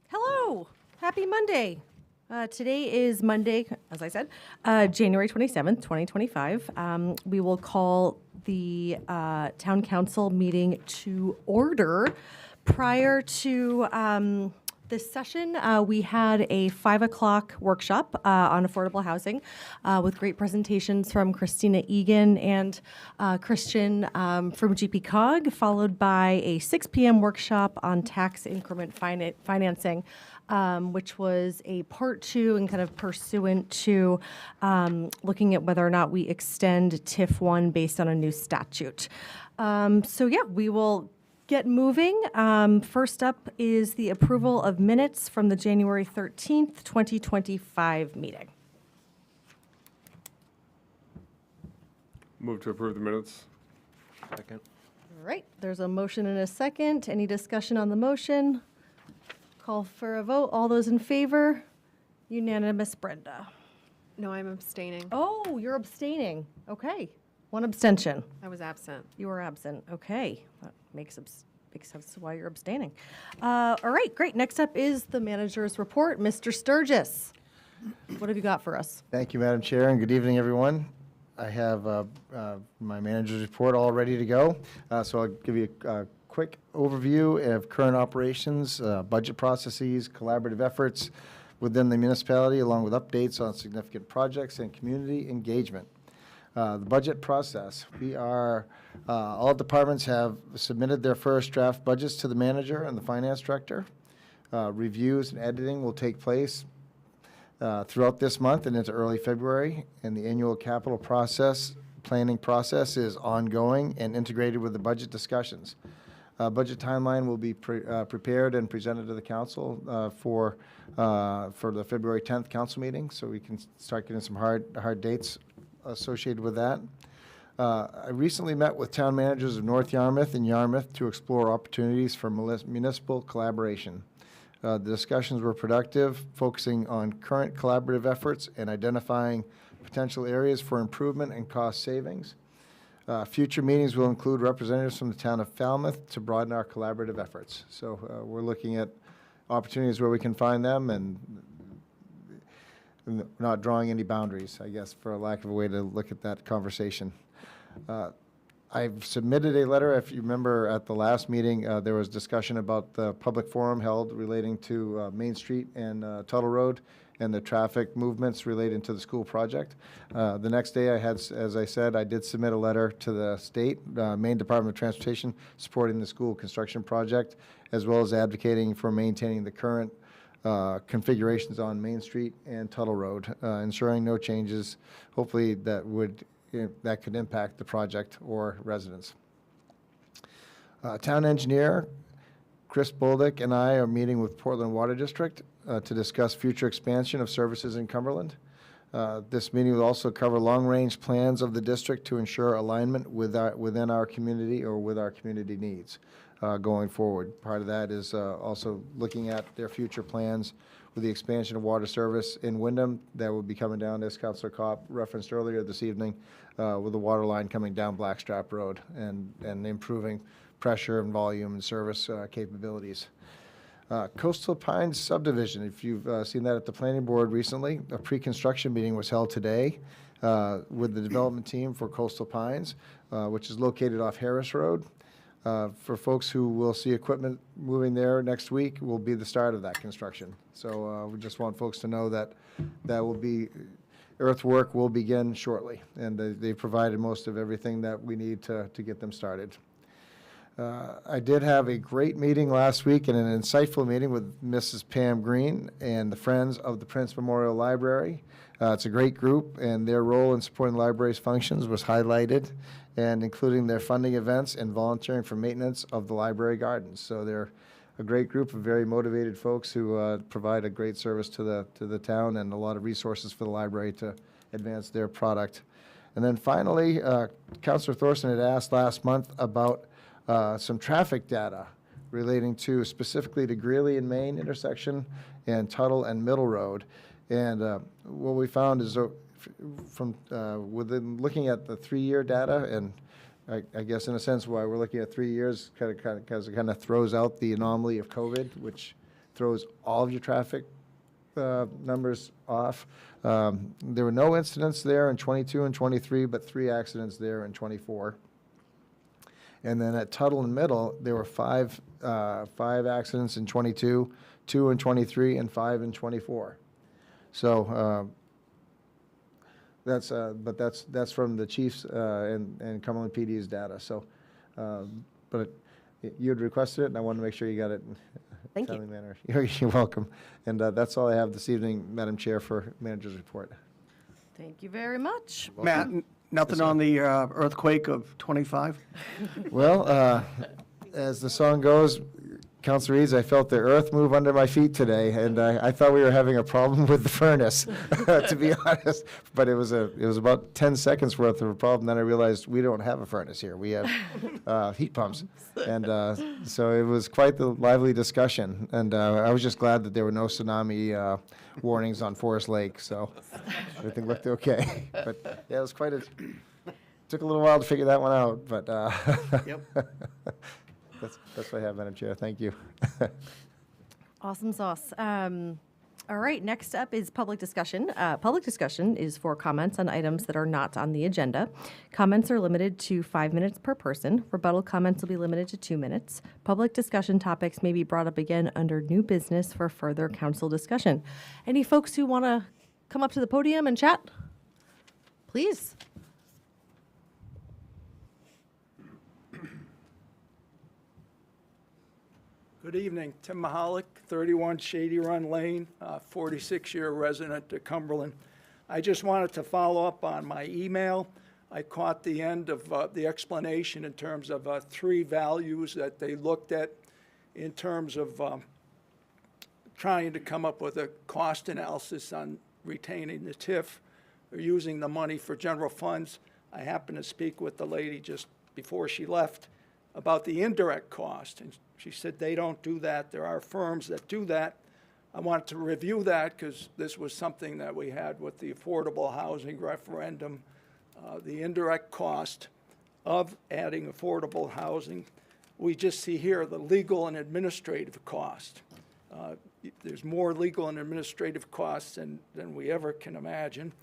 Hello, happy Monday. Today is Monday, as I said, January 27th, 2025. We will call the town council meeting to order. Prior to this session, we had a 5 o'clock workshop on affordable housing with great presentations from Christina Egan and Christian from GP Cog, followed by a 6 p.m. workshop on tax increment financing, which was a part 2 and kind of pursuant to looking at whether or not we extend TIF 1 based on a new statute. So yeah, we will get moving. First up is the approval of minutes from the January 13th, 2025 meeting. Move to approve the minutes. Second. All right, there's a motion and a second. Any discussion on the motion? Call for a vote. All those in favor? Unanimous, Brenda. No, I'm abstaining. Oh, you're abstaining. Okay. One abstention. I was absent. You were absent. Okay. That makes sense why you're abstaining. All right, great. Next up is the manager's report. Mr. Sturgis, what have you got for us? Thank you, Madam Chair, and good evening, everyone. I have my manager's report all ready to go. So I'll give you a quick overview of current operations, budget processes, collaborative efforts within the municipality, along with updates on significant projects and community engagement. The budget process. All departments have submitted their first draft budgets to the manager and the finance director. Reviews and editing will take place throughout this month and into early February, and the annual capital planning process is ongoing and integrated with the budget discussions. Budget timeline will be prepared and presented to the council for the February 10th council meeting, so we can start getting some hard dates associated with that. I recently met with town managers of North Yarmouth and Yarmouth to explore opportunities for municipal collaboration. The discussions were productive, focusing on current collaborative efforts and identifying potential areas for improvement and cost savings. Future meetings will include representatives from the town of Falmouth to broaden our collaborative efforts. So we're looking at opportunities where we can find them and not drawing any boundaries, I guess, for a lack of a way to look at that conversation. I've submitted a letter. If you remember at the last meeting, there was discussion about the public forum held relating to Main Street and Tuttle Road and the traffic movements relating to the school project. The next day, as I said, I did submit a letter to the state, Maine Department of Transportation, supporting the school construction project, as well as advocating for maintaining the current configurations on Main Street and Tuttle Road, ensuring no changes, hopefully that could impact the project or residents. Town engineer Chris Boldick and I are meeting with Portland Water District to discuss future expansion of services in Cumberland. This meeting will also cover long-range plans of the district to ensure alignment within our community or with our community needs going forward. Part of that is also looking at their future plans with the expansion of water service in Wyndham that will be coming down, as Councilor Kopp referenced earlier this evening, with the water line coming down Blackstrap Road and improving pressure and volume and service capabilities. Coastal Pines subdivision, if you've seen that at the planning board recently, a pre-construction meeting was held today with the development team for Coastal Pines, which is located off Harris Road. For folks who will see equipment moving there next week, will be the start of that construction. So we just want folks to know that earthwork will begin shortly, and they provided most of everything that we need to get them started. I did have a great meeting last week and an insightful meeting with Mrs. Pam Green and the Friends of the Prince Memorial Library. It's a great group, and their role in supporting the library's functions was highlighted, and including their funding events and volunteering for maintenance of the library gardens. So they're a great group of very motivated folks who provide a great service to the town and a lot of resources for the library to advance their product. And then finally, Councilor Thorson had asked last month about some traffic data relating to specifically to Greeley and Main intersection and Tuttle and Middle Road. And what we found is from within looking at the 3-year data, and I guess in a sense why we're looking at 3 years, because it kind of throws out the anomaly of COVID, which throws all of your traffic numbers off. There were no incidents there in 22 and 23, but 3 accidents there in 24. And then at Tuttle and Middle, there were 5 accidents in 22, 2 in 23, and 5 in 24. So that's from the chiefs and Cumberland PD's data. So, but you had requested it, and I wanted to make sure you got it. Thank you. Timely manner. You're welcome. And that's all I have this evening, Madam Chair, for manager's report. Thank you very much. Matt, nothing on the earthquake of 25? Well, as the song goes, Councilor Eads, I felt the earth move under my feet today, and I thought we were having a problem with the furnace, to be honest. But it was about 10 seconds worth of a problem. Then I realized we don't have a furnace here. We have heat pumps, and so it was quite the lively discussion. And I was just glad that there were no tsunami warnings on Forest Lake, so everything looked okay. But yeah, it was quite a. Took a little while to figure that one out, but. Yep. That's what I have, Madam Chair. Thank you. Awesome sauce. All right, next up is public discussion. Public discussion is for comments on items that are not on the agenda. Comments are limited to 5 minutes per person. Rebuttal comments will be limited to 2 minutes. Public discussion topics may be brought up again under new business for further council discussion. Any folks who want to come up to the podium and chat? Please. Good evening. Tim Mahalik, 31 Shady Run Lane, 46-year resident of Cumberland. I just wanted to follow up on my email. I caught the end of the explanation in terms of 3 values that they looked at in terms of trying to come up with a cost analysis on retaining the TIF or using the money for general funds. I happened to speak with the lady just before she left about the indirect cost, and she said they don't do that. There are firms that do that. I wanted to review that because this was something that we had with the affordable housing referendum, the indirect cost of adding affordable housing. We just see here the legal and administrative cost. There's more legal and administrative costs than we ever can imagine.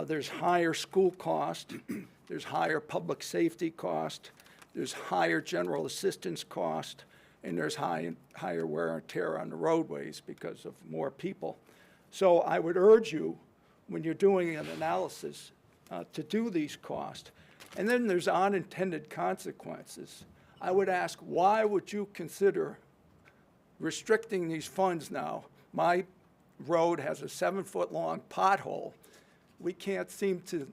There's higher school cost. There's higher public safety cost. There's higher general assistance cost, and there's higher wear and tear on the roadways because of more people. So I would urge you, when you're doing an analysis, to do these costs. And then there's unintended consequences. I would ask, why would you consider restricting these funds now? My road has a 7-foot-long pothole. We can't seem to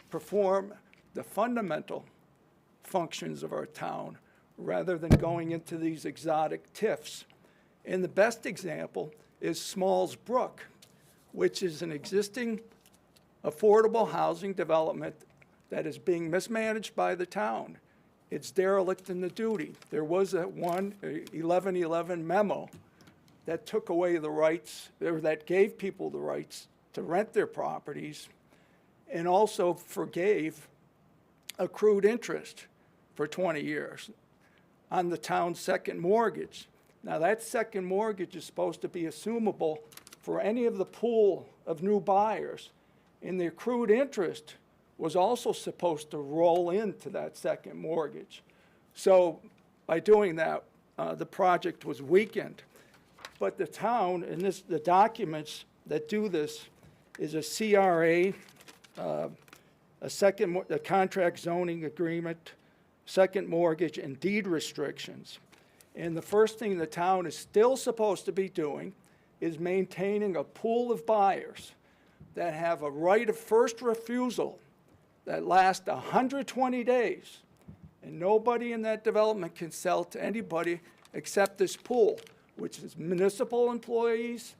perform the fundamental functions of our town rather than going into these exotic TIFs. And the best example is Smalls Brook, which is an existing affordable housing development that is being mismanaged by the town. It's derelict in the duty. There was a 1111 memo that took away the rights, or that gave people the rights to rent their properties, and also forgave accrued interest for 20 years on the town's second mortgage. Now, that second mortgage is supposed to be assumable for any of the pool of new buyers, and the accrued interest was also supposed to roll into that second mortgage. So by doing that, the project was weakened. But the town, and the documents that do this is a CRA, a contract zoning agreement, second mortgage, and deed restrictions. And the first thing the town is still supposed to be doing is maintaining a pool of buyers that have a right of first refusal that lasts 120 days. And nobody in that development can sell to anybody except this pool, which is municipal employees,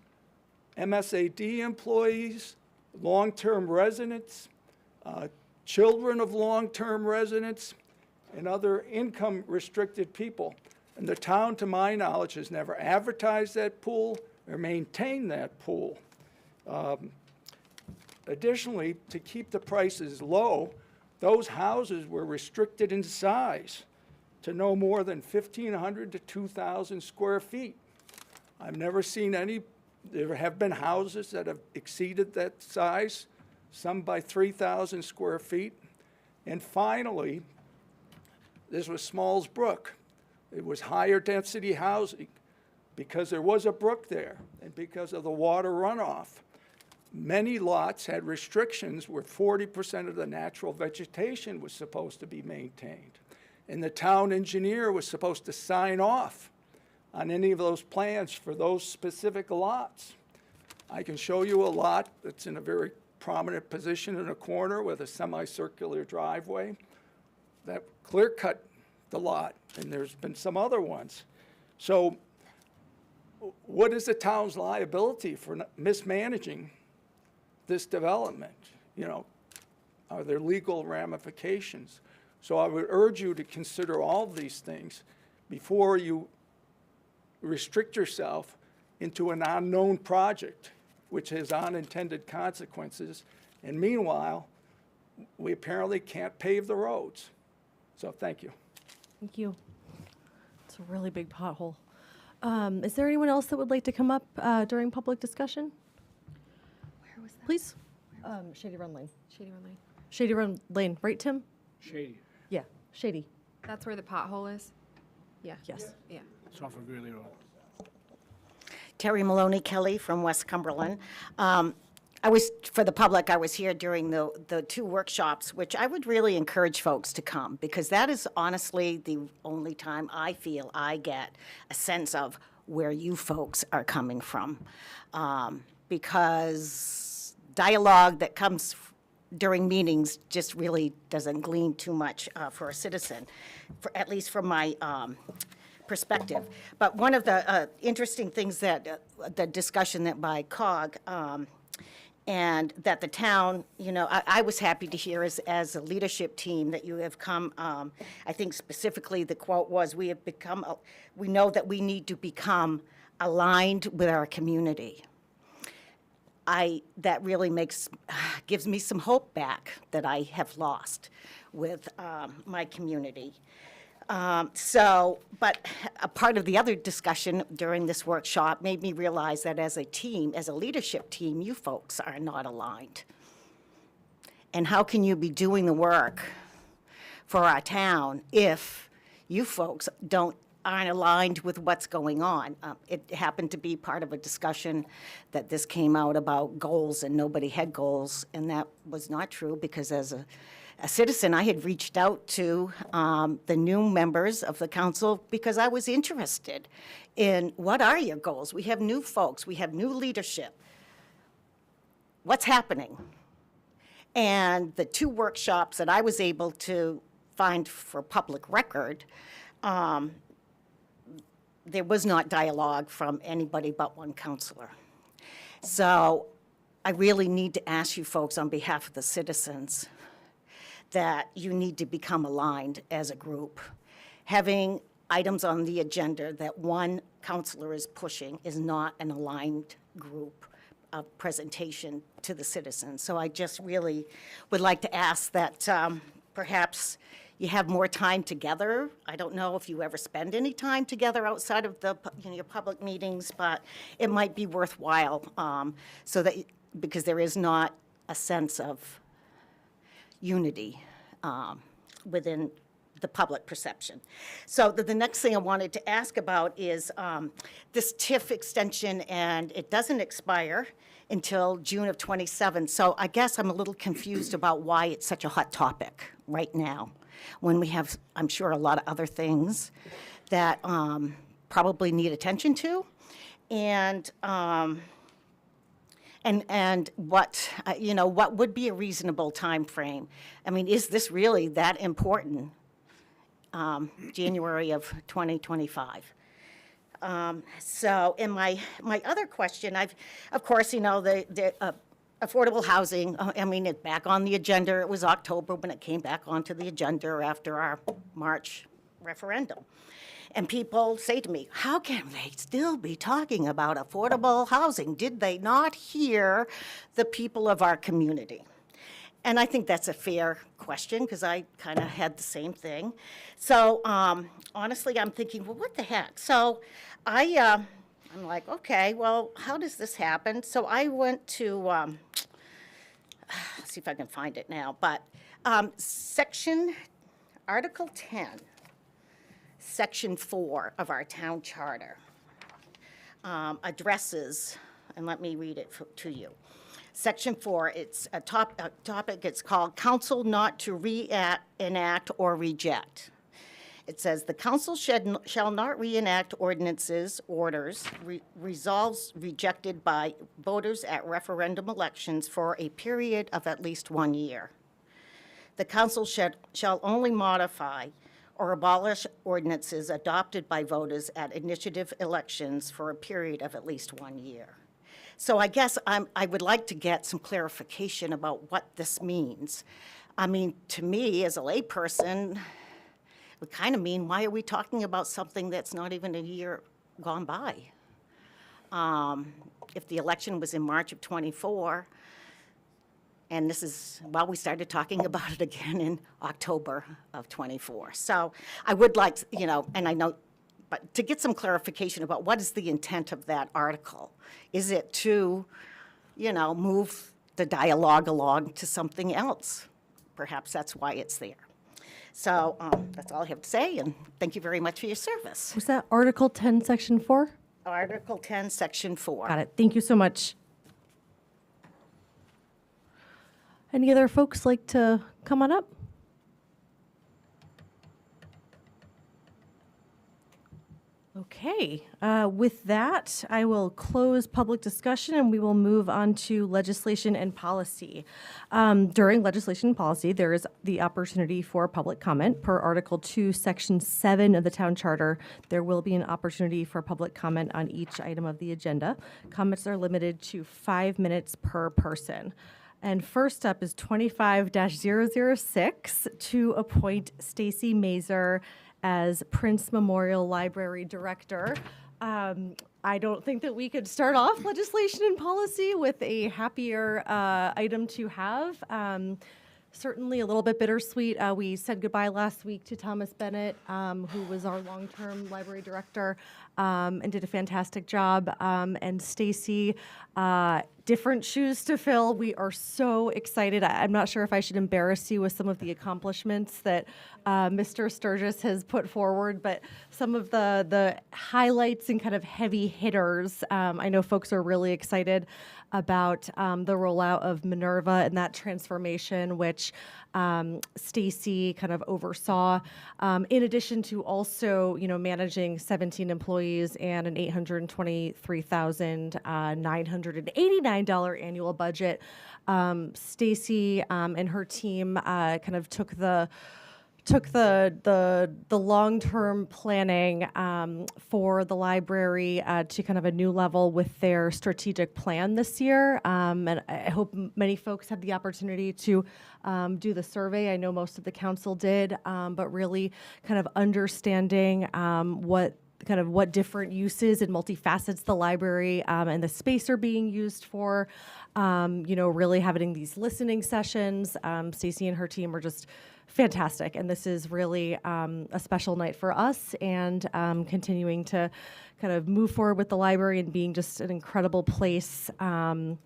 MSAD employees, long-term residents, children of long-term residents, and other income-restricted people. And the town, to my knowledge, has never advertised that pool or maintained that pool. Additionally, to keep the prices low, those houses were restricted in size to no more than 1,500 to 2,000 square feet. I've never seen any, there have been houses that have exceeded that size, some by 3,000 square feet. And finally, this was Smalls Brook. It was higher density housing because there was a brook there and because of the water runoff. Many lots had restrictions where 40% of the natural vegetation was supposed to be maintained. And the town engineer was supposed to sign off on any of those plans for those specific lots. I can show you a lot that's in a very prominent position in a corner with a semicircular driveway that clear-cut the lot, and there's been some other ones. So what is the town's liability for mismanaging this development? You know, are there legal ramifications? So I would urge you to consider all of these things before you restrict yourself into an unknown project, which has unintended consequences. And meanwhile, we apparently can't pave the roads. So thank you. Thank you. It's a really big pothole. Is there anyone else that would like to come up during public discussion? Where was that? Please. Shady Run Lane. Shady Run Lane. Shady Run Lane, right, Tim? Shady. Yeah, Shady. That's where the pothole is? Yeah. Yes. Yeah. It's off of Greeley Road. Terry Maloney Kelly from West Cumberland. For the public, I was here during the two workshops, which I would really encourage folks to come, because that is honestly the only time I feel I get a sense of where you folks are coming from. Because dialogue that comes during meetings just really doesn't glean too much for a citizen, at least from my perspective. But one of the interesting things that the discussion that by COG and that the town, you know, I was happy to hear as a leadership team that you have come, I think specifically the quote was, we know that we need to become aligned with our community. That really gives me some hope back that I have lost with my community. But a part of the other discussion during this workshop made me realize that as a team, as a leadership team, you folks are not aligned. And how can you be doing the work for our town if you folks aren't aligned with what's going on? It happened to be part of a discussion that this came out about goals and nobody had goals, and that was not true, because as a citizen, I had reached out to the new members of the council because I was interested in what are your goals? We have new folks, we have new leadership. What's happening? And the two workshops that I was able to find for public record, there was not dialogue from anybody but one counselor. So I really need to ask you folks on behalf of the citizens that you need to become aligned as a group. Having items on the agenda that one counselor is pushing is not an aligned group presentation to the citizens. So I just really would like to ask that perhaps you have more time together. I don't know if you ever spend any time together outside of your public meetings, but it might be worthwhile because there is not a sense of unity within the public perception. So the next thing I wanted to ask about is this TIF extension, and it doesn't expire until June of '27. So I guess I'm a little confused about why it's such a hot topic right now, when we have, I'm sure, a lot of other things that probably need attention to. And what, what would be a reasonable time frame? I mean, is this really that important? January of 2025. So, and my other question, of course, the affordable housing, I mean, it's back on the agenda. It was October when it came back onto the agenda after our March referendum. And people say to me, how can they still be talking about affordable housing? Did they not hear the people of our community? And I think that's a fair question, because I kind of had the same thing. So honestly, I'm thinking, well, what the heck? So I I'm like, okay, well, how does this happen? So I went to, see if I can find it now, but Article 10, Section 4 of our town charter addresses, and let me read it to you. Section 4, it's a topic, it's called Council Not to Reenact or Reject. It says, the council shall not reenact ordinances, resolves rejected by voters at referendum elections for a period of at least 1 year. The council shall only modify or abolish ordinances adopted by voters at initiative elections for a period of at least 1 year. So I guess I would like to get some clarification about what this means. I mean, to me, as a layperson, it would kind of mean, why are we talking about something that's not even a year gone by? If the election was in March of '24, and this is, well, we started talking about it again in October of '24. So I would like, and I know, but to get some clarification about what is the intent of that article. Is it to, move the dialogue along to something else? Perhaps that's why it's there. So that's all I have to say, and thank you very much for your service. Was that Article 10, Section 4? Article 10, Section 4. Got it. Thank you so much. Any other folks like to come on up? Okay, with that, I will close public discussion and we will move on to legislation and policy. During legislation and policy, there is the opportunity for public comment. Per Article 2, Section 7 of the Town Charter, there will be an opportunity for public comment on each item of the agenda. Comments are limited to 5 minutes per person. And first up is 25-006 to appoint Stacy Mazer as Prince Memorial Library Director. I don't think that we could start off legislation and policy with a happier item to have. Certainly a little bit bittersweet. We said goodbye last week to Thomas Bennett, who was our long-term library director and did a fantastic job. And Stacy, different shoes to fill. We are so excited. I'm not sure if I should embarrass you with some of the accomplishments that Mr. Sturgis has put forward, but some of the highlights and kind of heavy hitters. I know folks are really excited about the rollout of Minerva and that transformation, which Stacy kind of oversaw, in addition to also, managing 17 employees and an $823,989 annual budget. Stacy and her team kind of took the long-term planning for the library to kind of a new level with their strategic plan this year. And I hope many folks had the opportunity to do the survey. I know most of the council did, but really kind of understanding what different uses and multifacets the library and the space are being used for. Really having these listening sessions. Stacy and her team are just fantastic, and this is really a special night for us, and continuing to kind of move forward with the library and being just an incredible place, an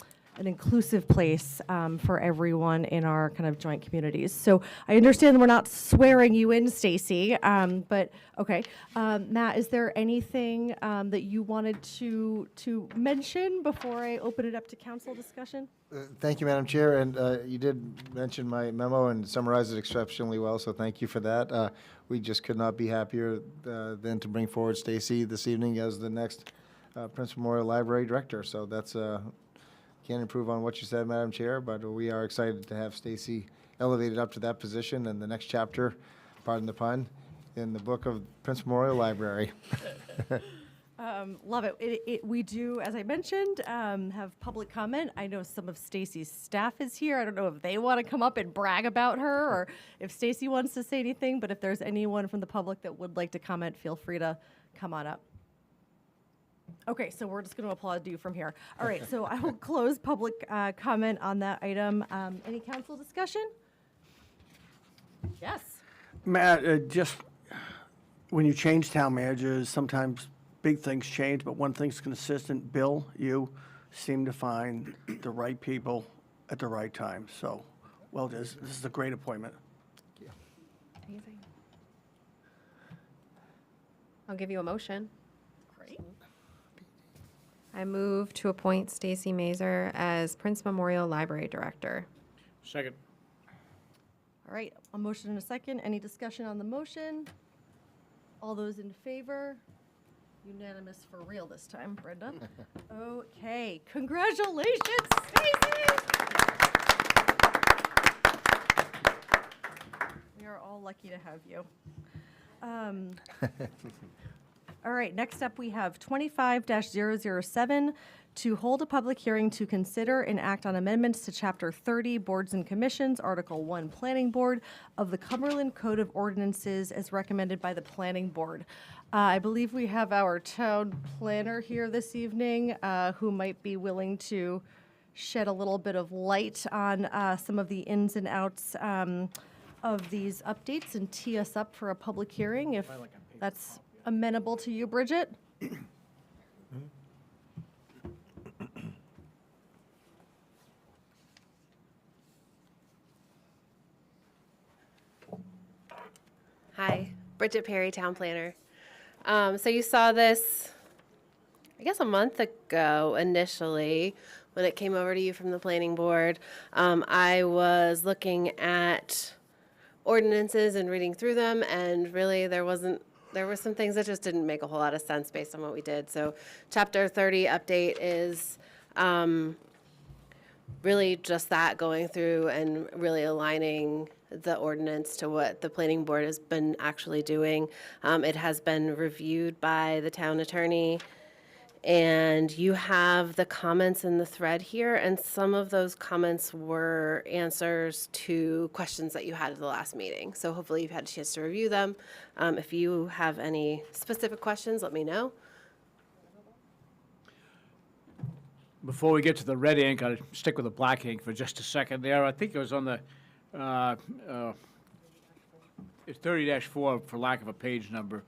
inclusive place for everyone in our kind of joint communities. So I understand we're not swearing you in, Stacy, but okay. Matt, is there anything that you wanted to mention before I open it up to council discussion? Thank you, Madam Chair, and you did mention my memo and summarize it exceptionally well, so thank you for that. We just could not be happier than to bring forward Stacy this evening as the next Prince Memorial Library Director. So that's can't improve on what you said, Madam Chair, but we are excited to have Stacy elevated up to that position and the next chapter, pardon the pun, in the book of Prince Memorial Library. Love it. We do, as I mentioned, have public comment. I know some of Stacy's staff is here. I don't know if they want to come up and brag about her or if Stacy wants to say anything, but if there's anyone from the public that would like to comment, feel free to come on up. Okay, so we're just going to applaud you from here. All right, so I will close public comment on that item. Any council discussion? Yes. Matt, just when you change town managers, sometimes big things change, but one thing's consistent. Bill, you seem to find the right people at the right time. So, well, this is a great appointment. Amazing. I'll give you a motion. Great. I move to appoint Stacy Mazer as Prince Memorial Library Director. Second. All right, a motion and a second. Any discussion on the motion? All those in favor? Unanimous for real this time, Brenda. Okay, congratulations, Stacy! We are all lucky to have you. All right, next up, we have 25-007 to hold a public hearing to consider and act on amendments to Chapter 30, Boards and Commissions, Article 1, Planning Board of the Cumberland Code of Ordinances as recommended by the Planning Board. I believe we have our town planner here this evening who might be willing to shed a little bit of light on some of the ins and outs of these updates and tee us up for a public hearing, if that's amenable to you, Bridget? Hi, Bridget Perry, Town Planner. So you saw this, I guess, a month ago initially when it came over to you from the Planning Board. I was looking at ordinances and reading through them, and really there were some things that just didn't make a whole lot of sense based on what we did. So Chapter 30 update is really just that, going through and really aligning the ordinance to what the planning board has been actually doing. It has been reviewed by the town attorney, and you have the comments in the thread here, and some of those comments were answers to questions that you had at the last meeting. So hopefully you've had a chance to review them. If you have any specific questions, let me know. Before we get to the red ink, I'll stick with the black ink for just a second there. I think it was on the, it's 30-4 for lack of a page number.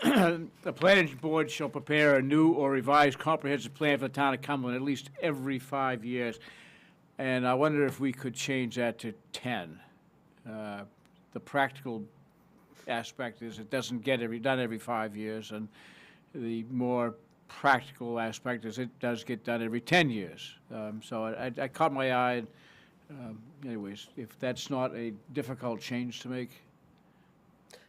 The planning board shall prepare a new or revised comprehensive plan for the town of Cumberland at least every 5 years. And I wonder if we could change that to 10. The practical aspect is it doesn't get done every 5 years, and the more practical aspect is it does get done every 10 years. So I caught my eye. Anyways, if that's not a difficult change to make.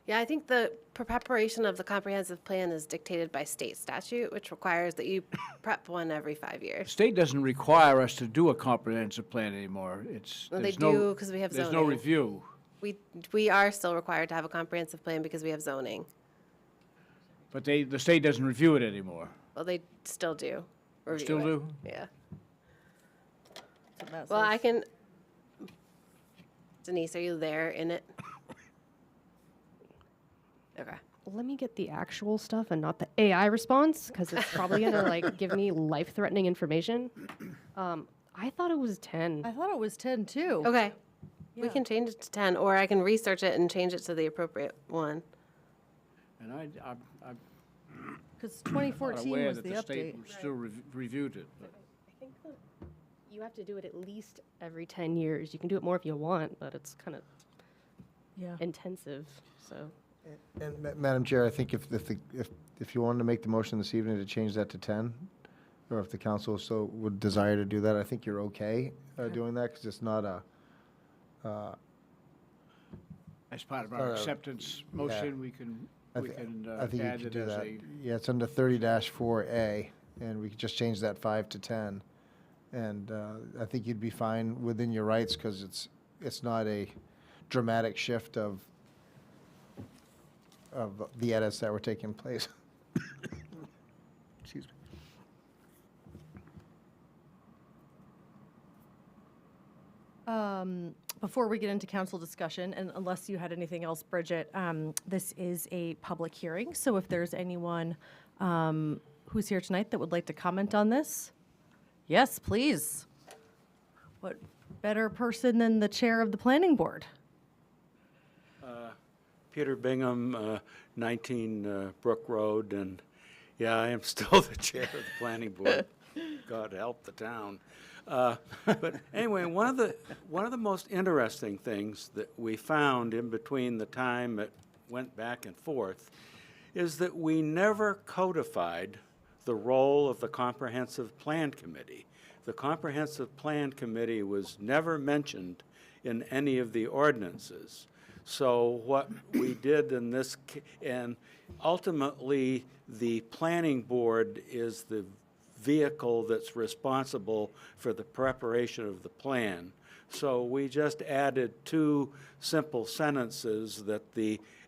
Yeah, I think the preparation of the comprehensive plan is dictated by state statute, which requires that you prep one every 5 years. State doesn't require us to do a comprehensive plan anymore. Well, they do because we have zoning. There's no review. We are still required to have a comprehensive plan because we have zoning. But the state doesn't review it anymore. Well, they still do. Still do? Yeah. Well, I can. Denise, are you there in it? Okay. Let me get the actual stuff and not the AI response, because it's probably gonna like give me life-threatening information. I thought it was 10. I thought it was 10 too. Okay. We can change it to 10, or I can research it and change it to the appropriate one. And I'm Because not 2014 aware was that the the state update. still reviewed it. But I think that you have to do it at least every 10 years. You can do it more if you want, but it's kind of intensive. So. And Madam Chair, I think if you wanted to make the motion this evening to change that to 10, or if the council so would desire to do that, I think you're okay doing that, because it's not a. as part of our acceptance motion, we can I think you add could it do as that. a. Yeah, it's under 30-4A, and we could just change that 5 to 10. And I think you'd be fine within your rights, because it's not a dramatic shift of the edits that were taking place. Excuse me. Before we get into council discussion, and unless you had anything else, Bridget, this is a public hearing. So if there's anyone who's here tonight that would like to comment on this, yes, please. What better person than the chair of the planning board? Peter Bingham, 19 Brook Road, and Yeah, I am still the chair of the planning board. God help the town. But anyway, one of the most interesting things that we found in between the time it went back and forth is that we never codified the role of the Comprehensive Plan Committee. The Comprehensive Plan Committee was never mentioned in any of the ordinances. So what we did in this, and ultimately the planning board is the vehicle that's responsible for the preparation of the plan. So we just added two simple sentences that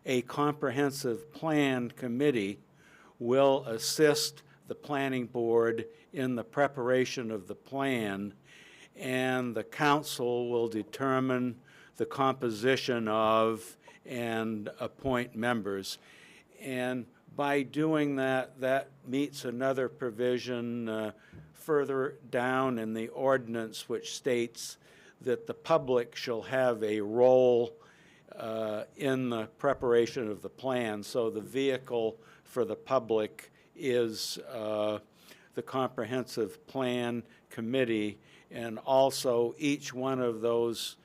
a comprehensive plan committee will assist the planning board in the preparation of the plan, and the council will determine the composition of and appoint members. And by doing that, that meets another provision further down in the ordinance, which states that the public shall have a role in the preparation of the plan. So the vehicle for the public is the Comprehensive Plan Committee, and also each one of those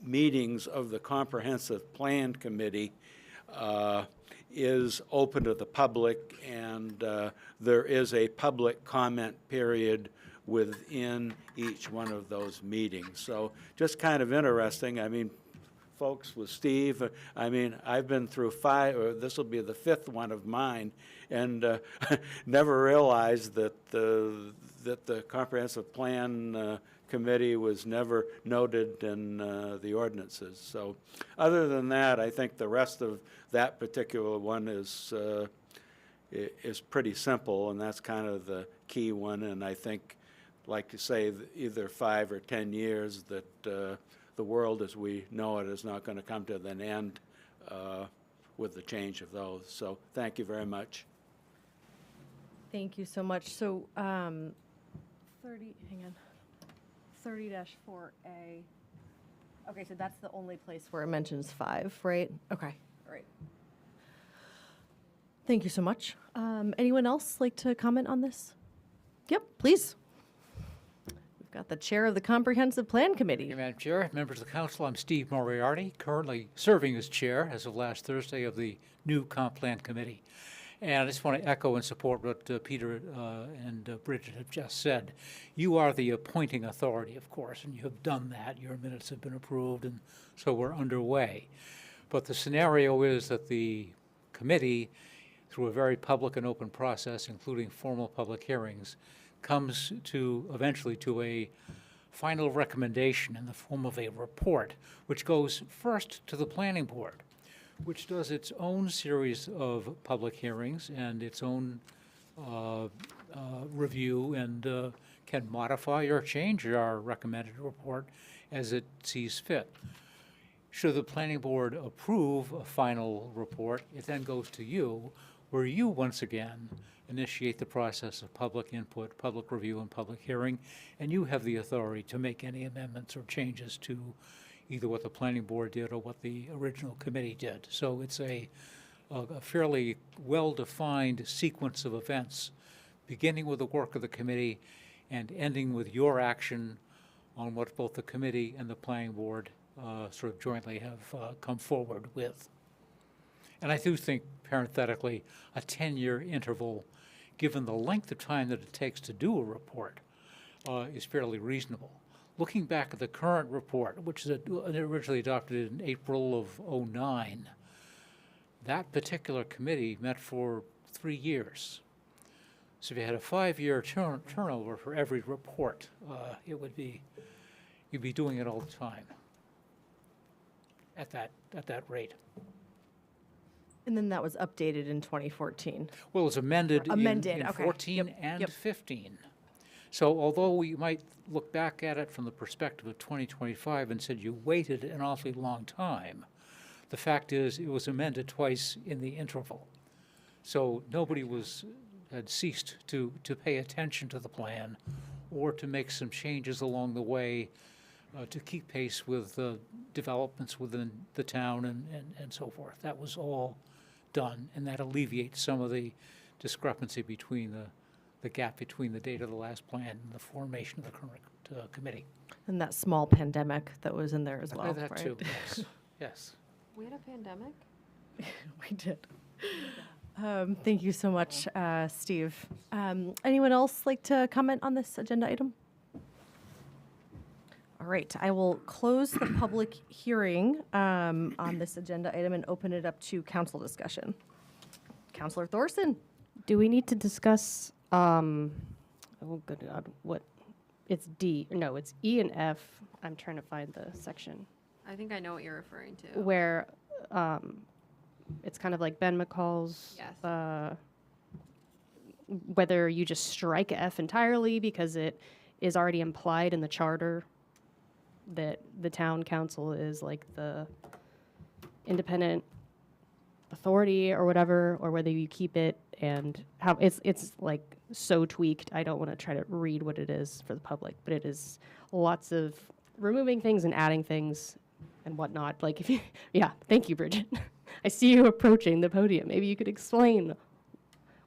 meetings of the Comprehensive Plan Committee is open to the public, and there is a public comment period within each one of those meetings. So just kind of interesting. I mean, folks, with Steve, I mean, I've been through 5, or this will be the 5th one of mine, and never realized that the Comprehensive Plan Committee was never noted in the ordinances. So other than that, I think the rest of that particular one is pretty simple, and that's kind of the key one. And I think, like to say, either 5 or 10 years that the world as we know it is not going to come to an end with the change of those. So thank you very much. Thank you so much. So 30-4A. Okay, so that's the only place where it mentions 5, right? Okay, all right. Thank you so much. Anyone else like to comment on this? Yep, please. We've got the chair of the Comprehensive Plan Committee. Thank you, Madam Chair, members of the council. I'm Steve Moriarty, currently serving as chair as of last Thursday of the new Comp Plan Committee. And I just want to echo and support what Peter and Bridget have just said. You are the appointing authority, of course, and you have done that. Your minutes have been approved, and so we're underway. But the scenario is that the committee, through a very public and open process, including formal public hearings, comes to eventually to a final recommendation in the form of a report, which goes first to the planning board, which does its own series of public hearings and its own review, and can modify or change our recommended report as it sees fit. Should the planning board approve a final report, it then goes to you, where you once again initiate the process of public input, public review, and public hearing, and you have the authority to make any amendments or changes to either what the planning board did or what the original committee did. So it's a fairly well-defined sequence of events, beginning with the work of the committee and ending with your action on what both the committee and the planning board sort of jointly have come forward with. And I do think, parenthetically, a 10-year interval, given the length of time that it takes to do a report, is fairly reasonable. Looking back at the current report, which is originally adopted in April of '09, that particular committee met for 3 years. So if you had a 5-year turnover for every report, you'd be doing it all the time at that rate. And then that was updated in 2014. Well, it was amended in okay. 14 Yep. and Yep. 15. So although we might look back at it from the perspective of 2025 and said you waited an awfully long time, the fact is it was amended twice in the interval. So nobody had ceased to pay attention to the plan or to make some changes along the way to keep pace with developments within the town and so forth. That was all done, and that alleviates some of the discrepancy between the gap between the date of the last plan and the formation of the current committee. And that small pandemic that was in there as well, That right? too, yes, yes. We had a pandemic? We did. Thank you so much, Steve. Anyone else like to comment on this agenda item? All right, I will close the public hearing on this agenda item and open it up to council discussion. Councilor Thorson. Do we need to discuss, oh, good God, what, it's D, no, it's E and F. I'm trying to find the section I think I know what you're referring to. where it's kind of like Ben McCall's, Yes. whether you just strike F entirely because it is already implied in the charter that the town council is like the independent authority or whatever, or whether you keep it and how it's like so tweaked. I don't want to try to read what it is for the public, but it is lots of removing things and adding things and whatnot. Like if you, yeah, thank you, Bridget. I see you approaching the podium. Maybe you could explain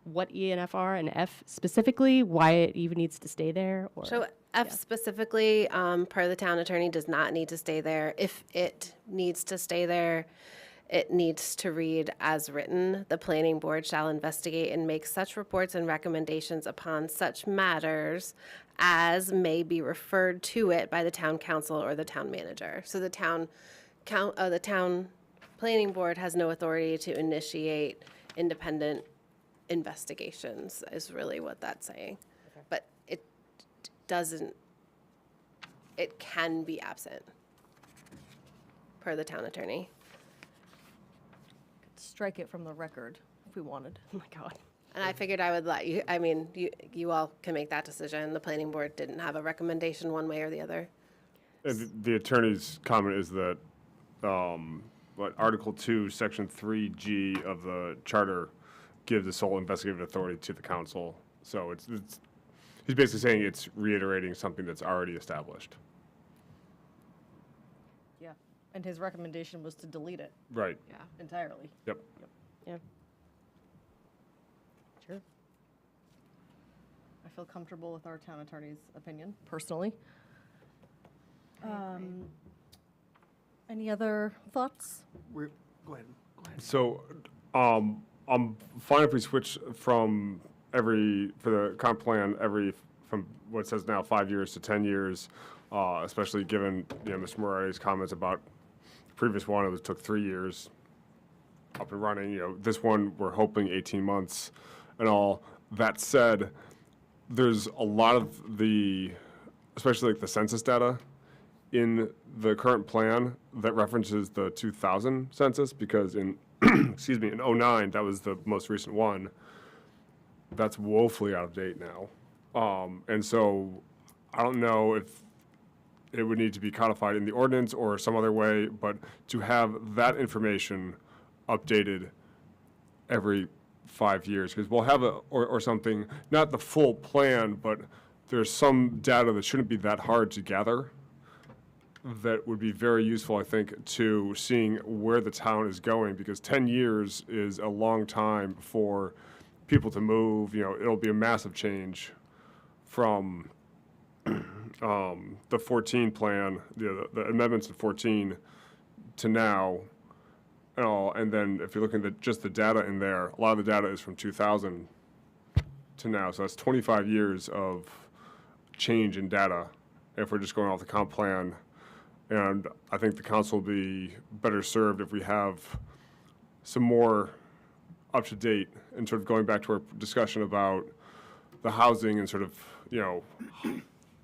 what E and F are, and F specifically, why it even needs to stay there. Or So F specifically, per the town attorney, does not need to stay there. If it needs to stay there, it needs to read as written. The planning board shall investigate and make such reports and recommendations upon such matters as may be referred to it by the town council or the town manager. So the town planning board has no authority to initiate independent investigations, is really what that's saying. But it doesn't, it can be absent per the town attorney. Strike it from the record if we wanted. Oh my God. And I figured I would let you, I mean, you all can make that decision. The planning board didn't have a recommendation one way or the other. And the attorney's comment is that, Article 2, Section 3G of the charter gives the sole investigative authority to the council. So it's he's basically saying it's reiterating something that's already established. Yeah, and his recommendation was to delete it Right. entirely. Yep. Yeah. Sure. I feel comfortable with our town attorney's opinion, personally. Any other thoughts? Go ahead. So, I'm fine if we switch from for the comp plan, from what it says now, 5 years to 10 years, especially given, Mr. Morari's comments about the previous one, it took 3 years up and running. This one, we're hoping 18 months and all. That said, there's a lot of especially like the census data in the current plan that references the 2000 census, because in, excuse me, in 09, that was the most recent one. That's woefully out of date now. And so I don't know if it would need to be codified in the ordinance or some other way, but to have that information updated every 5 years, because we'll have or something, not the full plan, but there's some data that shouldn't be that hard to gather that would be very useful, I think, to seeing where the town is going, because 10 years is a long time for people to move. It'll be a massive change from the 14 plan, the amendments to 14 to now. And then if you're looking at just the data in there, a lot of the data is from 2000 to now. So that's 25 years of change in data if we're just going off the comp plan. And I think the council will be better served if we have some more up to date, and sort of going back to our discussion about the housing and sort of,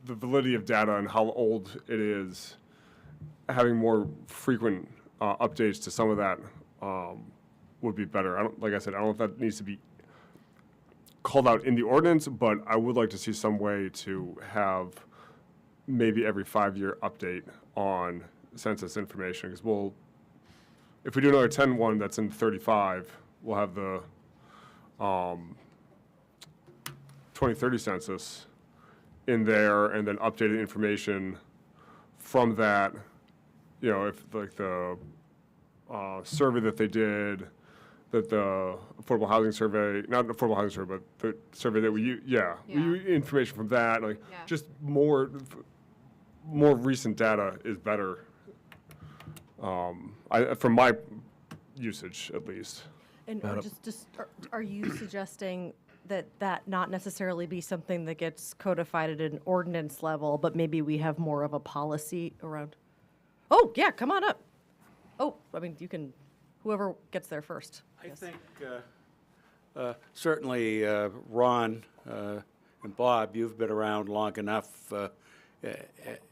the validity of data and how old it is, having more frequent updates to some of that would be better. Like I said, I don't know if that needs to be called out in the ordinance, but I would like to see some way to have maybe every 5-year update on census information, because if we do another 10 one that's in 35, we'll have the 2030 census in there, and then updated information from that, if like the survey that they did, that the affordable housing survey, not the affordable housing survey, but the survey that we use, we use information from that, like, just more recent data is better. From my usage, at least. And are you suggesting that not necessarily be something that gets codified at an ordinance level, but maybe we have more of a policy around? Oh, yeah, come on up. Oh, I mean, you can, whoever gets there first. I think certainly Ron and Bob, you've been around long enough,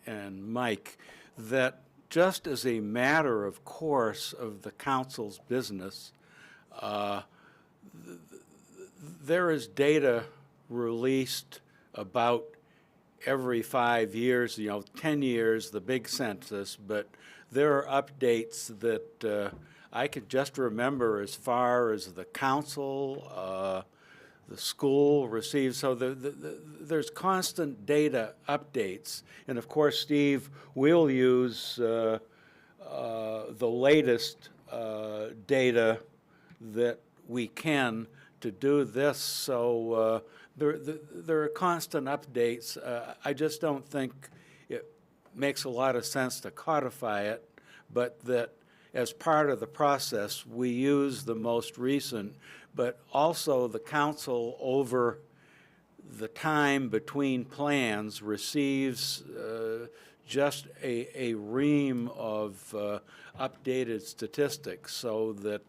and Mike, that just as a matter of course of the council's business, there is data released about every 5 years, 10 years, the big census, but there are updates that I could just remember as far as the council, the school receives. So there's constant data updates. And of course, Steve, we'll use the latest data that we can to do this. So there are constant updates. I just don't think it makes a lot of sense to codify it, but that as part of the process, we use the most recent, but also the council over the time between plans receives just a ream of updated statistics, so that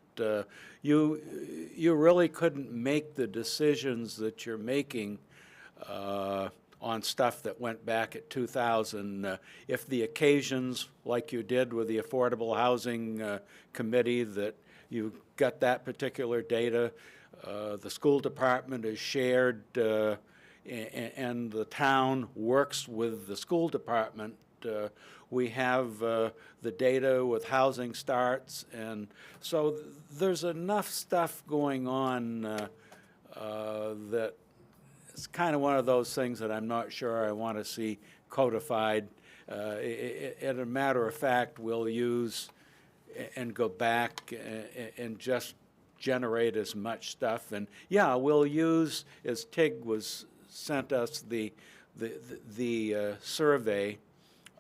you really couldn't make the decisions that you're making on stuff that went back at 2000. If the occasions, like you did with the Affordable Housing Committee, that you got that particular data, the school department is shared, and the town works with the school department. We have the data with housing starts, and so there's enough stuff going on that it's kind of one of those things that I'm not sure I want to see codified. As a matter of fact, we'll use and go back and just generate as much stuff. And yeah, we'll use, as Tig was sent us the survey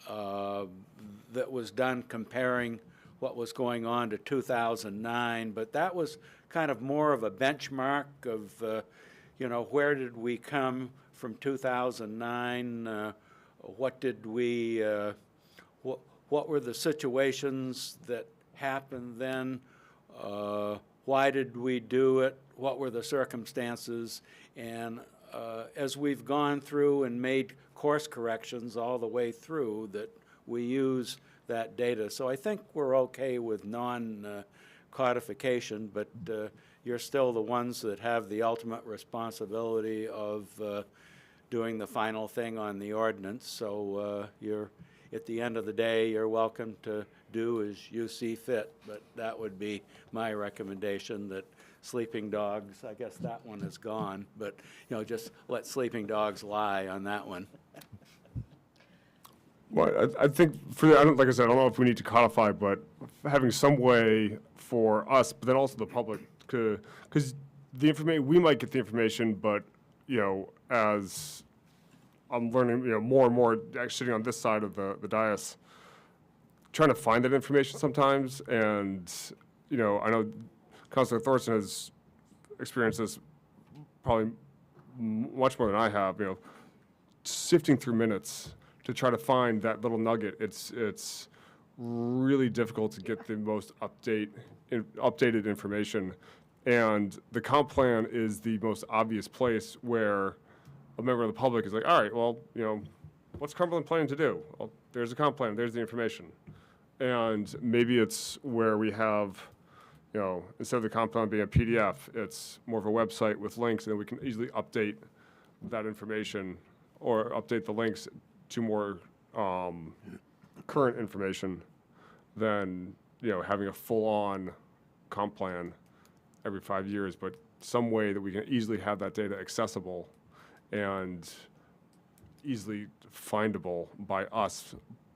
that was done comparing what was going on to 2009, but that was kind of more of a benchmark of where did we come from 2009? What did we? What were the situations that happened then? Why did we do it? What were the circumstances? And as we've gone through and made course corrections all the way through, that we use that data. So I think we're okay with non-codification, but you're still the ones that have the ultimate responsibility of doing the final thing on the ordinance. So you're, at the end of the day, you're welcome to do as you see fit, but that would be my recommendation, that sleeping dogs, I guess that one is gone, but just let sleeping dogs lie on that one. Well, I think like I said, I don't know if we need to codify, but having some way for us, but then also the public, because the information, we might get the information, but as I'm learning, more and more, actually sitting on this side of the dais, trying to find that information sometimes, and I know Councilor Thorson has experienced this probably much more than I have. Sifting through minutes to try to find that little nugget, it's really difficult to get the most updated information. And the comp plan is the most obvious place where a member of the public is like, all right, well, what's Cumberland planning to do? Well, there's a comp plan, there's the information. And maybe it's where we have, instead of the comp plan being a PDF, it's more of a website with links, and we can easily update that information or update the links to more current information than having a full-on comp plan every 5 years, but some way that we can easily have that data accessible and easily findable by us,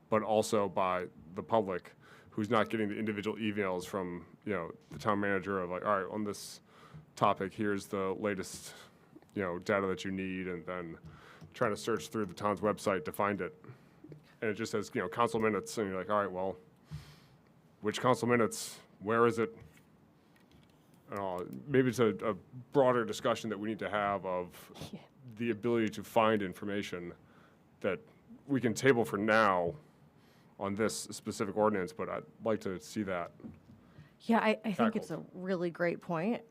but also by the public, who's not getting the individual emails from the town manager of like, all right, on this topic, here's the latest, data that you need, and then trying to search through the town's website to find it. And it just says, council minutes, and you're like, all right, well, which council minutes? Where is it? Maybe it's a broader discussion that we need to have of the ability to find information that we can table for now on this specific ordinance, but I'd like to see that. Yeah, I think it's a really great point,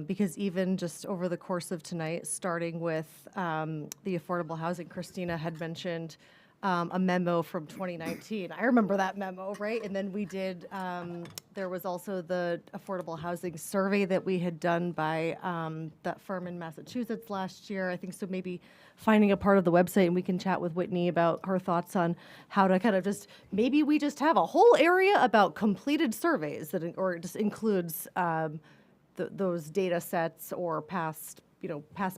because even just over the course of tonight, starting with the affordable housing, Christina had mentioned a memo from 2019. I remember that memo, right? And then we did, there was also the affordable housing survey that we had done by that firm in Massachusetts last year. I think so maybe finding a part of the website, and we can chat with Whitney about her thoughts on how to kind of just, maybe we just have a whole area about completed surveys that, or it just includes those data sets or past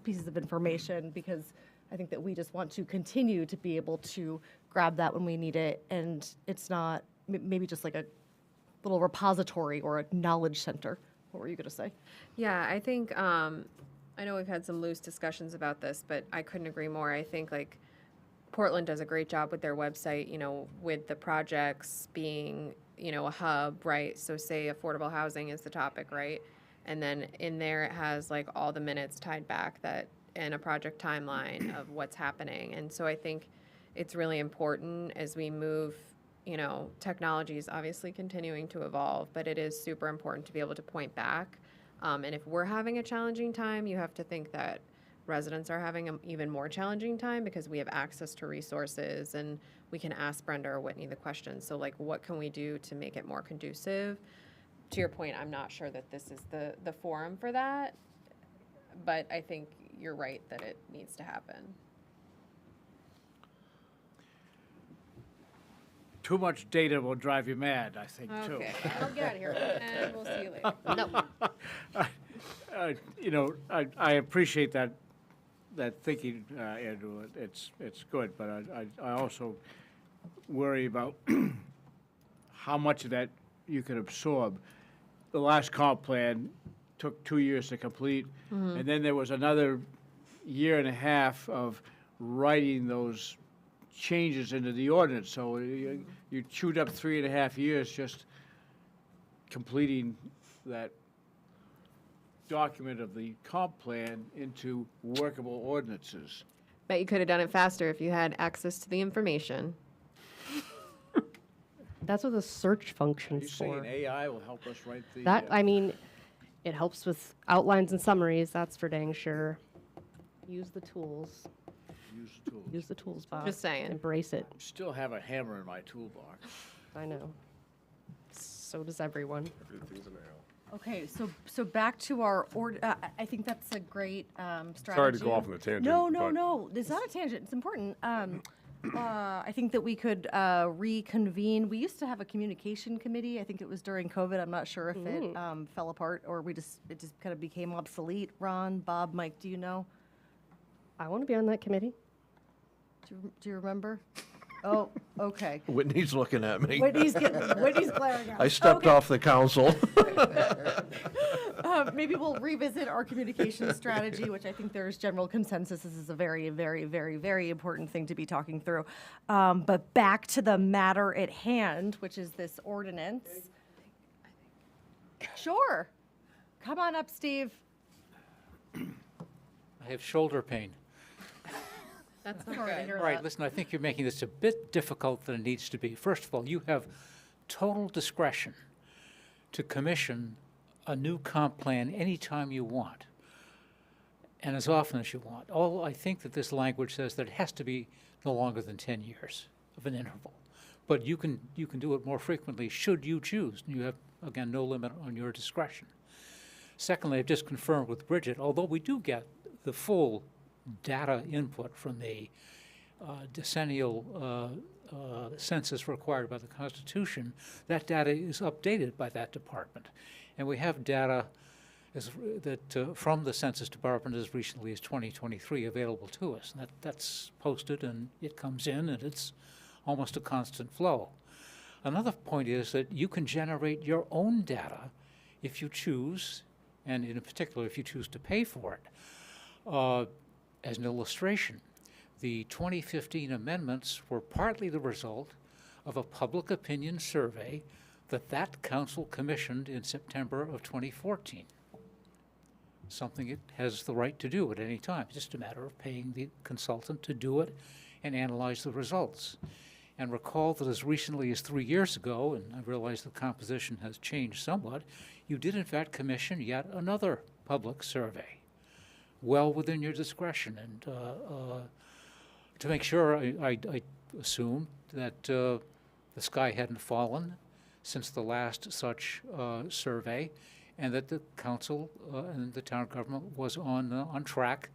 pieces of information, because I think that we just want to continue to be able to grab that when we need it, and it's not maybe just like a little repository or a knowledge center. What were you going to say? Yeah, I think, I know we've had some loose discussions about this, but I couldn't agree more. I think like Portland does a great job with their website, with the projects being, a hub, right? So say affordable housing is the topic, right? And then in there it has like all the minutes tied back and a project timeline of what's happening. And so I think it's really important as we move, technology is obviously continuing to evolve, but it is super important to be able to point back. And if we're having a challenging time, you have to think that residents are having an even more challenging time, because we have access to resources and we can ask Brenda or Whitney the questions. So like, what can we do to make it more conducive? To your point, I'm not sure that this is the forum for that, but I think you're right that it needs to happen. Too much data will drive you mad, I think, too. Okay, I'll get out of here, and we'll see you later. No. I appreciate that thinking, Andrew. It's good, but I also worry about how much of that you can absorb. The last comp plan took 2 years to complete, and then there was another year and a half of writing those changes into the ordinance. So you chewed up 3.5 years just completing that document of the comp plan into workable ordinances. Bet you could have done it faster if you had access to the information. That's what the search function's You for. saying AI will help us write the... It helps with outlines and summaries, that's for dang sure. Use the tools. Use the tools. Use the tools, Bob. Just saying. Embrace it. Still have a hammer in my toolbox. I know. So does everyone. Everything's an ale. Okay, so back to our I think that's a great strategy. Sorry to go off on a tangent. No. It's not a tangent. It's important. I think that we could reconvene. We used to have a communication committee. I think it was during COVID. I'm not sure if it fell apart or it just kind of became obsolete. Ron, Bob, Mike, do you know? I want to be on that committee. Do you remember? Oh, okay. Whitney's looking at me. Whitney's glaring at me. I stepped off the council. Maybe we'll revisit our communication strategy, which I think there's general consensus. This is a very, very, very, very important thing to be talking through. But back to the matter at hand, which is this ordinance. Sure. Come on up, Steve. I have shoulder pain. That's not Sorry to good. hear All right, that. listen, I think you're making this a bit difficult than it needs to be. First of all, you have total discretion to commission a new comp plan anytime you want and as often as you want. All I think that this language says that it has to be no longer than 10 years of an interval. But you can do it more frequently should you choose. You have, again, no limit on your discretion. Secondly, I've just confirmed with Bridget, although we do get the full data input from the decennial census required by the Constitution, that data is updated by that department. And we have data from the Census Department as recently as 2023 available to us. And that's posted and it comes in and it's almost a constant flow. Another point is that you can generate your own data if you choose, and in particular if you choose to pay for it. As an illustration, the 2015 amendments were partly the result of a public opinion survey that council commissioned in September of 2014. Something it has the right to do at any time, just a matter of paying the consultant to do it and analyze the results. And recall that as recently as 3 years ago, and I realize the composition has changed somewhat, you did in fact commission yet another public survey, well within your discretion. And to make sure, I assumed that the sky hadn't fallen since the last such survey, and that the council and the town government was on track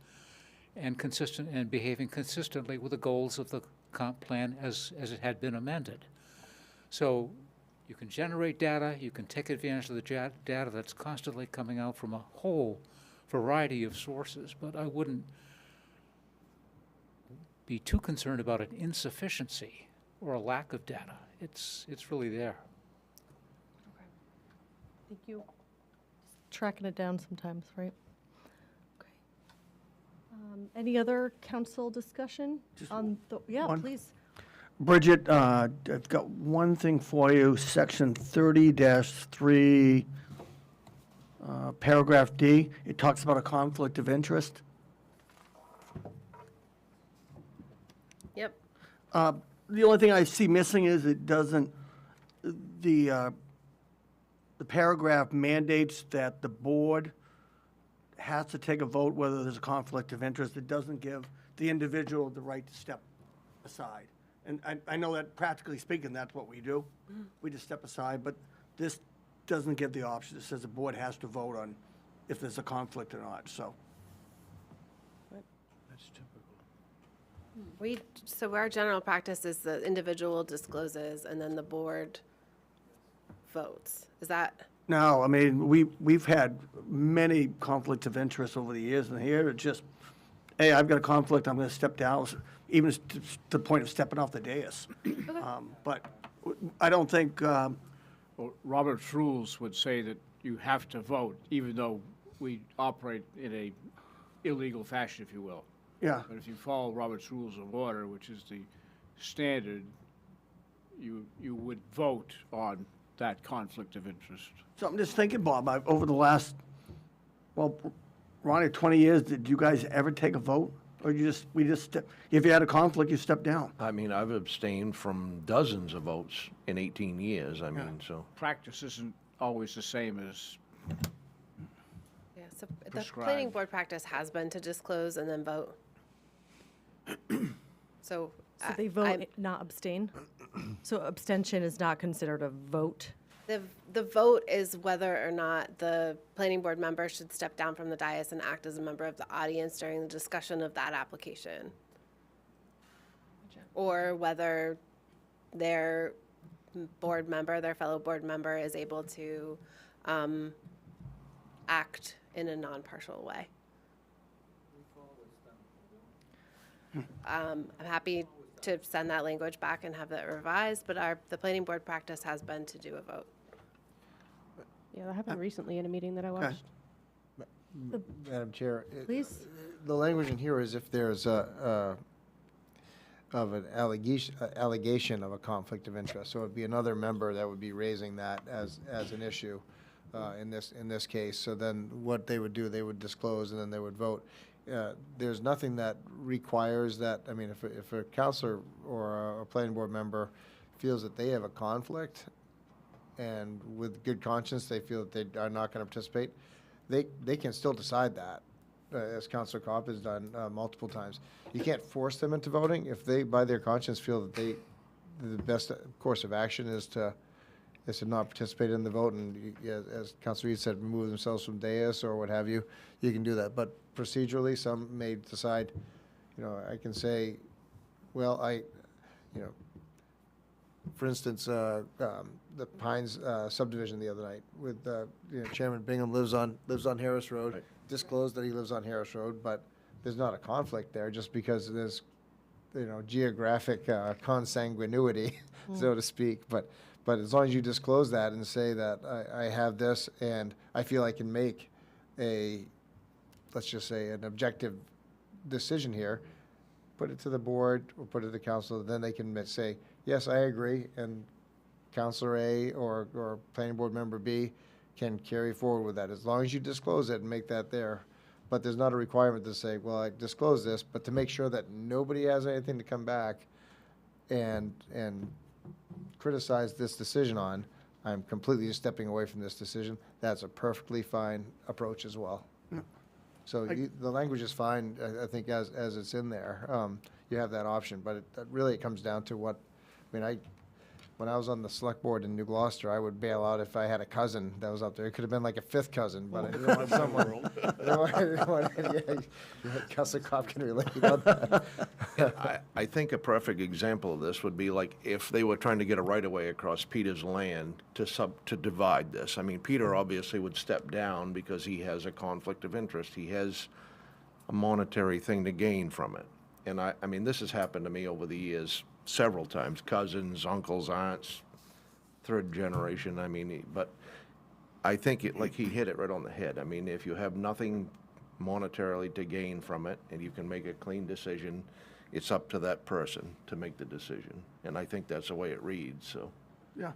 and consistent and behaving consistently with the goals of the comp plan as it had been amended. So you can generate data, you can take advantage of the data that's constantly coming out from a whole variety of sources, but I wouldn't be too concerned about an insufficiency or a lack of data. It's really there. Thank you. Tracking it down sometimes, right? Okay. Any other council discussion on the, yeah, one. please. Bridget, I've got one thing for you, section 30-3, paragraph D. It talks about a conflict of interest. Yep. The only thing I see missing is it doesn't, the paragraph mandates that the board has to take a vote whether there's a conflict of interest. It doesn't give the individual the right to step aside. And I know that practically speaking, that's what we do. We just step aside, but this doesn't give the option. It says the board has to vote on if there's a conflict or not, so. That's typical. So our general practice is the individual discloses and then the board votes. Is that? No, I mean, we've had many conflicts of interest over the years, and here it just, hey, I've got a conflict, I'm gonna step down, even to the point of stepping off the dais. But I don't think, Well, Robert's rules would say that you have to vote, even though we operate in a illegal fashion, if you will. yeah, But if you follow Robert's Rules of Order, which is the standard, you would vote on that conflict of interest. so I'm just thinking, Bob, over the last, well, Ronnie, 20 years, did you guys ever take a vote? Or if you had a conflict, you step down? I mean, I've abstained from dozens of votes in 18 years, I mean, so. Practice isn't always the same as Yeah, so the Prescribed. planning board practice has been to disclose and then vote. So. So they vote, not abstain? So abstention is not considered a vote? The vote is whether or not the planning board member should step down from the dais and act as a member of the audience during the discussion of that application. Or whether their board member, their fellow board member is able to act in a non-partial way. I'm happy to send that language back and have that revised, but the planning board practice has been to do a vote. Yeah, that happened recently in a meeting that I watched. Madam Chair. Please. The language in here is if there's an allegation of a conflict of interest. So it'd be another member that would be raising that as an issue in this case. So then what they would do, they would disclose and then they would vote. There's nothing that requires that. I mean, if a counselor or a planning board member feels that they have a conflict and with good conscience they feel that they are not going to participate, they can still decide that, as Councilor Kopp has done multiple times. You can't force them into voting. If they, by their conscience, feel that the best course of action is to not participate in the vote and, as Councilor Reed said, remove themselves from dais or what have you, you can do that. But procedurally, some may decide, I can say, well, for instance, the Pines subdivision the other night with Chairman Bingham lives on Harris Road, disclosed that he lives on Harris Road, but there's not a conflict there just because there's geographic consanguinity, so to speak. But as long as you disclose that and say that I have this and I feel I can make let's just say, an objective decision here, put it to the board or put it to the council, then they can say, yes, I agree, and Councilor A or Planning Board Member B can carry forward with that, as long as you disclose it and make that there. But there's not a requirement to say, well, I disclose this, but to make sure that nobody has anything to come back and criticize this decision on, I'm completely just stepping away from this decision. That's a perfectly fine approach as well. So the language is fine, I think, as it's in there. You have that option, but it comes down to what, when I was on the select board in New Gloucester, I would bail out if I had a cousin that was up there. It could have been like a fifth cousin, but I didn't want someone. Councilor Kopp can relate on that. I think a perfect example of this would be like if they were trying to get a right-of-way across Peter's land to divide this. I mean, Peter obviously would step down because he has a conflict of interest. He has a monetary thing to gain from it. And I mean, this has happened to me over the years several times, cousins, uncles, aunts, third generation. I mean, but I think he hit it right on the head. I mean, if you have nothing monetarily to gain from it and you can make a clean decision, it's up to that person to make the decision. And I think that's the way it reads, so. Yeah.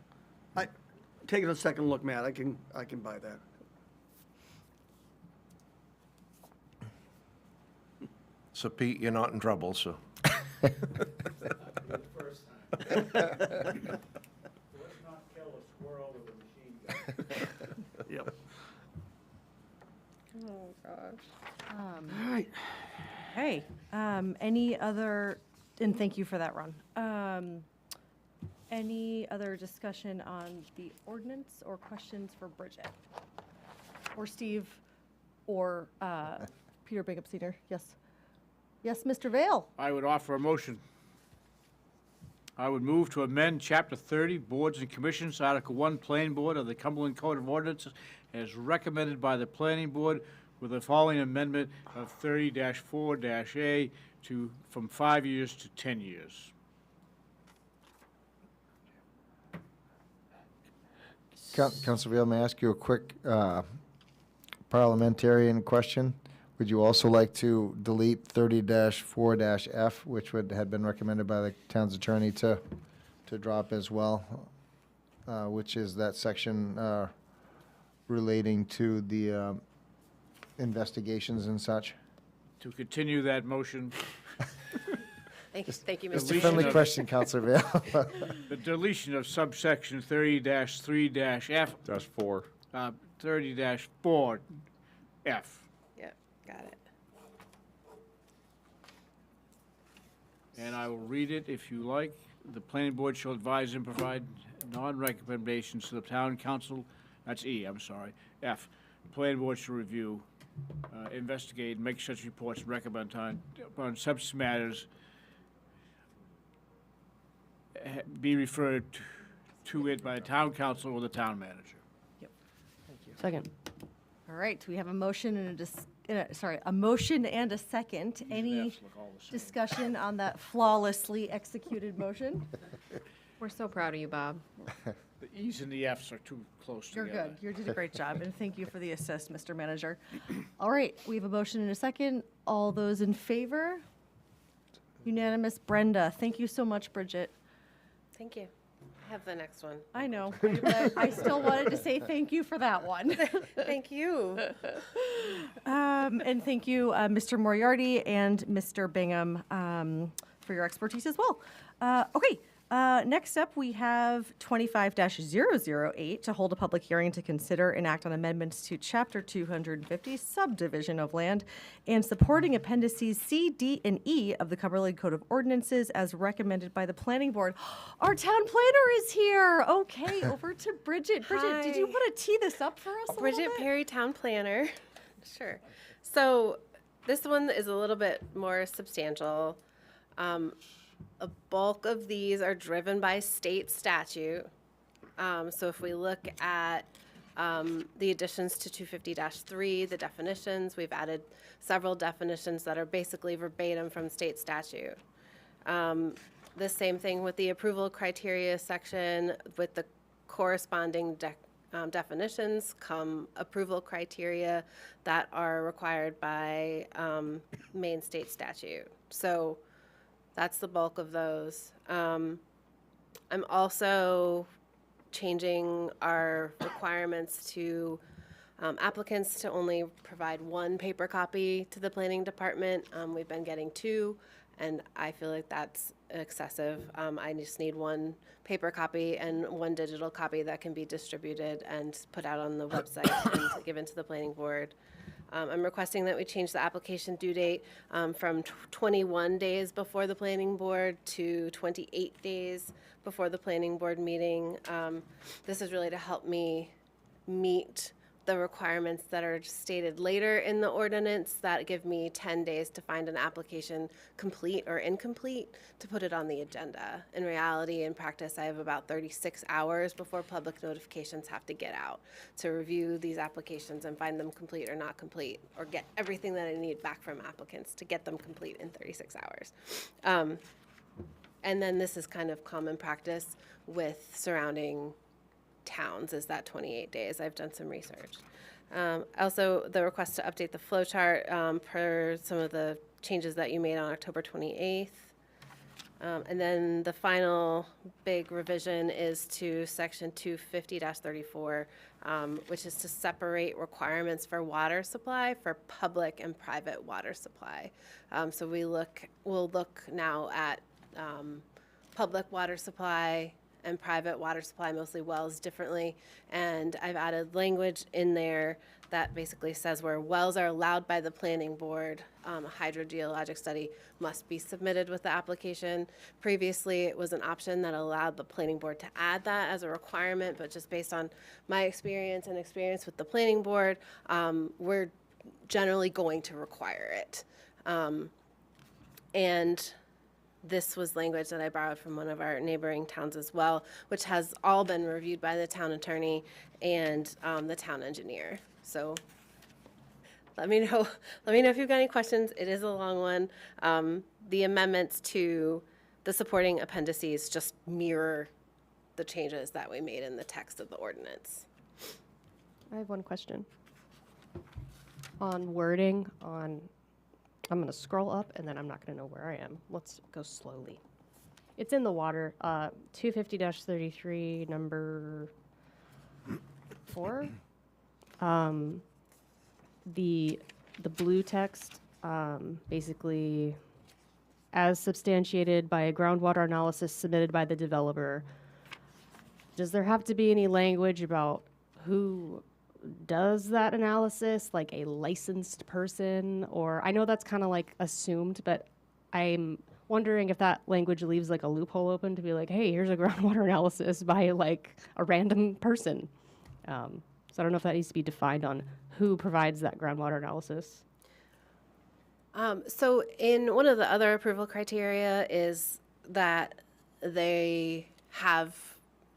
Taking a second look, Matt, I can buy that. So Pete, you're not in trouble, so. First time. Let's not kill a squirrel with a machine gun. Yep. Oh, gosh. All right. Hey, any other, and thank you for that, Ron. Any other discussion on the ordinance or questions for Bridget? Or Steve, or Peter Bingham Senior? Yes. Yes, Mr. Vale? I would offer a motion. I would move to amend Chapter 30, Boards and Commissions, Article 1, Planning Board of the Cumberland Code of Ordinances, as recommended by the Planning Board, with the following amendment of 30-4-A from 5 years to 10 years. Councilor Vale, may I ask you a quick parliamentarian question? Would you also like to delete 30-4-F, which had been recommended by the town's attorney to drop as well, which is that section relating to the investigations and such? To continue that motion. Thank you, Just Mr. a friendly Chair. question, Councilor Vale. The deletion of subsection 30-3-F. Dash 4. 30-4F. Yep, got it. And I will read it if you like. The planning board shall advise and provide non-recommendations to the town council, that's E, I'm sorry, F. The planning board shall review, investigate, make such reports, and recommend on such matters be referred to it by the town council or the town manager. Second. All right, we have a motion and a motion and a second. Any Fs look all the same. discussion on that flawlessly executed motion? We're so proud of you, Bob. The E's and the F's are too close You're together. good. You did a great job, and thank you for the assist, Mr. Manager. All right, we have a motion and a second. All those in favor? Unanimous. Brenda, thank you so much, Bridget. Thank you. I have the next one. I know, but I still wanted to say thank you for that one. Thank you. And thank you, Mr. Moriarty and Mr. Bingham, for your expertise as well. Okay, next up, we have 25-008 to hold a public hearing to consider and act on amendments to Chapter 250 subdivision of land and supporting appendices C, D, and E of the Cumberland Code of Ordinances as recommended by the Planning Board. Our town planner is here. Okay, over to Bridget. Bridget, did you Hi. want to tee this up for us a Bridget little bit? Perry, town planner. Sure. So this one is a little bit more substantial. A bulk of these are driven by state statute. So if we look at the additions to 250-3, the definitions, we've added several definitions that are basically verbatim from state statute. The same thing with the approval criteria section with the corresponding definitions come approval criteria that are required by Maine state statute. So that's the bulk of those. I'm also changing our requirements to applicants to only provide one paper copy to the planning department. We've been getting two, and I feel like that's excessive. I just need one paper copy and one digital copy that can be distributed and put out on the website and given to the planning board. I'm requesting that we change the application due date from 21 days before the planning board to 28 days before the planning board meeting. This is really to help me meet the requirements that are stated later in the ordinance that give me 10 days to find an application complete or incomplete to put it on the agenda. In reality, in practice, I have about 36 hours before public notifications have to get out to review these applications and find them complete or not complete, or get everything that I need back from applicants to get them complete in 36 hours. And then this is kind of common practice with surrounding towns, is that 28 days. I've done some research. Also, the request to update the flow chart per some of the changes that you made on October 28th. And then the final big revision is to section 250-34, which is to separate requirements for water supply for public and private water supply. So we'll look now at public water supply and private water supply, mostly wells, differently. And I've added language in there that basically says where wells are allowed by the planning board, a hydrogeologic study must be submitted with the application. Previously, it was an option that allowed the planning board to add that as a requirement, but just based on my experience and experience with the planning board, we're generally going to require it. And this was language that I borrowed from one of our neighboring towns as well, which has all been reviewed by the town attorney and the town engineer. So let me know if you've got any questions. It is a long one. The amendments to the supporting appendices just mirror the changes that we made in the text of the ordinance. I have one question. On wording, I'm going to scroll up, and then I'm not going to know where I am. Let's go slowly. It's in the water. 250-33, number 4. The blue text, basically, as substantiated by a groundwater analysis submitted by the developer. Does there have to be any language about who does that analysis, like a licensed person? Or I know that's kind of like assumed, but I'm wondering if that language leaves like a loophole open to be like, hey, here's a groundwater analysis by like a random person. So I don't know if that needs to be defined on who provides that groundwater analysis. So in one of the other approval criteria is that they have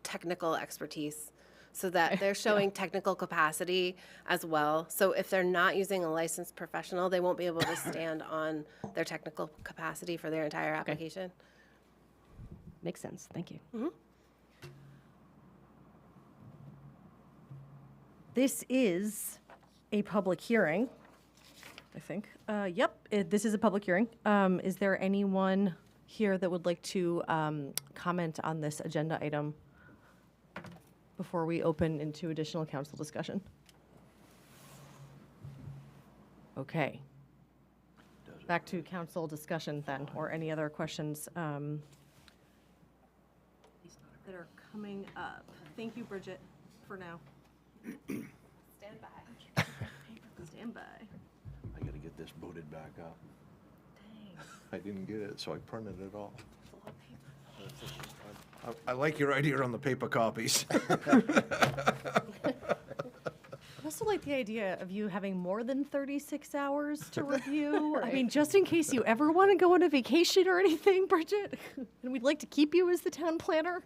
technical expertise, so that they're showing technical capacity as well. So if they're not using a licensed professional, they won't be able to stand on their technical capacity for their entire application. Makes sense. Thank you. Mm-hmm. This is a public hearing, I think. This is a public hearing. Is there anyone here that would like to comment on this agenda item before we open into additional council discussion? Okay. Back to council discussion then, or any other questions that are coming up. Thank you, Bridget, for now. Stand by. Stand by. I gotta get this booted back up. Dang. I didn't get it, so I printed it off. I like your idea on the paper copies. I also like the idea of you having more than 36 hours to review. I mean, just in case you ever want to go on a vacation or anything, Bridget, and we'd like to keep you as the town planner.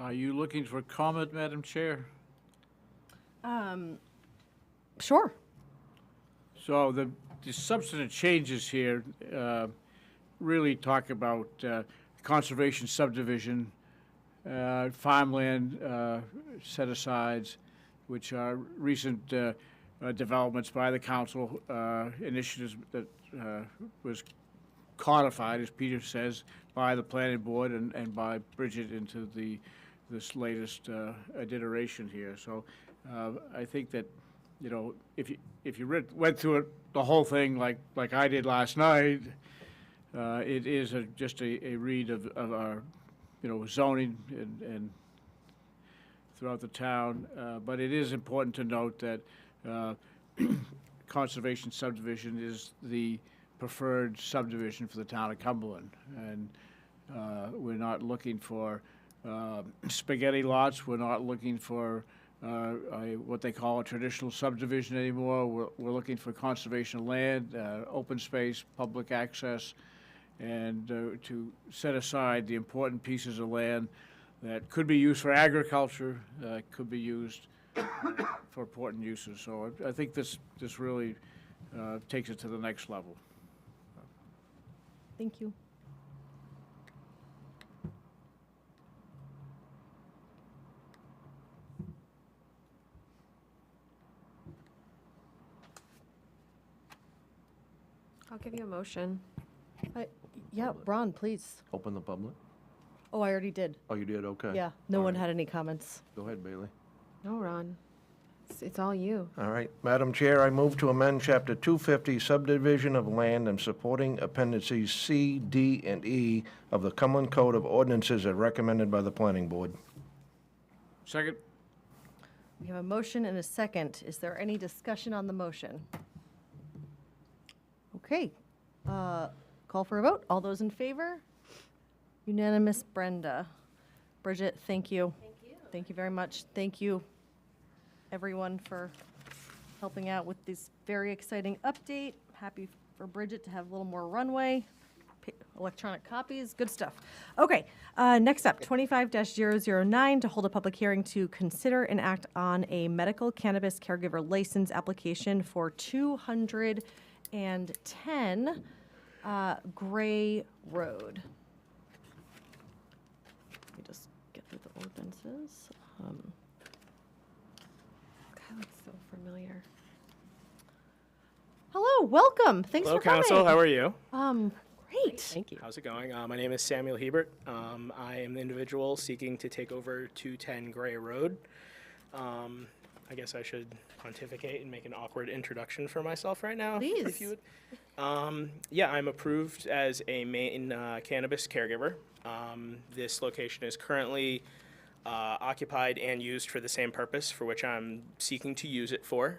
Are you looking for comment, Madam Chair? Sure. So the substantive changes here really talk about conservation subdivision, farmland set-asides, which are recent developments by the council, initiatives that was codified, as Peter says, by the planning board and by Bridget into this latest iteration here. So I think that, you know, if you went through it, the whole thing like I did last night, it is just a read of our, you know, zoning and throughout the town. But it is important to note that conservation subdivision is the preferred subdivision for the town of Cumberland. And we're not looking for spaghetti lots. We're not looking for what they call a traditional subdivision anymore. We're looking for conservation of land, open space, public access, and to set aside the important pieces of land that could be used for agriculture, could be used for important uses. So I think this really takes it to the next level. Thank you. I'll give you a motion. Yeah, Ron, please. Open the public? Oh, I already did. Oh, you did? Okay. Yeah, no All one right. had any comments. Go ahead, Bailey. No, Ron. It's all you. All right. Madam Chair, I move to amend Chapter 250 subdivision of land and supporting appendices C, D, and E of the Cumberland Code of Ordinances as recommended by the Planning Board. Second? We have a motion and a second. Is there any discussion on the motion? Okay. Call for a vote. All those in favor? Unanimous, Brenda. Bridget, thank you. Thank you. Thank you very much. Thank you, everyone, for helping out with this very exciting update. Happy for Bridget to have a little more runway. Electronic copies, good stuff. Okay, next up, 25-009, to hold a public hearing to consider and act on a medical cannabis caregiver license application for 210 Gray Road. Let me just get through the ordinances. That looks so familiar. Hello, welcome. Thanks Hello, for coming. Council. How are you? Great. Thank you. How's it going? My name is Samuel Hebert. I am the individual seeking to take over 210 Gray Road. I guess I should pontificate and make an awkward introduction for myself right now. Please. If you would. Yeah, I'm approved as a main cannabis caregiver. This location is currently occupied and used for the same purpose for which I'm seeking to use it for.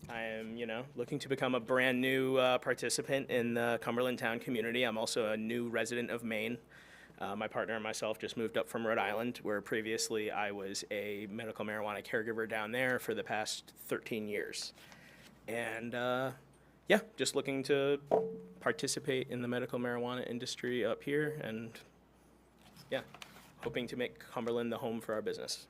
I am, looking to become a brand new participant in the Cumberland town community. I'm also a new resident of Maine. My partner and myself just moved up from Rhode Island, where previously I was a medical marijuana caregiver down there for the past 13 years. And yeah, just looking to participate in the medical marijuana industry up here, and yeah, hoping to make Cumberland the home for our business.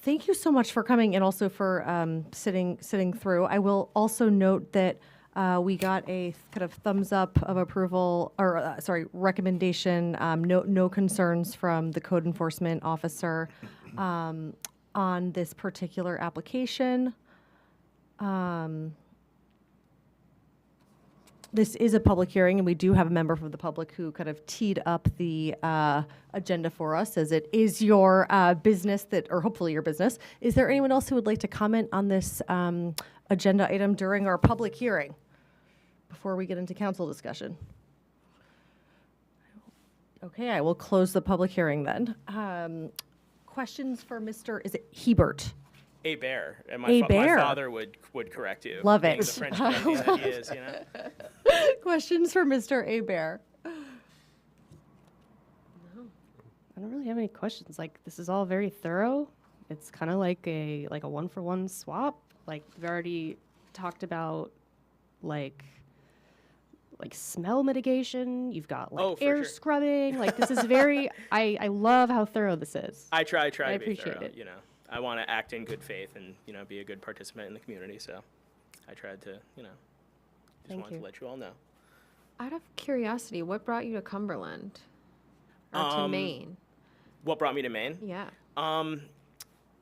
Thank you so much for coming and also for sitting through. I will also note that we got a kind of thumbs up of approval, or recommendation, no concerns from the code enforcement officer on this particular application. This is a public hearing, and we do have a member from the public who kind of teed up the agenda for us, as it is your business or hopefully your business. Is there anyone else who would like to comment on this agenda item during our public hearing before we get into council discussion? Okay, I will close the public hearing then. Questions for Mr. Is it Hebert? A bear, and A my bear. father would correct you. Love being it. The French Canadian that he is, Questions for Mr. Hebert? I don't really have any questions. Like, this is all very thorough. It's kind of like a one-for-one swap. Like, we've already talked about, like like smell mitigation. You've got like Oh, for air sure. scrubbing. Like this is very. I love how thorough this is. I try I to be appreciate thorough, it. you know. I want to act in good faith and, you know, be a good participant in the community, so I tried to, you know, just Thank wanted you. to let you all know. Out of curiosity, what brought you to Cumberland? Or to Maine? What brought me to Maine? Yeah.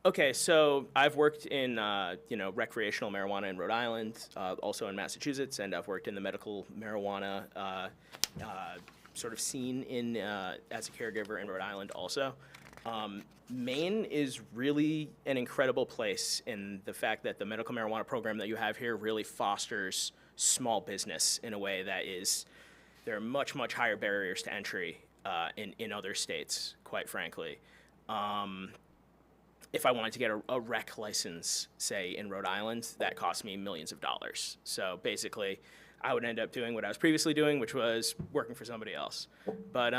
Okay, so I've worked in, you know, recreational marijuana in Rhode Island, also in Massachusetts, and I've worked in the medical marijuana sort of scene in as a caregiver in Rhode Island also. Maine is really an incredible place in the fact that the medical marijuana program that you have here really fosters small business in a way that is, there are much, much higher barriers to entry in other states, quite frankly. If I wanted to get a rec license, say, in Rhode Island, that cost me millions of dollars. So basically, I would end up doing what I was previously doing, which was working for somebody else. But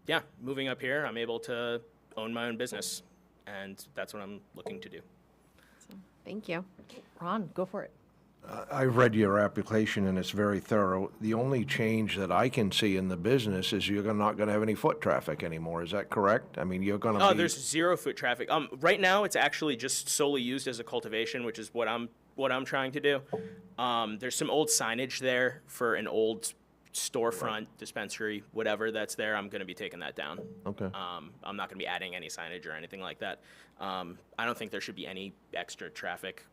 yeah, moving up here, I'm able to own my own business, and that's what I'm looking to do. Thank you. Ron, go for it. I've read your application and it's very thorough. The only change that I can see in the business is you're not going to have any foot traffic anymore. Is that correct? I mean, you're going to Oh, be... there's 0 foot traffic. Right now, it's actually just solely used as a cultivation, which is what I'm trying to do. There's some old signage there for an old storefront, dispensary, whatever that's there. I'm going to be taking that down. Okay. I'm not going to be adding any signage or anything like that. I don't think there should be any extra traffic,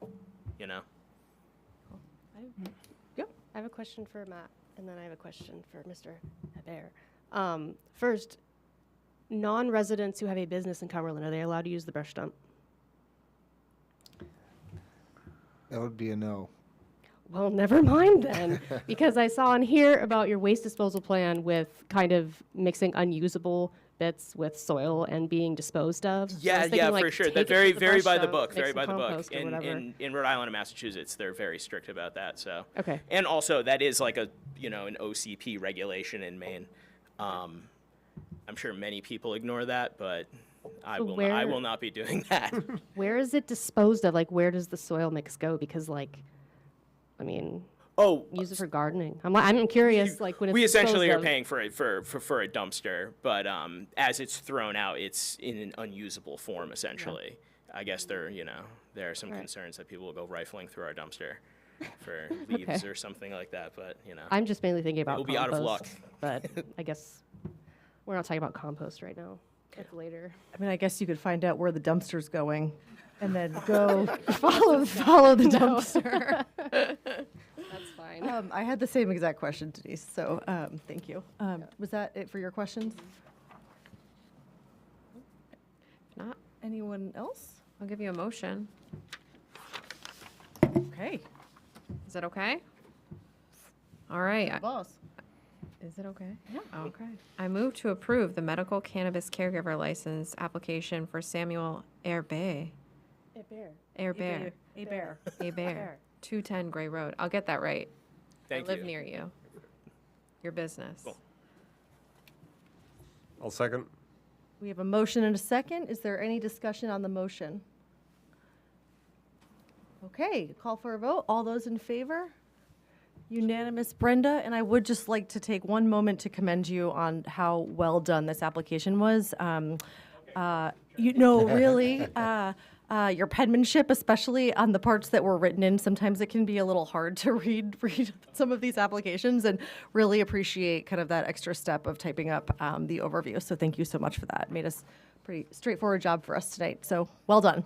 you know? I have a question for Matt, and then I have a question for Mr. Hebert. First, non-residents who have a business in Cumberland, are they allowed to use the brush dump? That would be a no. Well, never mind then, because I saw in here about your waste disposal plan with kind of mixing unusable bits with soil and being disposed of. So I Yeah, was thinking, like, for sure. take That it to very, the very brush by the dump, book. make Very some by the book. compost or whatever. In Rhode Island and Massachusetts, they're very strict about that. So. Okay. And also, that is like a an OCP regulation in Maine. I'm sure many people ignore that, but I So will. where- I will not be doing that. Where is it disposed of? Like, where does the soil mix go? Because, like, I mean, use it for gardening. I'm curious, like, when it's We essentially are disposed of- paying for it for a dumpster, but as it's thrown out, it's in an unusable form essentially. I guess there are some Right. concerns that people will go rifling through our dumpster for leaves Okay. or something like that, but I'm just mainly thinking about We'll be out of luck. But I guess we're not talking about compost right now. That's later. I mean, I guess you could find out where the dumpster's going and then go follow the dumpster. That's fine. I had the same exact question, Denise, so thank you. Was that it for your questions? If not, anyone else? I'll give you a motion. Okay. Is that okay? All right. Boss. Is it okay? Yeah. Okay. I move to approve the medical cannabis caregiver license application for Samuel Herbert. Herbert. Herbert. 210 Gray Road. I'll get that right. Thank I live you. near you. Your business. Cool. I'll second. We have a motion and a second. Is there any discussion on the motion? Okay, call for a vote. All those in favor? Unanimous, Brenda. And I would just like to take one moment to commend you on how well done this application was. Really, your penmanship, especially on the parts that were written in, sometimes it can be a little hard to read some of these applications, and really appreciate kind of that extra step of typing up the overview. So thank you so much for that. It made us pretty straightforward job for us tonight. So well done.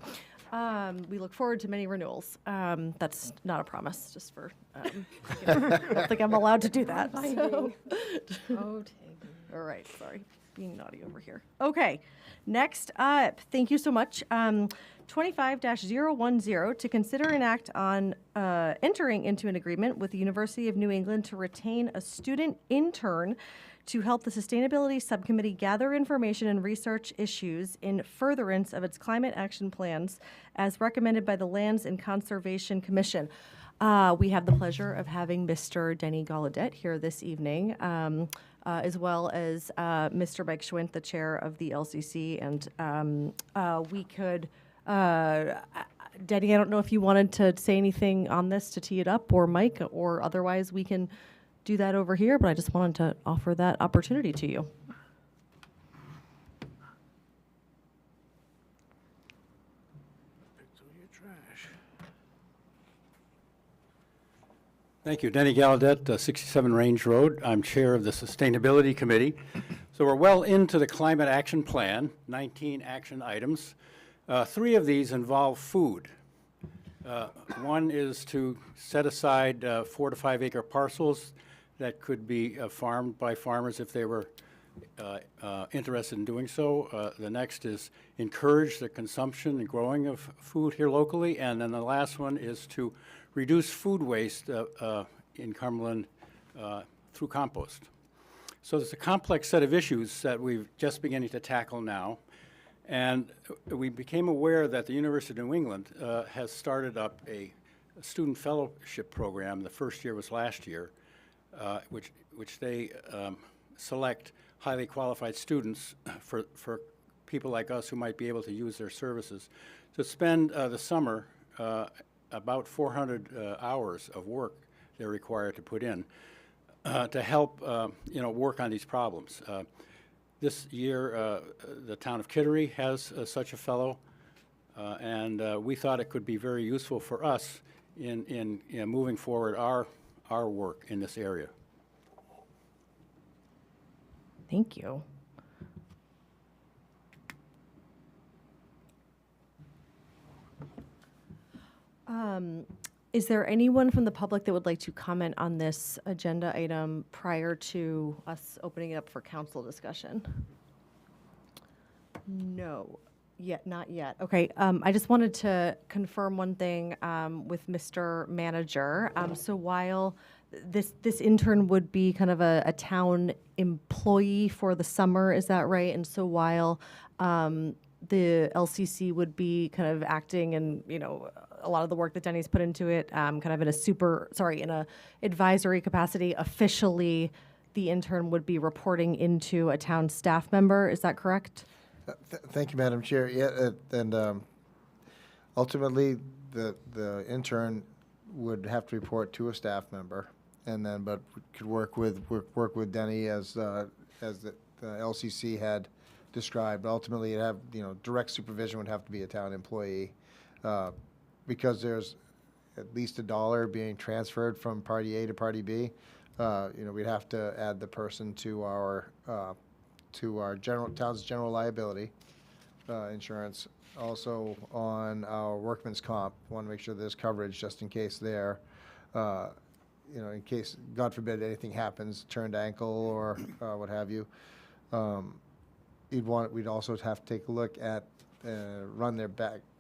We look forward to many renewals. That's not a promise, just for, I don't think I'm allowed to do that. So. All right, sorry, being naughty over here. Okay, next up, thank you so much. 25-010 to consider and act on entering into an agreement with the University of New England to retain a student intern to help the Sustainability Subcommittee gather information and research issues in furtherance of its climate action plans as recommended by the Lands and Conservation Commission. We have the pleasure of having Mr. Denny Gallaudet here this evening, as well as Mr. Mike Schwint, the chair of the LCC. And we could, Denny, I don't know if you wanted to say anything on this to tee it up, or Mike, or otherwise we can do that over here, but I just wanted to offer that opportunity to you. Thank you. Denny Gallaudet, 67 Range Road. I'm chair of the Sustainability Committee. So we're well into the Climate Action Plan, 19 action items. 3 of these involve food. One is to set aside 4 to 5 acre parcels that could be farmed by farmers if they were interested in doing so. The next is encourage the consumption and growing of food here locally. And then the last one is to reduce food waste in Cumberland through compost. So there's a complex set of issues that we're just beginning to tackle now. And we became aware that the University of New England has started up a student fellowship program. The first year was last year, which they select highly qualified students for people like us who might be able to use their services to spend the summer about 400 hours of work they're required to put in to help work on these problems. This year, the town of Kittery has such a fellow, and we thought it could be very useful for us in moving forward our work in this area. Thank you. Is there anyone from the public that would like to comment on this agenda item prior to us opening it up for council discussion? No, not yet. Okay, I just wanted to confirm one thing with Mr. Manager. So while this intern would be kind of a town employee for the summer, is that right? And so while the LCC would be kind of acting and, a lot of the work that Denny's put into it, kind of in a advisory capacity, officially the intern would be reporting into a town staff member. Is that correct? Thank you, Madam Chair. Yeah, and ultimately, the intern would have to report to a staff member, and then but could work with Denny as the LCC had described. Ultimately, direct supervision would have to be a town employee, because there's at least $1 being transferred from party A to party B. We'd have to add the person to our town's general liability insurance. Also on our workman's comp, want to make sure there's coverage just in case there. In case, God forbid, anything happens, turned ankle or what have you. We'd also have to take a look at, run their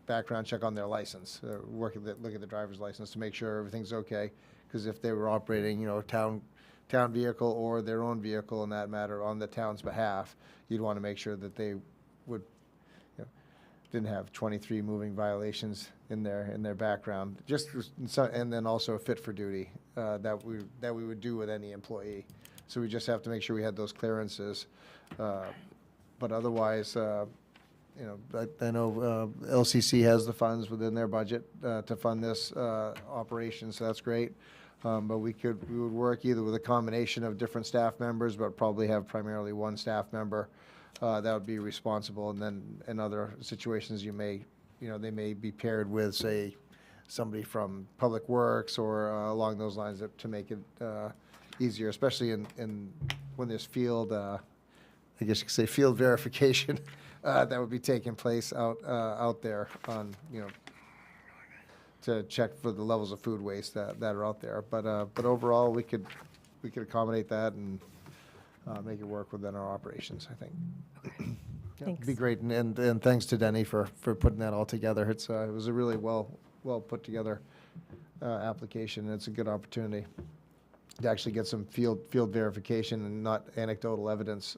background check on their license, look at the driver's license to make sure everything's okay. Because if they were operating, a town vehicle or their own vehicle in that matter on the town's behalf, you'd want to make sure that they didn't have 23 moving violations in their background. And then also fit for duty that we would do with any employee. So we just have to make sure we had those clearances. But otherwise, I know LCC has the funds within their budget to fund this operation, so that's great. But we would work either with a combination of different staff members, but probably have primarily one staff member that would be responsible. And then in other situations, they may be paired with, say, somebody from Public Works or along those lines to make it easier, especially in when there's field, I guess you could say field verification. That would be taking place out there on, to check for the levels of food waste that are out there. But overall, we could accommodate that and make it work within our operations, I think. Okay. Yeah, Thanks. it'd be great, and thanks to Denny for putting that all together. It was a really well put together application. And it's a good opportunity to actually get some field verification and not anecdotal evidence.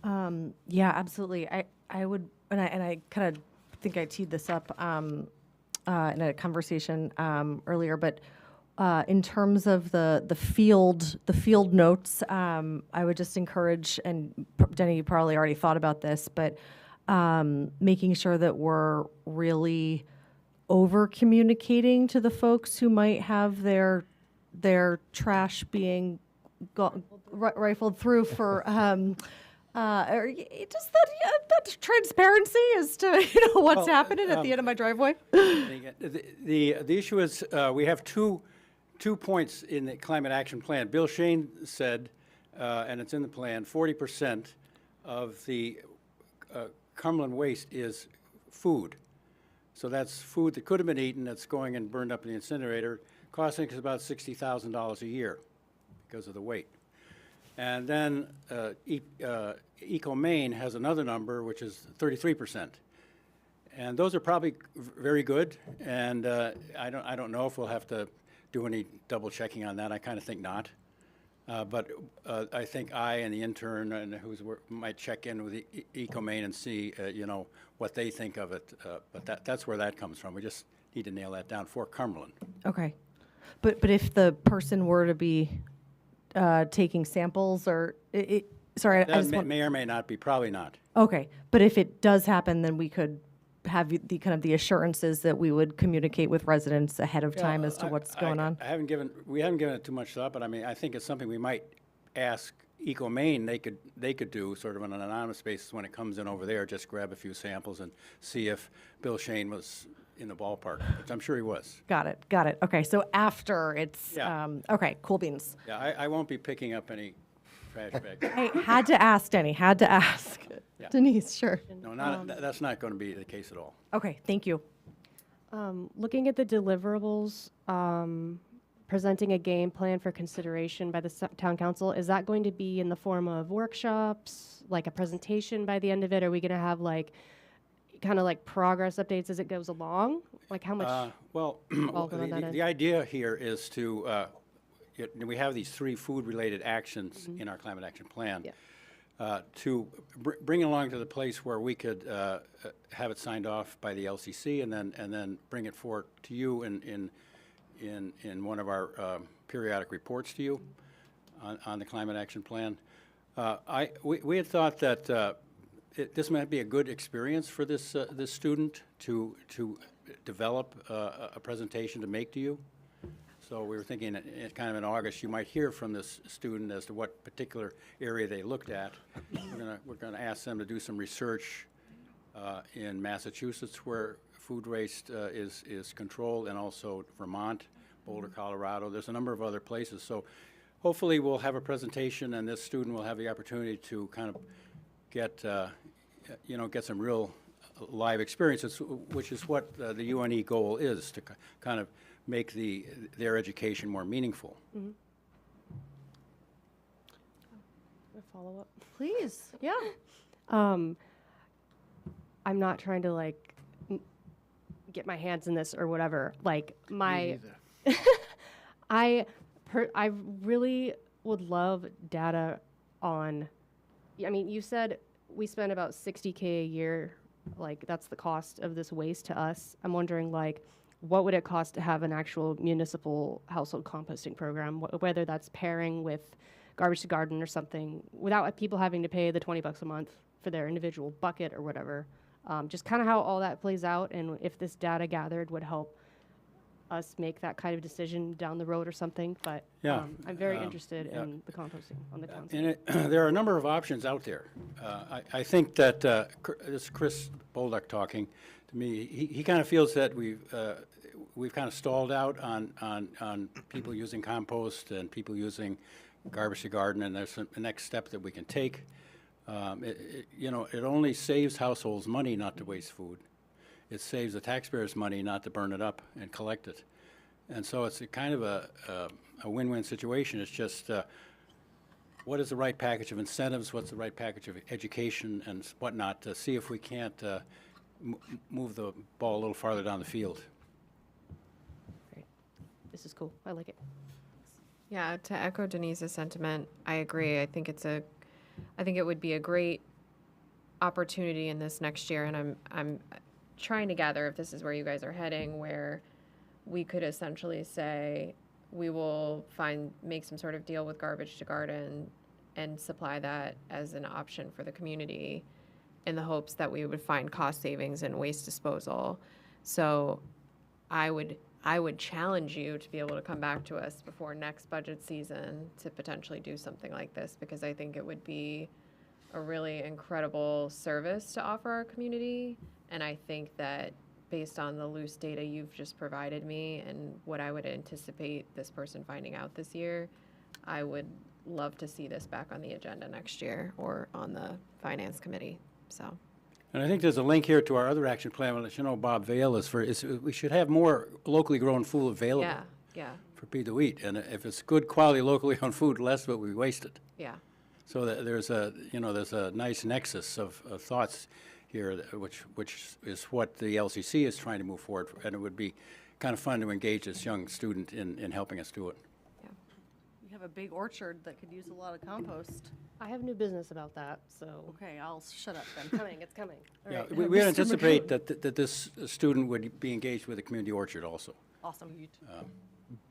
Yeah, absolutely. I would, and I kind of think I teed this up in a conversation earlier, but in terms of the field notes, I would just encourage, and Denny, you probably already thought about this, but making sure that we're really over communicating to the folks who might have their their trash being rifled through for or just that transparency as to what's happening at the end of my driveway. The issue is we have two points in the climate action plan. Bill Shane said, and it's in the plan, 40% of the Cumberland waste is food. So that's food that could have been eaten that's going and burned up in the incinerator, costing us about $60,000 a year because of the weight. And then EcoMaine has another number, which is 33%. And those are probably very good. And I don't know if we'll have to do any double checking on that. I kind of think not. But I think I and the intern and might check in with EcoMaine and see, what they think of it. But that's where that comes from. We just need to nail that down for Cumberland. Okay. But if the person were to be taking samples or sorry, I just want, may or may not be, probably not. okay. But if it does happen, then we could have the kind of the assurances that we would communicate with residents ahead of time as to what's going on. We haven't given it too much thought, but I mean, I think it's something we might ask EcoMaine. They could do sort of on an anonymous basis when it comes in over there. Just grab a few samples and see if Bill Shane was in the ballpark, which I'm sure he was. Got it. Okay. So after it's okay, cool beans. Yeah, I won't be picking up any trash bags. Hey, had to ask, Denny. Had to ask. Yeah. Denise, sure. No, that's not going to be the case at all. Okay, thank you. Looking at the deliverables, presenting a game plan for consideration by the town council, is that going to be in the form of workshops, like a presentation by the end of it? Are we going to have kind of like progress updates as it goes along? Like how much? The idea here is to, we have these 3 food-related actions in our climate action plan. Yeah. To bring it along to the place where we could have it signed off by the LCC and then bring it forward to you in one of our periodic reports to you on the climate action plan. We had thought that this might be a good experience for this student to develop a presentation to make to you. So we were thinking kind of in August, you might hear from this student as to what particular area they looked at. We're gonna ask them to do some research in Massachusetts where food waste is controlled, and also Vermont, Boulder, Colorado. There's a number of other places. So hopefully we'll have a presentation, and this student will have the opportunity to kind of get some real live experiences, which is what the UNE goal is, to kind of make their education more meaningful. Mm-hmm. A follow-up? Please, yeah. I'm not trying to get my hands in this or whatever. I really would love data on. I mean, you said we spend about $60K a year. That's the cost of this waste to us. I'm wondering, what would it cost to have an actual municipal household composting program, whether that's pairing with Garbage to Garden or something, without people having to pay the $20 a month for their individual bucket or whatever. Just kind of how all that plays out, and if this data gathered would help us make that kind of decision down the road or something. But I'm very interested in the composting on the town side. And there are a number of options out there. I think that this is Chris Bolduc talking to me. He kind of feels that we've kind of stalled out on people using compost and people using Garbage to Garden, and there's a next step that we can take. It only saves households money not to waste food. It saves the taxpayers money not to burn it up and collect it. And so it's a kind of a win-win situation. It's just what is the right package of incentives, what's the right package of education and whatnot, to see if we can't move the ball a little farther down the field. Great. This is cool. I like it. Yeah, to echo Denise's sentiment, I agree. I think it would be a great opportunity in this next year, and I'm trying to gather if this is where you guys are heading, where we could essentially say we will make some sort of deal with Garbage to Garden and supply that as an option for the community, in the hopes that we would find cost savings in waste disposal. So I would I would challenge you to be able to come back to us before next budget season to potentially do something like this, because I think it would be a really incredible service to offer our community. And I think that based on the loose data you've just provided me and what I would anticipate this person finding out this year, I would love to see this back on the agenda next year or on the finance committee, so. And I think there's a link here to our other action plan, which Bob Vale we should have more locally grown food available. Yeah, yeah, for people to eat. And if it's good quality locally owned food, less of it we wasted. yeah. So that there's a nice nexus of thoughts here, which is what the LCC is trying to move forward. And it would be kind of fun to engage this young student in helping us do it. We have a big orchard that could use a lot of compost. I have new business about that, so. Okay, I'll shut up then. It's coming. All Yeah, right. we Mr. anticipate McGoon. that this student would be engaged with the community orchard also. Awesome.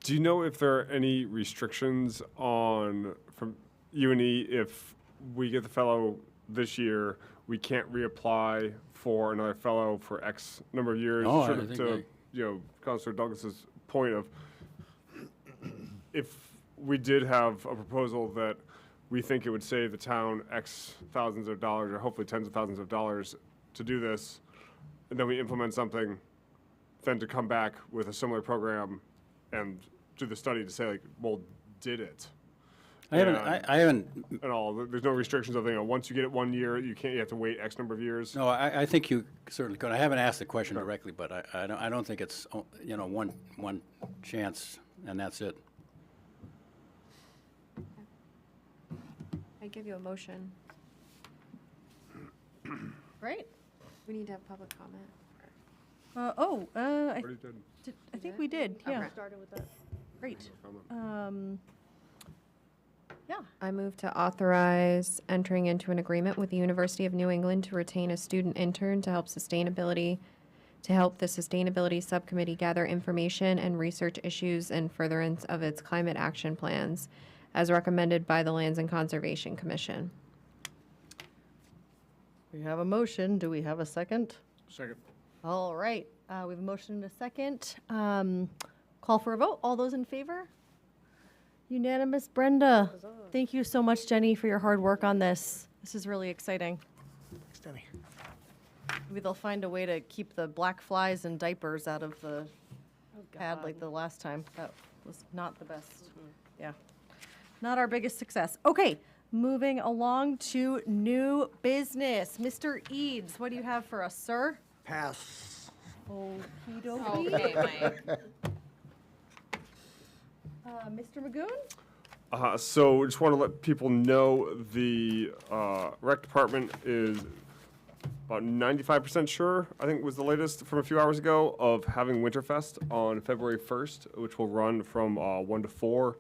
Do you know if there are any restrictions from UNE if we get the fellow this year, we can't reapply for another fellow for X number of years? No, I sort of think to Councilor Douglas's point of, if we did have a proposal that we think it would save the town X thousands of dollars, or hopefully tens of thousands of dollars to do this, and then we implement something, then to come back with a similar program and do the study to say, like, well, did it? I haven't. And all. There's no restrictions of, once you get it 1 year, you have to wait X number of years. No, I think you certainly could. I haven't asked the question directly, but I don't think it's, one chance and that's it. I give you a motion. Great. We need to have public comment. I think we did, yeah. Okay. Started with that. Great. I move to authorize entering into an agreement with the University of New England to retain a student intern to help the Sustainability Subcommittee gather information and research issues in furtherance of its climate action plans, as recommended by the Lands and Conservation Commission. We have a motion. Do we have a second? Second. All right. We have a motion and a second. Call for a vote. All those in favor? Unanimous. Brenda, thank you so much, Jenny, for your hard work on this. This is really exciting. Thanks, Denny. Maybe they'll find a way to keep the black flies and diapers out of the pad like the last time. That was not the best. Yeah. Not our biggest success. Okay, moving along to new business. Mr. Eads, what do you have for us, sir? Pass. Okie dokie. Okay, Mike. Mr. Magoon? So just want to let people know the rec department is about 95% sure, I think was the latest from a few hours ago, of having Winterfest on February 1st, which will run from 1 to 4.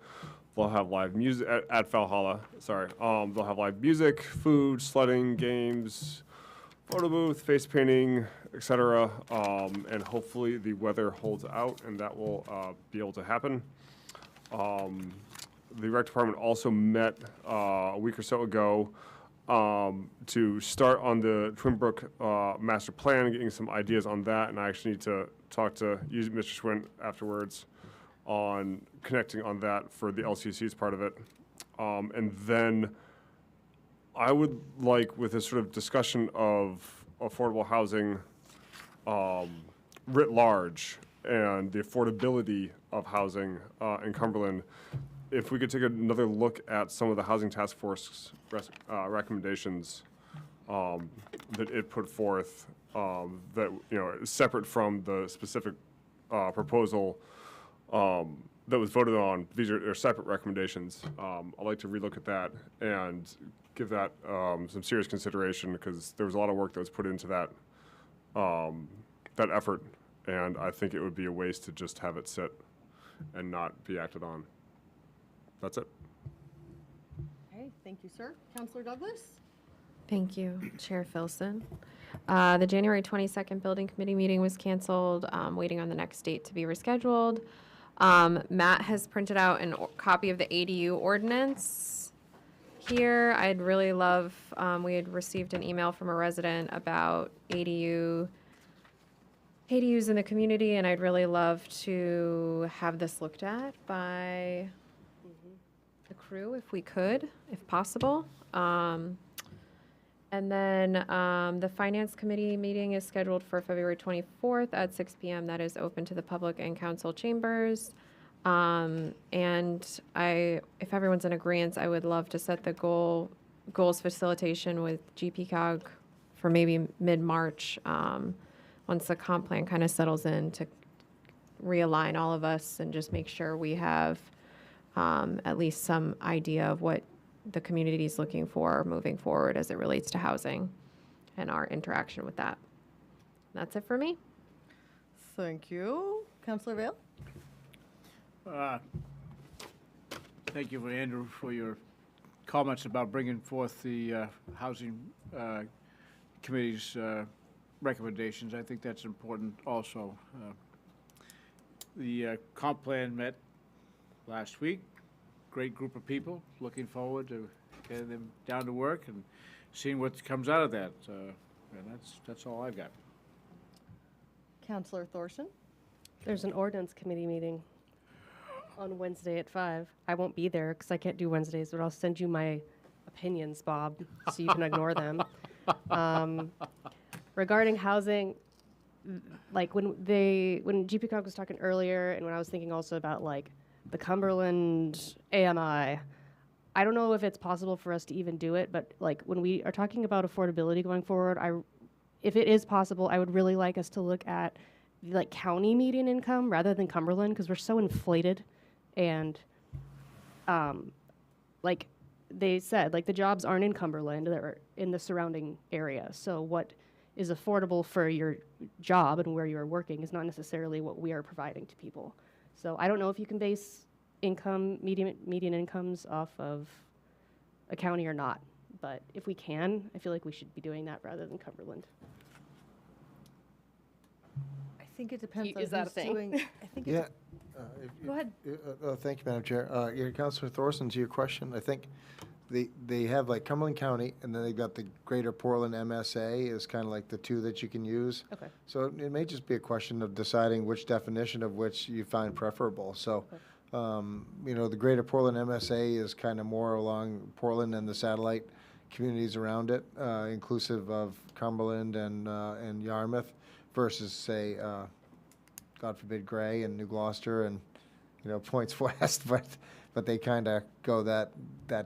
They'll have live music at Valhalla, sorry. They'll have live music, food, sledding, games, photo booth, face painting, etc. And hopefully the weather holds out and that will be able to happen. The rec department also met a week or so ago to start on the Twin Brook master plan, getting some ideas on that, and I actually need to talk to you, Mr. Schwinn, afterwards on connecting on that for the LCC's part of it. And then I would like, with this sort of discussion of affordable housing writ large and the affordability of housing in Cumberland, if we could take another look at some of the Housing Task Force recommendations that it put forth, that, is separate from the specific proposal that was voted on. These are separate recommendations. I'd like to relook at that and give that some serious consideration, because there was a lot of work that was put into that that effort, and I think it would be a waste to just have it sit and not be acted on. That's it. Okay, thank you, sir. Councilor Douglas? Thank you, Chair Filson. The January 22nd Building Committee meeting was canceled, waiting on the next date to be rescheduled. Matt has printed out a copy of the ADU ordinance here. I'd really love, we had received an email from a resident about ADU ADUs in the community, and I'd really love to have this looked at by the crew if we could, if possible. And then the Finance Committee meeting is scheduled for February 24th at 6 p.m. That is open to the public and council chambers. And if everyone's in agreement, I would love to set the goals facilitation with GPCOG for maybe mid-March, once the comp plan kind of settles in, to realign all of us and just make sure we have at least some idea of what the community is looking for moving forward as it relates to housing and our interaction with that. That's it for me. Thank you. Councillor Vale? Thank you, Andrew, for your comments about bringing forth the Housing Committee's recommendations. I think that's important also. The comp plan met last week. Great group of people. Looking forward to getting them down to work and seeing what comes out of that. And that's all I've got. Councillor Thorson? There's an ordinance committee meeting on Wednesday at 5. I won't be there because I can't do Wednesdays, but I'll send you my opinions, Bob, so you can ignore them. Regarding housing, like when GPCOG was talking earlier, and when I was thinking also about like the Cumberland AMI, I don't know if it's possible for us to even do it, but like when we are talking about affordability going forward, if it is possible, I would really like us to look at like county median income rather than Cumberland, because we're so inflated. And like they said, like the jobs aren't in Cumberland, they're in the surrounding area. So what is affordable for your job and where you're working is not necessarily what we are providing to people. So I don't know if you can base median incomes off of a county or not, but if we can, I feel like we should be doing that rather than Cumberland. I think it depends on Is that a who's thing? doing. I think Yeah. Go ahead. Thank you, Madam Chair. Yeah, Councilor Thorson, to your question, I think they have like Cumberland County, and then they've got the Greater Portland MSA is kind of like the two that you can use. Okay. So it may just be a question of deciding which definition of which you find preferable. So, you know, the Greater Portland MSA is kind of more along Portland and the satellite communities around it, inclusive of Cumberland and Yarmouth, versus say, God forbid, Gray and New Gloucester and, you know, Points West, but they kind of go that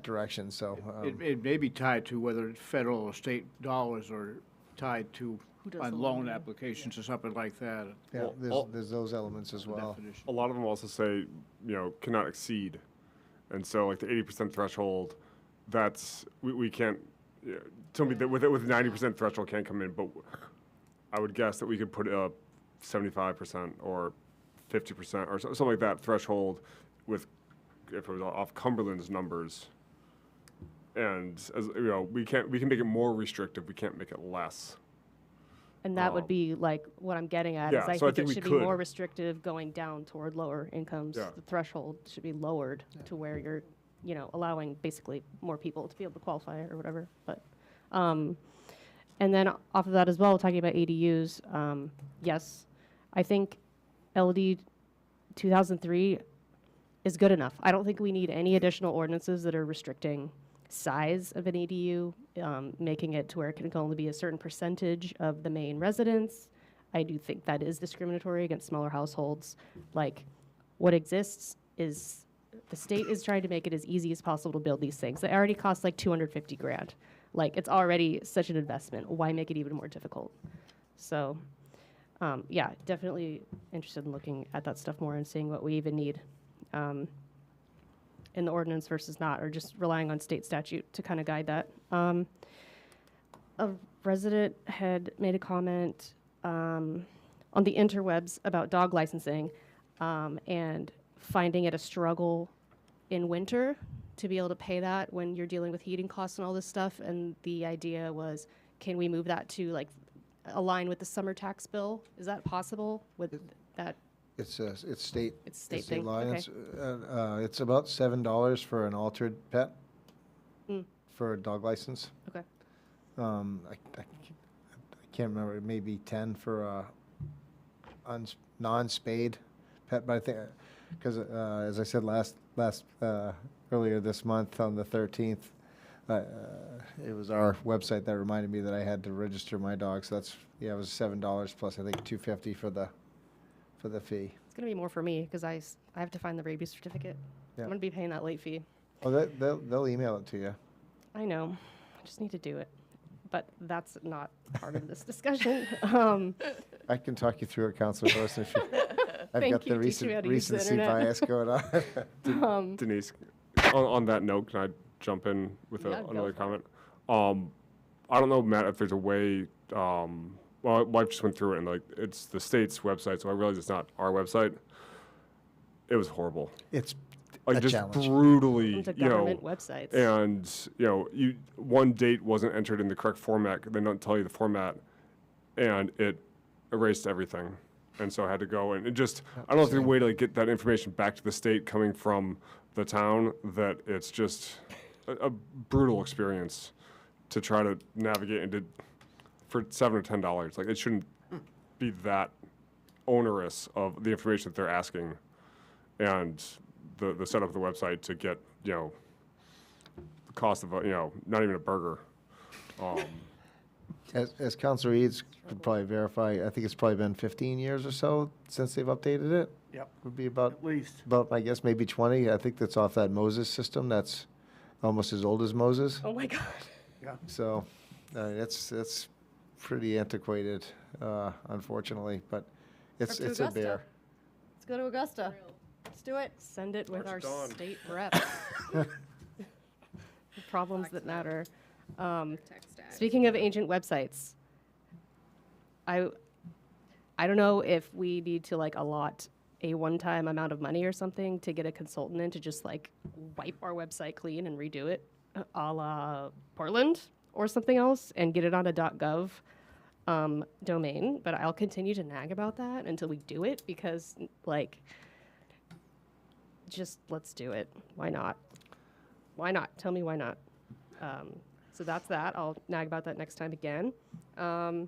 direction. So It may be tied to whether federal or state dollars are tied to on loan applications or something like that. yeah, there's those elements as well. A lot of them also say, you know, cannot exceed. And so like the 80% threshold, that's, we can't, somebody that with 90% threshold can't come in, but I would guess that we could put up 75% or 50% or something like that threshold with, if it was off Cumberland's numbers. And as you know, we can make it more restrictive, we can't make it less. And that would be like what I'm getting at, yeah, is so I think think it we should be could. more restrictive going down toward lower incomes. Yeah. The threshold should be lowered to where you're, you know, allowing basically more people to be able to qualify or whatever. But, and then off of that as well, talking about ADUs, yes, I think LD 2003 is good enough. I don't think we need any additional ordinances that are restricting size of an ADU, making it to where it can only be a certain percentage of the main residence. I do think that is discriminatory against smaller households. Like, what exists is the state is trying to make it as easy as possible to build these things. They already cost like $250,000. Like, it's already such an investment. Why make it even more difficult? So, yeah, definitely interested in looking at that stuff more and seeing what we even need in the ordinance versus not, or just relying on state statute to kind of guide that. A resident had made a comment on the interwebs about dog licensing and finding it a struggle in winter to be able to pay that when you're dealing with heating costs and all this stuff. And the idea was, can we move that to like align with the summer tax bill? Is that possible with that? It's state. It's state thing. law. Okay. It's about $7 for an altered pet for a dog license. non-spayed pet, but I think, because as I said earlier this month on the 13th, it was our website that reminded me that I had to register my dog. So that's, it was $7 plus I think $2.50 for the fee. It's gonna be more for me because I have to find the rabies certificate. Yeah. I'm gonna be paying that late fee. Oh, they'll email it to you. I know. I just need to do it. But that's not part of this discussion. I can talk you through it, Councilor Wilson, if you, I've Thank got you. the Teach me how to use the recency internet. bias going on. Denise, on that note, can I jump in with Yeah, go another for comment? I don't know, Matt, if there's a way. Well, I just went through it, and like it's the state's website, so I realize it's not our website. It was horrible. It's like a just challenge. brutally, Welcome to you know, government websites. and one date wasn't entered in the correct format. They don't tell you the format, and it erased everything. And so I had to go and it just, I don't know if there's a way to like get that information back to the state coming from the town, that it's just a brutal experience to try to navigate into for $7 or $10. Like it shouldn't be that onerous of the information that they're asking and the setup of the website to get, the cost of, not even a burger. As Councilor Eads could probably verify, I think it's probably been 15 years or so since they've updated it. Yep. Would be about, At least. I guess, maybe 20. I think that's off that Moses system. That's almost as old as Moses. Oh my God. Yeah. So it's pretty antiquated, unfortunately, but it's Trip a to Augusta. bear. Let's go to Augusta. Let's do it. Send it with our March dawn. state reps. Problems that matter. Speaking of ancient websites, I don't know if we need to like allot a one-time amount of money or something to get a consultant in to just like wipe our website clean and redo it a la Portland or something else and get it on a .gov domain. But I'll continue to nag about that until we do it because like, just let's do it. Why not? Why not? Tell me why not. So that's that. I'll nag about that next time again. I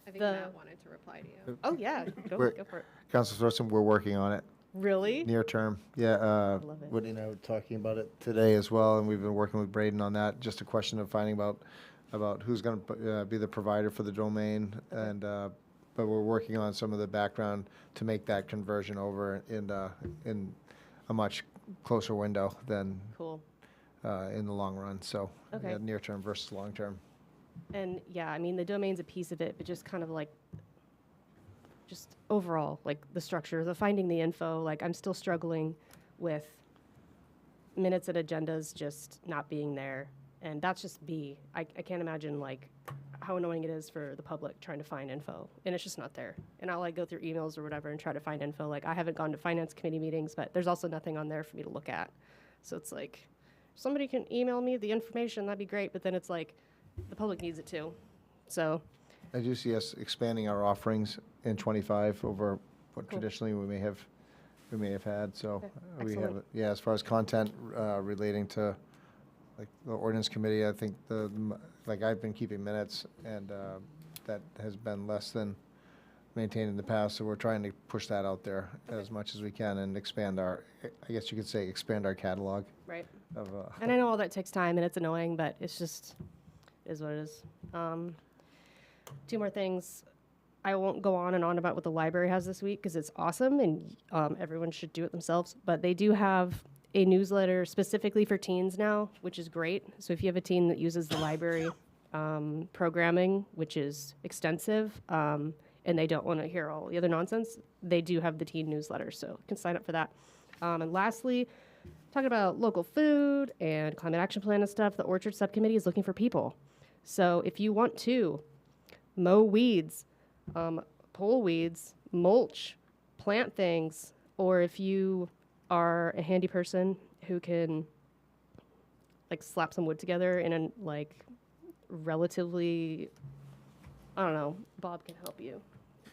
think Matt wanted to reply to you. Oh, yeah. Go for it. Councilor Thorson, we're working on it. Really? Near term, yeah. love it. Whitney and I were talking about it today as well, and we've been working with Braden on that. Just a question of finding about who's going to be the provider for the domain, and but we're working on some of the background to make that conversion over in a much closer window than Cool. in the long run. So Okay. near term versus long term. And yeah, I mean, the domain's a piece of it, but just kind of like, just overall, like the structure, the finding the info, like I'm still struggling with minutes and agendas just not being there. And that's just me. I can't imagine like how annoying it is for the public trying to find info. And it's just not there. And I'll like go through emails or whatever and try to find info. Like I haven't gone to finance committee meetings, but there's also nothing on there for me to look at. So it's like, if somebody can email me the information, that'd be great. But then it's like, the public needs it too. So I do see us expanding our offerings in 25 over what Cool. traditionally we may have had. So Okay, we have, excellent. yeah, as far as content relating to like the ordinance committee, I think like I've been keeping minutes and that has been less than maintained in the past. So we're trying to push that out there as much as we can and expand our, I guess you could say, expand our catalog. right. Of, And I know all that takes time and it's annoying, but it's just is what it is. Two more things. I won't go on and on about what the library has this week because it's awesome and everyone should do it themselves. But they do have a newsletter specifically for teens now, which is great. So if you have a teen that uses the library programming, which is extensive, and they don't want to hear all the other nonsense, they do have the teen newsletter. So you can sign up for that. And lastly, talking about local food and climate action plan and stuff, the Orchard Subcommittee is looking for people. So if you want to mow weeds, pull weeds, mulch, plant things, or if you are a handy person who can like slap some wood together in a like relatively, I don't know, Bob can help you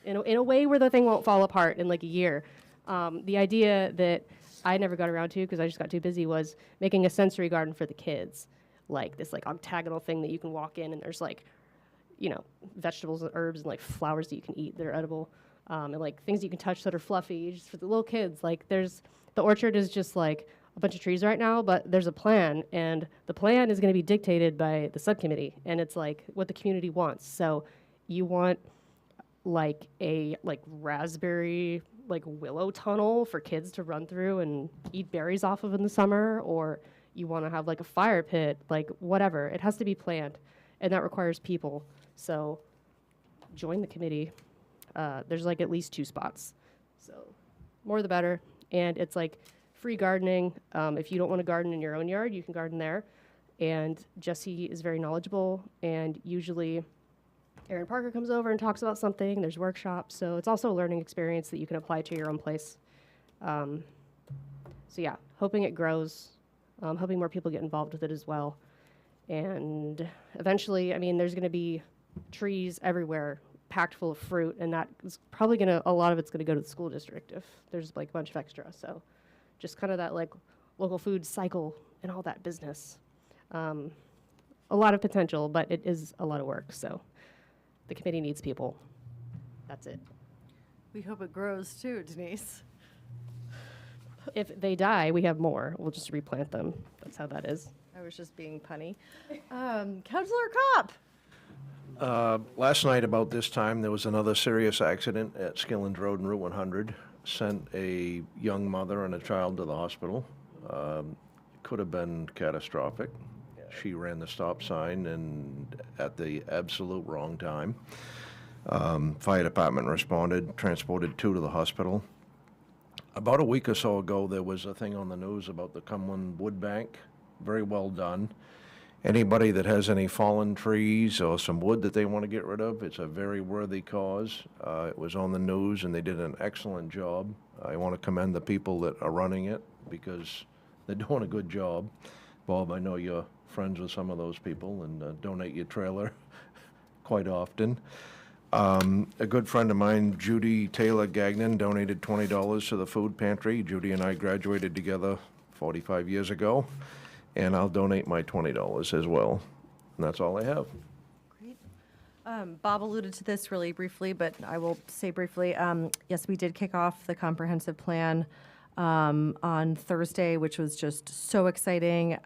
in a way where the thing won't fall apart in like a year. The idea that I never got around to because I just got too busy was making a sensory garden for the kids, like this like octagonal thing that you can walk in and there's like, vegetables and herbs and like flowers that you can eat that are edible. and like things you can touch that are fluffy, just for the little kids. Like the orchard is just like a bunch of trees right now, but there's a plan, and the plan is going to be dictated by the subcommittee, and it's like what the community wants. So you want like a raspberry willow tunnel for kids to run through and eat berries off of in the summer, or you want to have like a fire pit, like whatever. It has to be planned, and that requires people. So join the committee. There's like at least 2 spots, so more the better. And it's like free gardening. If you don't want to garden in your own yard, you can garden there. And Jesse is very knowledgeable, and usually Aaron Parker comes over and talks about something. There's workshops, so it's also a learning experience that you can apply to your own place. So yeah, hoping it grows, hoping more people get involved with it as well. And eventually, I mean, there's going to be trees everywhere packed full of fruit, and that is probably a lot of it's going to go to the school district if there's like a bunch of extra. So just kind of that like local food cycle and all that business. A lot of potential, but it is a lot of work. So the committee needs people. That's it. We hope it grows too, Denise. If they die, we have more. We'll just replant them. That's how that is. I was just being punny. Councilor Kopp. Last night about this time, there was another serious accident at Skilland Road and Route 100. Sent a young mother and a child to the hospital. Could have been catastrophic. She ran the stop sign and at the absolute wrong time. Fire department responded, transported 2 to the hospital. About a week or so ago, there was a thing on the news about the Cumberland Wood Bank. Very well done. Anybody that has any fallen trees or some wood that they want to get rid of, it's a very worthy cause. It was on the news, and they did an excellent job. I want to commend the people that are running it because they're doing a good job. Bob, I know you're friends with some of those people and donate your trailer quite often. A good friend of mine, Judy Taylor Gagnon, donated $20 to the food pantry. Judy and I graduated together 45 years ago, and I'll donate my $20 as well. And that's all I have. Great. Bob alluded to this really briefly, but I will say briefly, yes, we did kick off the comprehensive plan on Thursday, which was just so exciting.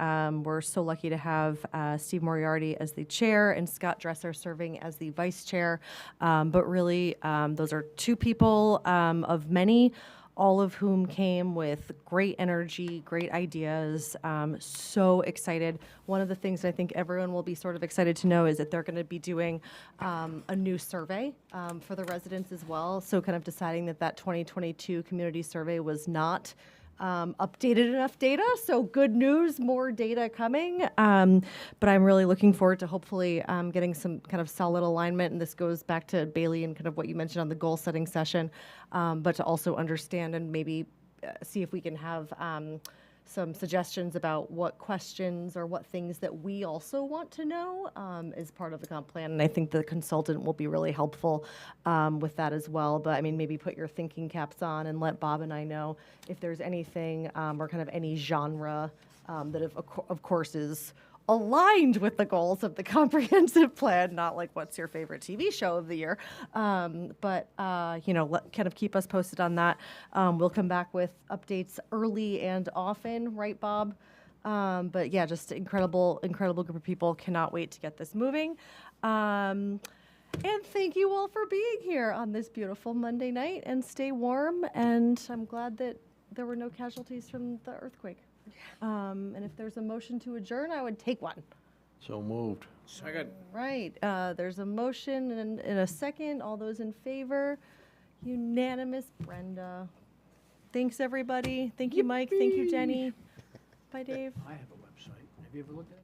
We're so lucky to have Steve Moriarty as the chair and Scott Dresser serving as the vice chair. But really, those are 2 people of many, all of whom came with great energy, great ideas, so excited. One of the things I think everyone will be sort of excited to know is that they're going to be doing a new survey for the residents as well. So kind of deciding that 2022 community survey was not updated enough data. So good news, more data coming. But I'm really looking forward to hopefully getting some kind of solid alignment. And this goes back to Bailey and kind of what you mentioned on the goal setting session, but to also understand and maybe see if we can have some suggestions about what questions or what things that we also want to know as part of the comp plan. And I think the consultant will be really helpful with that as well. But I mean, maybe put your thinking caps on and let Bob and I know if there's anything or kind of any genre that of course is aligned with the goals of the comprehensive plan, not like what's your favorite TV show of the year. But kind of keep us posted on that. We'll come back with updates early and often, right, Bob? But yeah, just incredible group of people. Cannot wait to get this moving. And thank you all for being here on this beautiful Monday night, and stay warm. And I'm glad that there were no casualties from the earthquake. And if there's a motion to adjourn, I would take one. So moved. Second. Right. There's a motion and in a second. All those in favor? Unanimous, Brenda. Thanks, everybody. Thank you, Mike. Thank you, Jenny. Bye, Dave. I have a website. Have you ever looked at it?